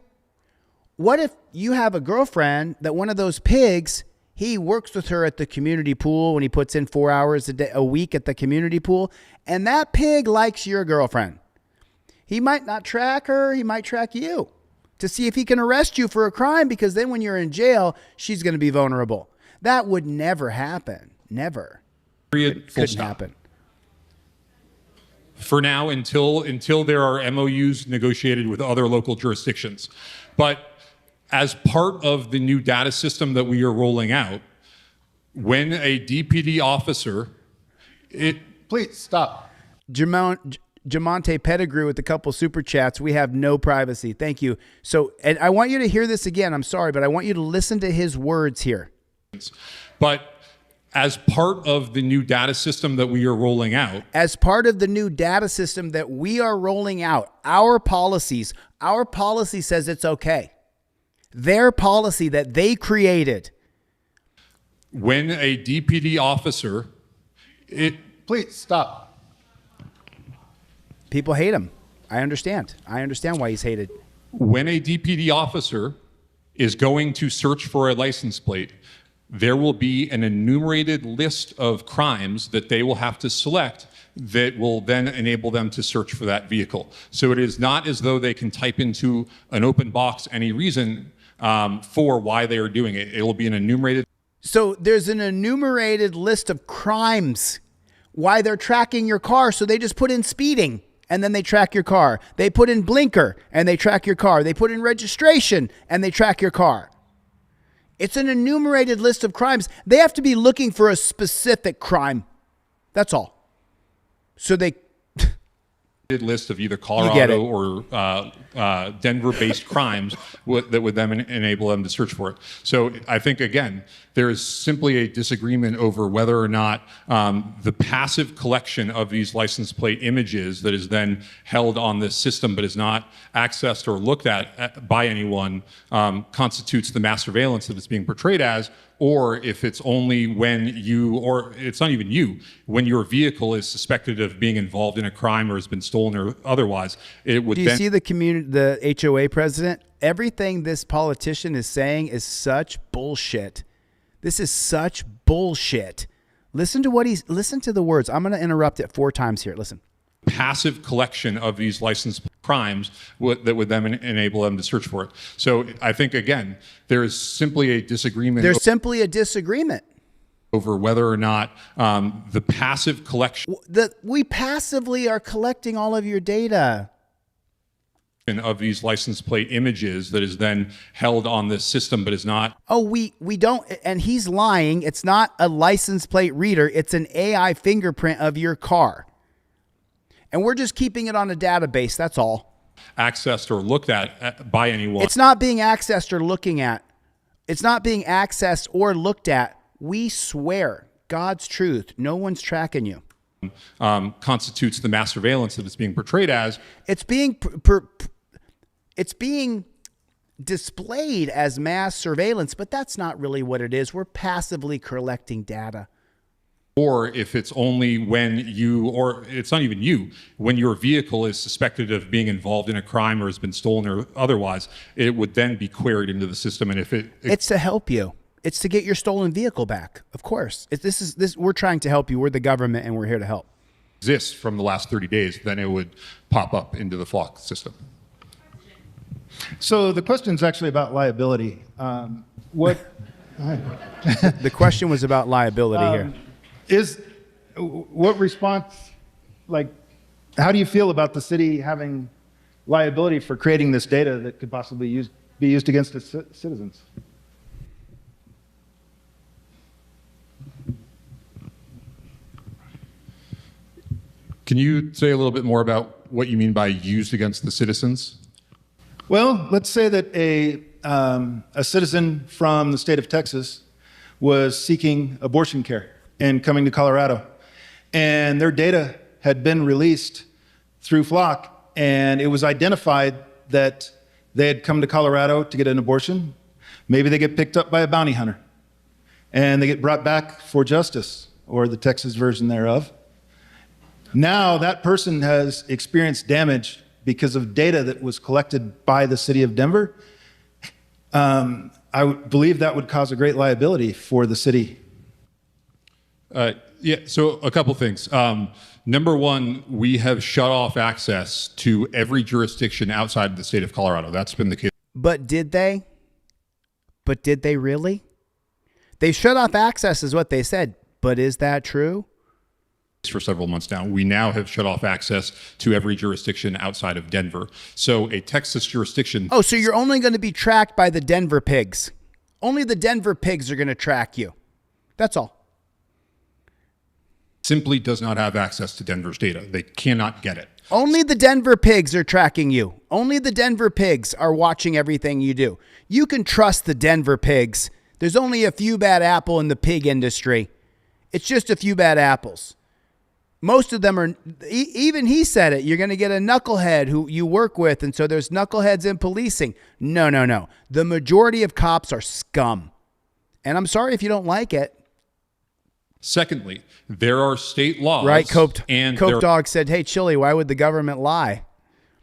What if you have a girlfriend that one of those pigs, he works with her at the community pool when he puts in 4 hours a week at the community pool, and that pig likes your girlfriend? He might not track her. He might track you. to see if he can arrest you for a crime, because then when you're in jail, she's going to be vulnerable. That would never happen. Never. Period. Full Couldn't stop. happen. For now, until there are MOUs negotiated with other local jurisdictions. But as part of the new data system that we are rolling out, when a DPD officer, Please stop. Jamonte Pettigrew with a couple super chats. We have no privacy. Thank you. So, and I want you to hear this again. I'm sorry, but I want you to listen to his words here. But as part of the new data system that we are rolling out, as part of the new data system that we are rolling out, our policy says it's okay. Their policy that they created. when a DPD officer, Please stop. People hate him. I understand. I understand why he's hated. When a DPD officer is going to search for a license plate, there will be an enumerated list of crimes that they will have to select that will then enable them to search for that vehicle. So it is not as though they can type into an open box any reason for why they are doing it. It will be an enumerated. So there's an enumerated list of crimes why they're tracking your car. So they just put in speeding and then they track your car. They put in blinker and they track your car. They put in registration and they track your car. It's an enumerated list of crimes. They have to be looking for a specific crime. That's all. So they list of either Colorado or Denver-based crimes that would then enable them to search for it. So I think, again, there is simply a disagreement over whether or not the passive collection of these license plate images that is then held on this system but is not accessed or looked at by anyone constitutes the mass surveillance that it's being portrayed as, or if it's only when you, or it's not even you, when your vehicle is suspected of being involved in a crime or has been stolen or otherwise, it would. Do you see the HOA president? Everything this politician is saying is such bullshit. This is such bullshit. Listen to the words. I'm going to interrupt it 4 times here. Listen. Passive collection of these licensed crimes that would then enable them to search for it. So I think, again, there is simply a disagreement. There's simply a disagreement over whether or not the passive collection. We passively are collecting all of your data. Of these license plate images that is then held on this system but is not. Oh, we don't, and he's lying. It's not a license plate reader. It's an AI fingerprint of your car. And we're just keeping it on a database. That's all. Accessed or looked at by anyone. It's not being accessed or looking at. It's not being accessed or looked at. We swear, God's truth. No one's tracking you. Constitutes the mass surveillance that it's being portrayed as. It's being displayed as mass surveillance, but that's not really what it is. We're passively collecting data. Or if it's only when you, or it's not even you, when your vehicle is suspected of being involved in a crime or has been stolen or otherwise, it would then be queried into the system. And if it's to help you. It's to get your stolen vehicle back. Of course. We're trying to help you. We're the government and we're here to help. Exists from the last 30 days, then it would pop up into the flock system. So the question is actually about liability. The question was about liability here. What response, how do you feel about the city having liability for creating this data that could possibly be used against its citizens? Can you say a little bit more about what you mean by used against the citizens? Well, let's say that a citizen from the state of Texas was seeking abortion care and coming to Colorado, and their data had been released through Flock, and it was identified that they had come to Colorado to get an abortion. Maybe they get picked up by a bounty hunter, and they get brought back for justice, or the Texas version thereof. Now that person has experienced damage because of data that was collected by the city of Denver. I believe that would cause a great liability for the city. Yeah, so a couple things. Number one, we have shut off access to every jurisdiction outside of the state of Colorado. That's been the case. But did they? But did they really? They shut off access is what they said. But is that true? For several months now, we now have shut off access to every jurisdiction outside of Denver. So a Texas jurisdiction. Oh, so you're only going to be tracked by the Denver pigs. Only the Denver pigs are going to track you. That's all. Simply does not have access to Denver's data. They cannot get it. Only the Denver pigs are tracking you. Only the Denver pigs are watching everything you do. You can trust the Denver pigs. There's only a few bad apples in the pig industry. It's just a few bad apples. Most of them are, even he said it, you're going to get a knucklehead who you work with, and so there's knuckleheads in policing. No, no, no. The majority of cops are scum. And I'm sorry if you don't like it. Secondly, there are state laws. Right, Cope Dog said, hey, Chille, why would the government lie?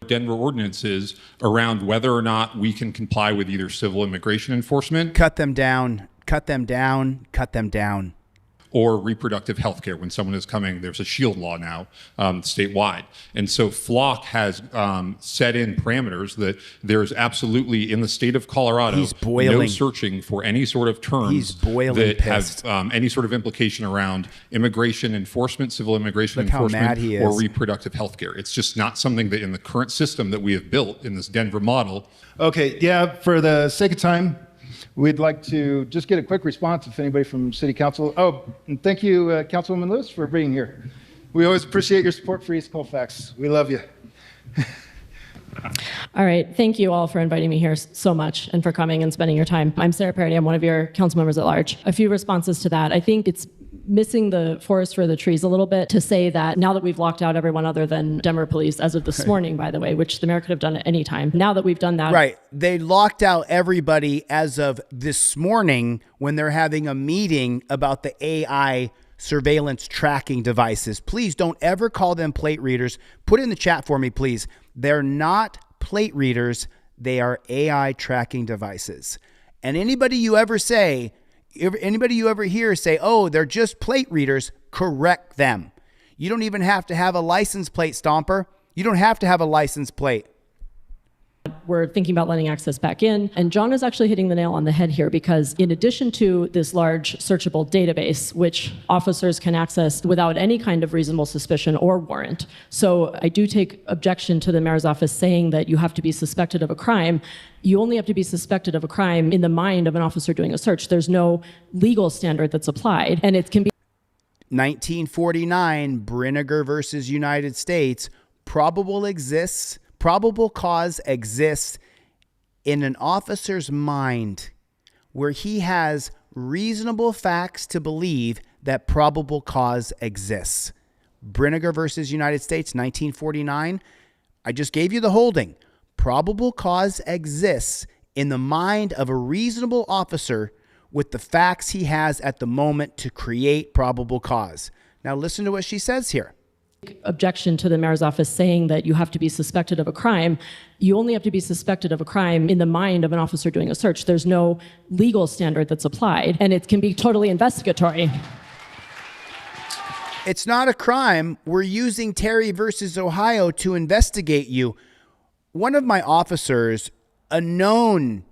Denver ordinances around whether or not we can comply with either civil immigration enforcement. Cut them down, cut them down, cut them down. Or reproductive health care. When someone is coming, there's a SHIELD law now statewide. And so FLOC has set in parameters that there's absolutely, in the state of Colorado, no searching for any sort of terms that have any sort of implication around immigration enforcement, civil immigration enforcement, or reproductive health care. It's just not something that in the current system that we have built in this Denver model. Okay, yeah, for the sake of time, we'd like to just get a quick response if anybody from City Council. Oh, and thank you, Councilwoman Lewis, for being here. We always appreciate your support for East Colfax. We love you. All right. Thank you all for inviting me here so much and for coming and spending your time. I'm Sarah Parody. I'm one of your council members at large. A few responses to that. I think it's missing the forest for the trees a little bit to say that now that we've locked out everyone other than Denver police as of this morning, by the way, which the mayor could have done at any time. Now that we've done that. Right. They locked out everybody as of this morning when they're having a meeting about the AI surveillance tracking devices. Please don't ever call them plate readers. Put it in the chat for me, please. They're not plate readers. They are AI tracking devices. And anybody you ever hear say, oh, they're just plate readers, correct them. You don't even have to have a license plate, Stomper. You don't have to have a license plate. We're thinking about letting access back in. And John is actually hitting the nail on the head here, because in addition to this large searchable database, which officers can access without any kind of reasonable suspicion or warrant. So I do take objection to the mayor's office saying that you have to be suspected of a crime. You only have to be suspected of a crime in the mind of an officer doing a search. There's no legal standard that's applied, and it can be 1949 Brinegar versus United States. Probable cause exists in an officer's mind where he has reasonable facts to believe that probable cause exists. Brinegar versus United States, 1949. I just gave you the holding. Probable cause exists in the mind of a reasonable officer with the facts he has at the moment to create probable cause. Now listen to what she says here. Objection to the mayor's office saying that you have to be suspected of a crime. You only have to be suspected of a crime in the mind of an officer doing a search. There's no legal standard that's applied, and it can be totally investigatory. It's not a crime. We're using Terry versus Ohio to investigate you. One of my officers, a known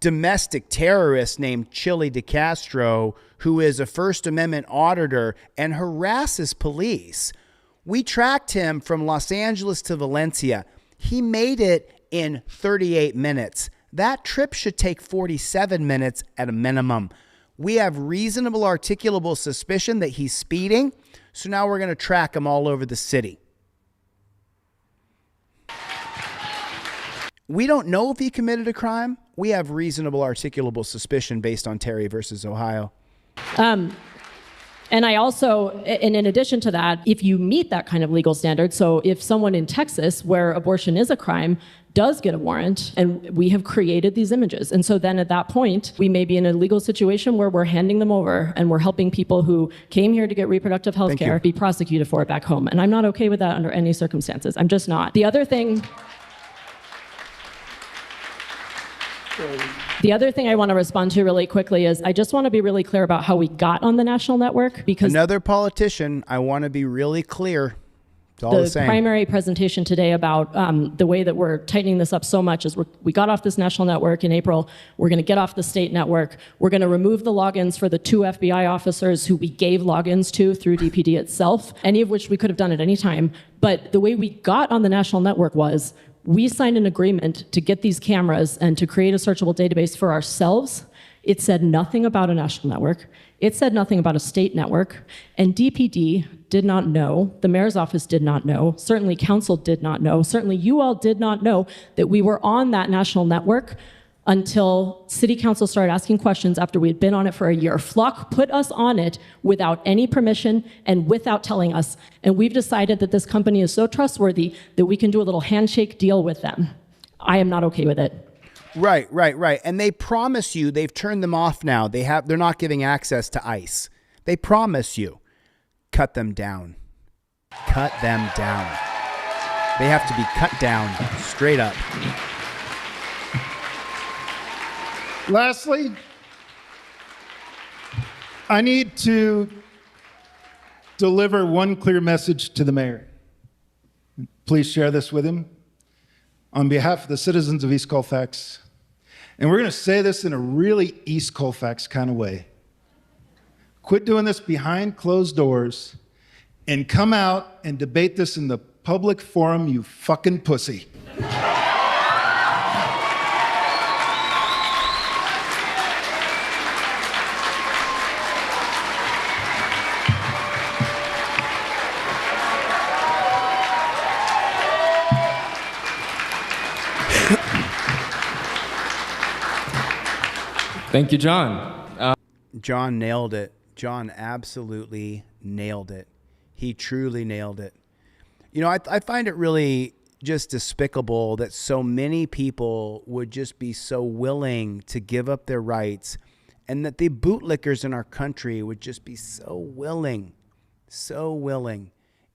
domestic terrorist named ChilleDeCastro, who is a First Amendment auditor and harasses police. We tracked him from Los Angeles to Valencia. He made it in 38 minutes. That trip should take 47 minutes at a minimum. We have reasonable articulable suspicion that he's speeding, so now we're going to track him all over the city. We don't know if he committed a crime. We have reasonable articulable suspicion based on Terry versus Ohio. And I also, and in addition to that, if you meet that kind of legal standard, so if someone in Texas, where abortion is a crime, does get a warrant, and we have created these images. And so then at that point, we may be in a legal situation where we're handing them over and we're helping people who came here to get reproductive health care be prosecuted for it back home. And I'm not okay with that under any circumstances. I'm just not. The other thing I want to respond to really quickly is I just want to be really clear about how we got on the national network, because another politician, I want to be really clear. the same. Primary presentation today about the way that we're tightening this up so much is we got off this national network in April. We're going to get off the state network. We're going to remove the logins for the 2 FBI officers who we gave logins to through DPD itself, any of which we could have done at any time. But the way we got on the national network was we signed an agreement to get these cameras and to create a searchable database for ourselves. It said nothing about a national network. It said nothing about a state network. And DPD did not know, the mayor's office did not know, certainly council did not know, certainly you all did not know that we were on that national network until city council started asking questions after we had been on it for a year. Flock put us on it without any permission and without telling us. And we've decided that this company is so trustworthy that we can do a little handshake deal with them. I am not okay with it. Right. And they promise you, they've turned them off now. They're not giving access to ICE. They promise you, cut them down. Cut them down. They have to be cut down straight up. Lastly, I need to deliver one clear message to the mayor. Please share this with him. On behalf of the citizens of East Colfax, and we're going to say this in a really East Colfax kind of way. Quit doing this behind closed doors and come out and debate this in the public forum, you fucking pussy. Thank you, John. John nailed it. John absolutely nailed it. He truly nailed it. You know, I find it really just despicable that so many people would just be so willing to give up their rights, and that the bootlickers in our country would just be so willing.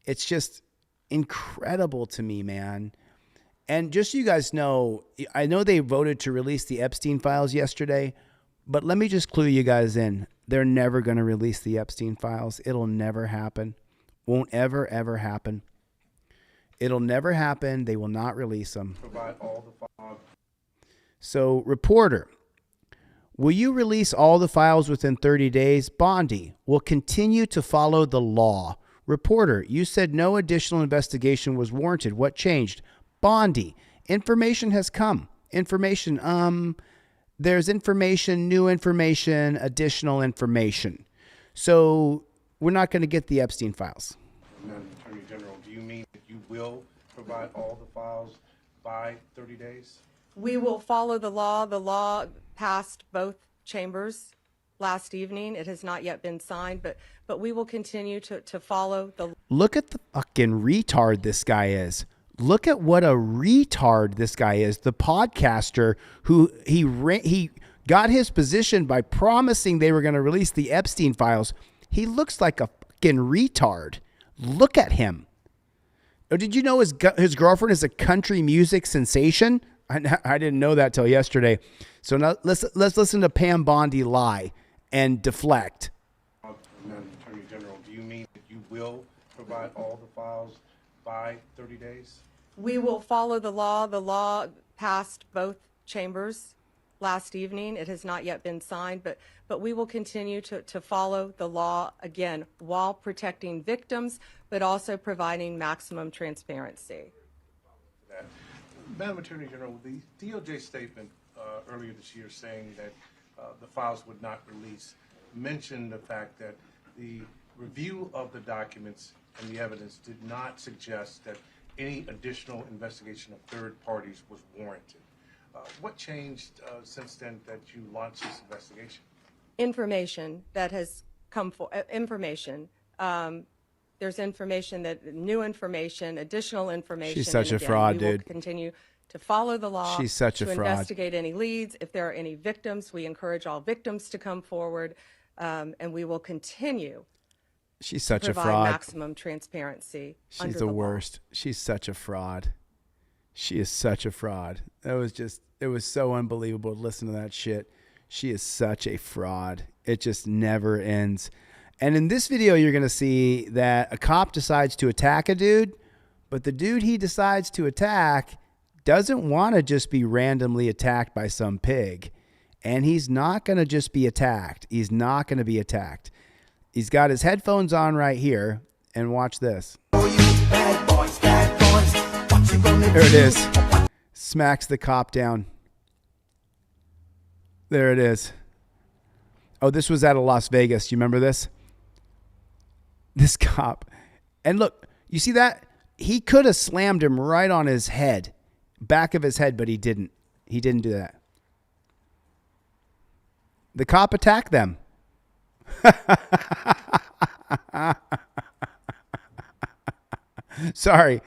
It's just incredible to me, man. And just so you guys know, I know they voted to release the Epstein files yesterday, but let me just clue you guys in. They're never going to release the Epstein files. It'll never happen. Won't ever happen. It'll never happen. They will not release them. Provide all the files. So, reporter, will you release all the files within 30 days? Bondi will continue to follow the law. Reporter, you said no additional investigation was warranted. What changed? Bondi, information has come. There's information, new information, additional information. So we're not going to get the Epstein files. Madam Attorney General, do you mean that you will provide all the files by 30 days? We will follow the law. The law passed both chambers last evening. It has not yet been signed, but we will continue to follow the law. Look at the fucking retard this guy is. Look at what a retard this guy is. The podcaster who he got his position by promising they were going to release the Epstein files. He looks like a fucking retard. Look at him. Oh, did you know his girlfriend is a country music sensation? I didn't know that till yesterday. So now let's listen to Pam Bondi lie and deflect. Madam Attorney General, do you mean that you will provide all the files by 30 days? We will follow the law. The law passed both chambers last evening. It has not yet been signed, but we will continue to follow the law, again, while protecting victims, but also providing maximum transparency. Madam Attorney General, the DOJ statement earlier this year saying that the files would not release mentioned the fact that the review of the documents and the evidence did not suggest that any additional investigation of third parties was warranted. What changed since then that you launched this investigation? Information that has come for information. There's information new information, additional information. She's such and a fraud, we will dude. Continue to follow the law. She's such a fraud. To investigate any leads. If there are any victims, we encourage all victims to come forward, and we will continue. She's such a provide fraud. Maximum transparency. She's the worst. She's such a fraud. She is such a fraud. It was so unbelievable to listen to that shit. She is such a fraud. It just never ends. And in this video, you're going to see that a cop decides to attack a dude, But the dude he decides to attack doesn't want to just be randomly attacked by some pig. And he's not going to just be attacked. He's not going to be attacked. He's got his headphones on right here. And watch this. There it is. Smacks the cop down. There it is. Oh, this was out of Las Vegas. You remember this? This cop. And look, you see that? He could have slammed him right on his head, back of his head, but he didn't. He didn't do that. The cop attacked them. Sorry.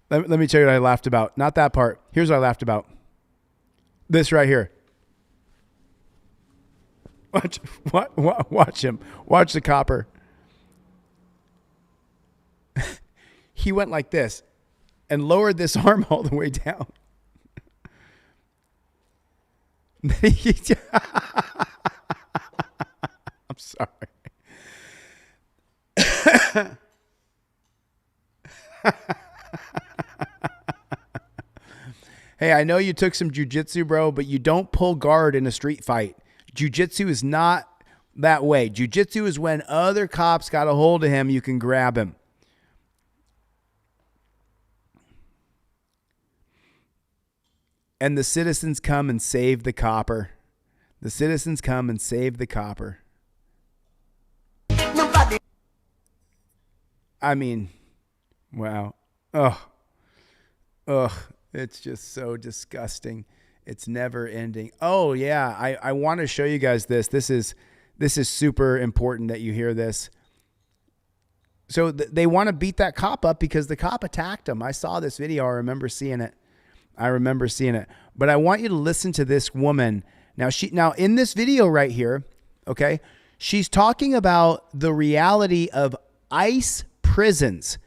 Let me tell you what I laughed about. Not that part. Here's what I laughed about. This right here. Watch him. Watch the copper. He went like this and lowered this arm all the way down. I'm sorry. Hey, I know you took some jujitsu, bro, but you don't pull guard in a street fight. Jiu-jitsu is not that way. Jiu-jitsu is when other cops got a hold of him, you can grab him. And the citizens come and save the copper. The citizens come and save the copper. Nobody. I mean, wow. Ugh. It's just so disgusting. It's never ending. Oh yeah, I want to show you guys this. This is super important that you hear this. So they want to beat that cop up because the cop attacked him. I saw this video. I remember seeing it. But I want you to listen to this woman. Now in this video right here, okay, she's talking about the reality of ICE prisons.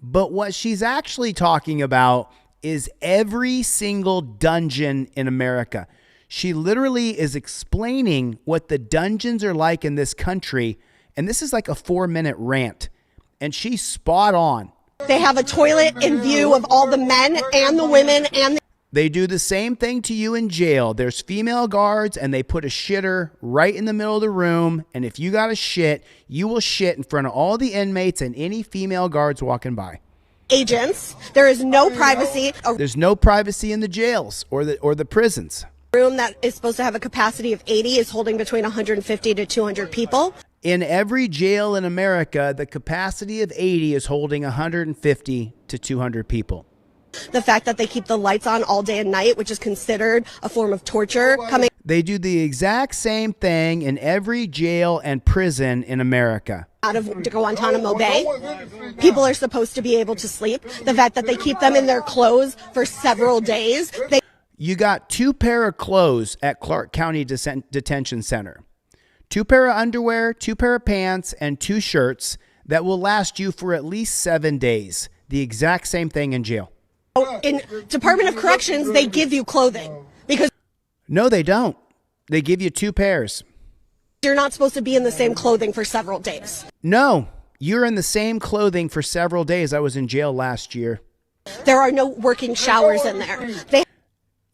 But what she's actually talking about is every single dungeon in America. She literally is explaining what the dungeons are like in this country. And this is like a 4-minute rant. And she's spot on. They have a toilet in view of all the men and the women and They do the same thing to you in jail. There's female guards and they put a shitter right in the middle of the room. And if you got to shit, you will shit in front of all the inmates and any female guards walking by. Agents. There is no privacy. There's no privacy in the jails or the prisons. A room that is supposed to have a capacity of 80 is holding between 150 to 200 people. In every jail in America, the capacity of 80 is holding 150 to 200 people. The fact that they keep the lights on all day and night, which is considered a form of torture. They do the exact same thing in every jail and prison in America. Out of Guantanamo Bay, people are supposed to be able to sleep. The fact that they keep them in their clothes for several days. You got 2 pair of clothes at Clark County Detention Center. 2 pair of underwear, 2 pair of pants, and 2 shirts that will last you for at least 7 days. The exact same thing in jail. In Department of Corrections, they give you clothing because no, they don't. They give you 2 pairs. You're not supposed to be in the same clothing for several days. No, you're in the same clothing for several days. I was in jail last year. There are no working showers in there.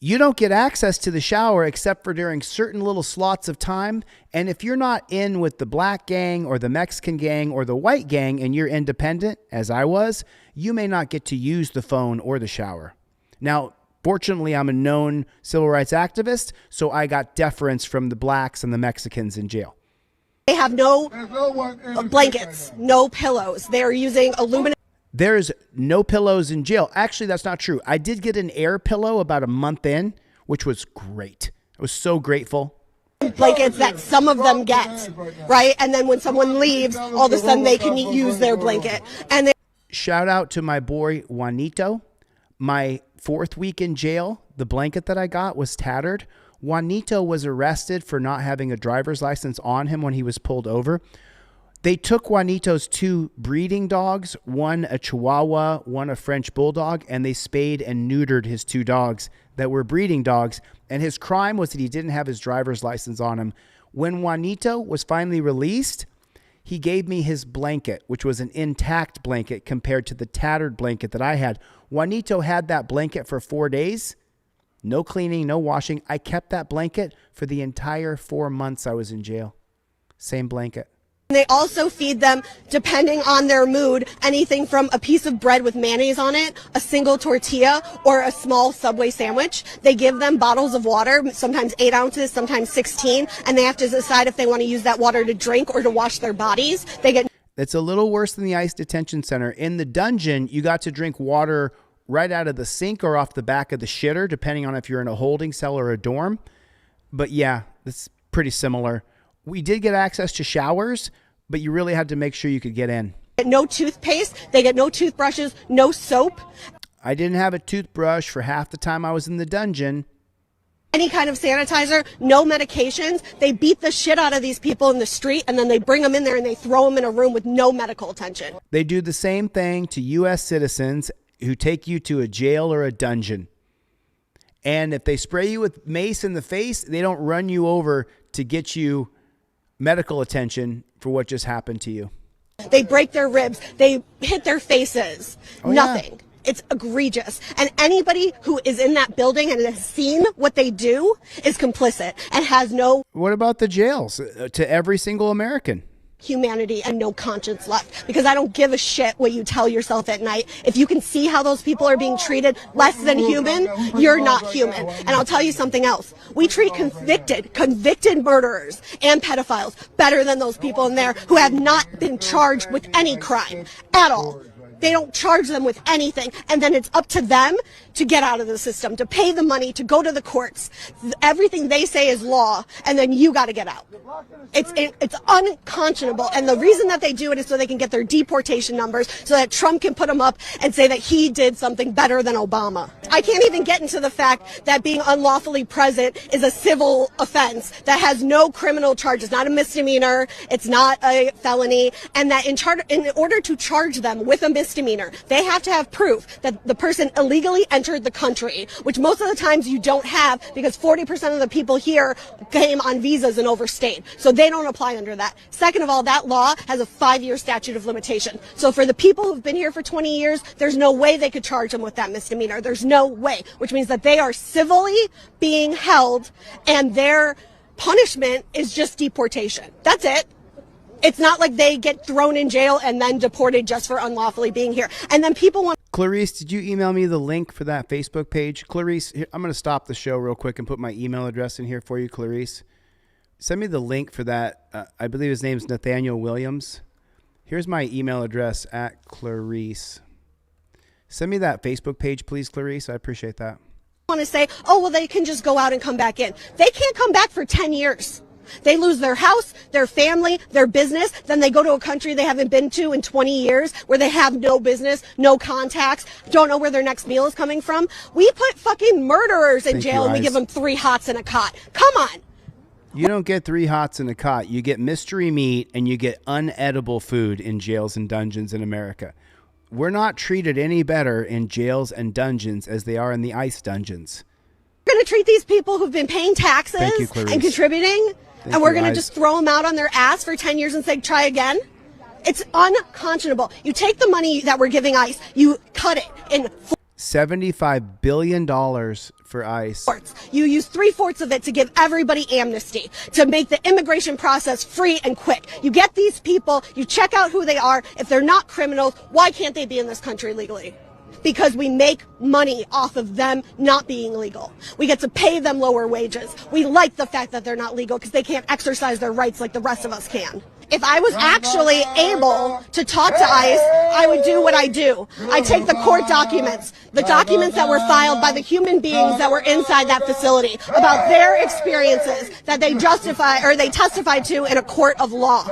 You don't get access to the shower except for during certain little slots of time. And if you're not in with the black gang or the Mexican gang or the white gang and you're independent, as I was, you may not get to use the phone or the shower. Now, fortunately, I'm a known civil rights activist, so I got deference from the blacks and the Mexicans in jail. They have no blankets, no pillows. They are using aluminum. There's no pillows in jail. Actually, that's not true. I did get an air pillow about a month in, which was great. I was so grateful. Blankets that some of them get, right? And then when someone leaves, all of a sudden they can use their blanket. And shout out to my boy Juanito. My 4th week in jail, the blanket that I got was tattered. Juanito was arrested for not having a driver's license on him when he was pulled over. They took Juanito's 2 breeding dogs, one a Chihuahua, one a French Bulldog, and they spayed and neutered his 2 dogs that were breeding dogs. And his crime was that he didn't have his driver's license on him. When Juanito was finally released, He gave me his blanket, which was an intact blanket compared to the tattered blanket that I had. Juanito had that blanket for 4 days. No cleaning, no washing. I kept that blanket for the entire 4 months I was in jail. Same blanket. They also feed them, depending on their mood, anything from a piece of bread with mayonnaise on it, a single tortilla, or a small Subway sandwich. They give them bottles of water, sometimes 8 ounces, sometimes 16, and they have to decide if they want to use that water to drink or to wash their bodies. They get. It's a little worse than the ICE detention center. In the dungeon, you got to drink water right out of the sink or off the back of the shitter, depending on if you're in a holding cell or a dorm. But yeah, it's pretty similar. We did get access to showers, but you really had to make sure you could get in. Get no toothpaste. They get no toothbrushes, no soap. I didn't have a toothbrush for half the time I was in the dungeon. Any kind of sanitizer, no medications. They beat the shit out of these people in the street, and then they bring them in there and they throw them in a room with no medical attention. They do the same thing to U.S. citizens who take you to a jail or a dungeon. And if they spray you with mace in the face, they don't run you over to get you medical attention for what just happened to you. They break their ribs. They hit their faces. Nothing. Yeah. It's egregious. And anybody who is in that building and has seen what they do is complicit and has no... What about the jails to every single American? Humanity and no conscience left, because I don't give a shit what you tell yourself at night. If you can see how those people are being treated less than human, you're not human. And I'll tell you something else. We treat convicted murderers and pedophiles better than those people in there who have not been charged with any crime at all. They don't charge them with anything, and then it's up to them to get out of the system, to pay the money, to go to the courts. Everything they say is law, and then you got to get out. It's unconscionable, and the reason that they do it is so they can get their deportation numbers, so that Trump can put them up and say that he did something better than Obama. I can't even get into the fact that being unlawfully present is a civil offense that has no criminal charges, not a misdemeanor, it's not a felony, and that in order to charge them with a misdemeanor, they have to have proof that the person illegally entered the country, which most of the times you don't have, because 40% of the people here came on visas and overstayed. So they don't apply under that. Second of all, that law has a 5-year statute of limitation. So for the people who've been here for 20 years, there's no way they could charge them with that misdemeanor. There's no way, which means that they are civilly being held and their punishment is just deportation. That's it. It's not like they get thrown in jail and then deported just for unlawfully being here. And then people want... Clarice, did you email me the link for that Facebook page? Clarice, I'm going to stop the show real quick and put my email address in here for you, Clarice. Send me the link for that. I believe his name's Nathaniel Williams. Here's my email address at Clarice. Send me that Facebook page, please, Clarice. I appreciate that. Want to say, oh, well, they can just go out and come back in. They can't come back for 10 years. They lose their house, their family, their business. Then they go to a country they haven't been to in 20 years where they have no business, no contacts, don't know where their next meal is coming from. We put fucking murderers in jail and we give them 3 hots and a cot. Come on. You don't get 3 hots in a cot. You get mystery meat and you get unedible food in jails and dungeons in America. We're not treated any better in jails and dungeons as they are in the ICE dungeons. We're going to treat these people who've been paying taxes and contributing, and we're going to just throw them out on their ass for 10 years and say, try again? It's unconscionable. You take the money that we're giving ICE, you cut it in $75 billion for ICE. You use 3/4 of it to give everybody amnesty, to make the immigration process free and quick. You get these people, you check out who they are. If they're not criminals, why can't they be in this country legally? Because we make money off of them not being legal. We get to pay them lower wages. We like the fact that they're not legal because they can't exercise their rights like the rest of us can. If I was actually able to talk to ICE, I would do what I do. I take the court documents, the documents that were filed by the human beings that were inside that facility about their experiences that they justify or they testified to in a court of law.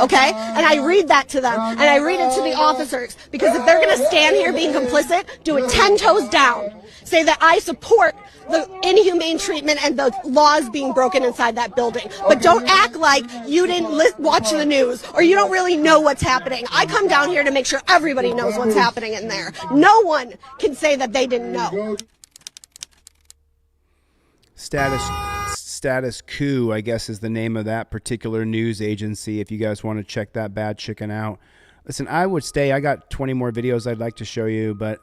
Okay? And I read that to them and I read it to the officers, because if they're going to stand here being complicit, do it 10 toes down. Say that I support the inhumane treatment and the laws being broken inside that building. But don't act like you didn't watch the news or you don't really know what's happening. I come down here to make sure everybody knows what's happening in there. No one can say that they didn't know. Status Status Coup, I guess, is the name of that particular news agency. If you guys want to check that bad chicken out. Listen, I would stay. I got 20 more videos I'd like to show you, but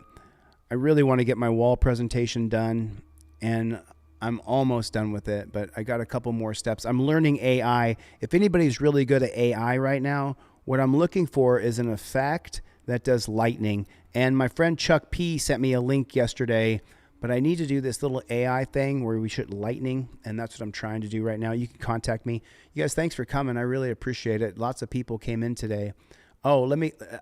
I really want to get my wall presentation done, and I'm almost done with it, but I got a couple more steps. I'm learning AI. If anybody's really good at AI right now, what I'm looking for is an effect that does lightning. And my friend Chuck P sent me a link yesterday, but I need to do this little AI thing where we shoot lightning, and that's what I'm trying to do right now. You can contact me. You guys, thanks for coming. I really appreciate it. Lots of people came in today. Oh,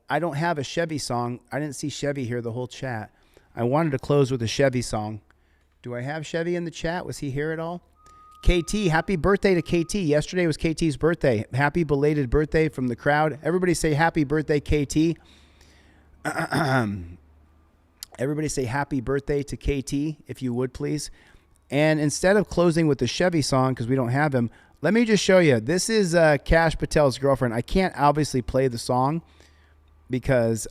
I don't have a Chevy song. I didn't see Chevy here the whole chat. I wanted to close with a Chevy song. Do I have Chevy in the chat? Was he here at all? KT, happy birthday to KT. Yesterday was KT's birthday. Happy belated birthday from the crowd. Everybody say happy birthday, KT. Everybody say happy birthday to KT, if you would, please. And instead of closing with the Chevy song, because we don't have him, let me just show you. This is Kash Patel's girlfriend. I can't obviously play the song because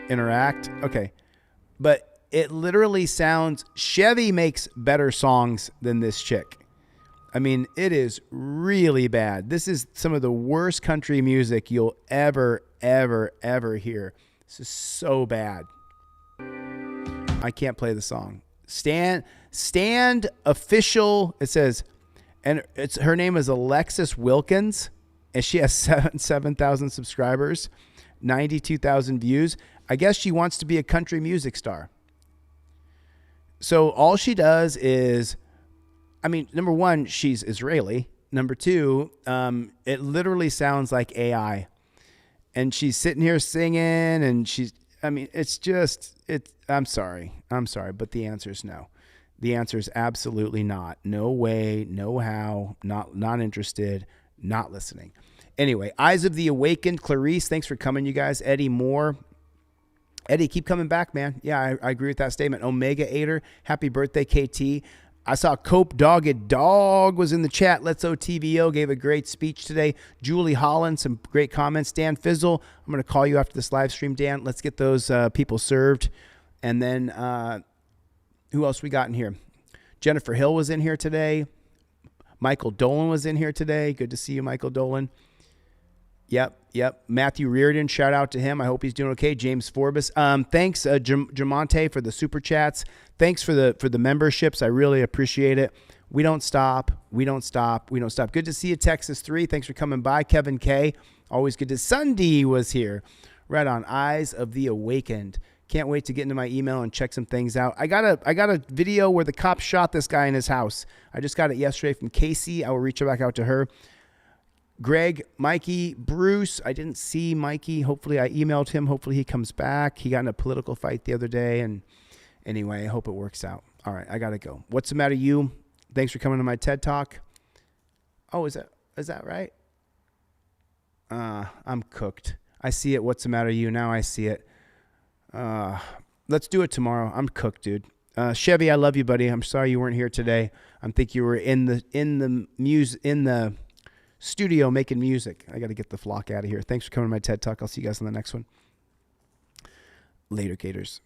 interact. Okay. But it literally sounds, Chevy makes better songs than this chick. I mean, it is really bad. This is some of the worst country music you'll ever hear. This is so bad. I can't play the song. Stand official. It says, and her name is Alexis Wilkins, and she has 7,000 subscribers, 92,000 views. I guess she wants to be a country music star. So all she does is, I mean, number one, she's Israeli. Number two, it literally sounds like AI. And she's sitting here singing, and I'm sorry, but the answer is no. The answer is absolutely not. No way, no how, not interested, not listening. Anyway, Eyes of the Awakened, Clarice, thanks for coming, you guys. Eddie Moore. Eddie, keep coming back, man. Yeah, I agree with that statement. Omega Aider, happy birthday, KT. I saw Cope Dogged Dog was in the chat. Let's OTVO gave a great speech today. Julie Holland, some great comments. Dan Fizzle, I'm going to call you after this live stream, Dan. Let's get those people served. And then who else we got in here? Jennifer Hill was in here today. Michael Dolan was in here today. Good to see you, Michael Dolan. Yep. Matthew Reardon, shout out to him. I hope he's doing okay. James Forbes. Thanks, Jamonte, for the super chats. Thanks for the memberships. I really appreciate it. We don't stop. Good to see you, Texas 3. Thanks for coming by. Kevin K. Always good to. Sunday was here. Right on. Eyes of the Awakened. Can't wait to get into my email and check some things out. I got a video where the cops shot this guy in his house. I just got it yesterday from Casey. I will reach back out to her. Greg, Mikey, Bruce. I didn't see Mikey. Hopefully I emailed him. Hopefully he comes back. He got in a political fight the other day. And anyway, I hope it works out. All right, I got to go. What's the matter, you? Thanks for coming to my TED Talk. Oh, is that right? I'm cooked. I see it. What's the matter, you? Now I see it. Let's do it tomorrow. I'm cooked, dude. Chevy, I love you, buddy. I'm sorry you weren't here today. I think you were in the studio making music. I got to get the flock out of here. Thanks for coming to my TED Talk. I'll see you guys on the next one. Later, Gators.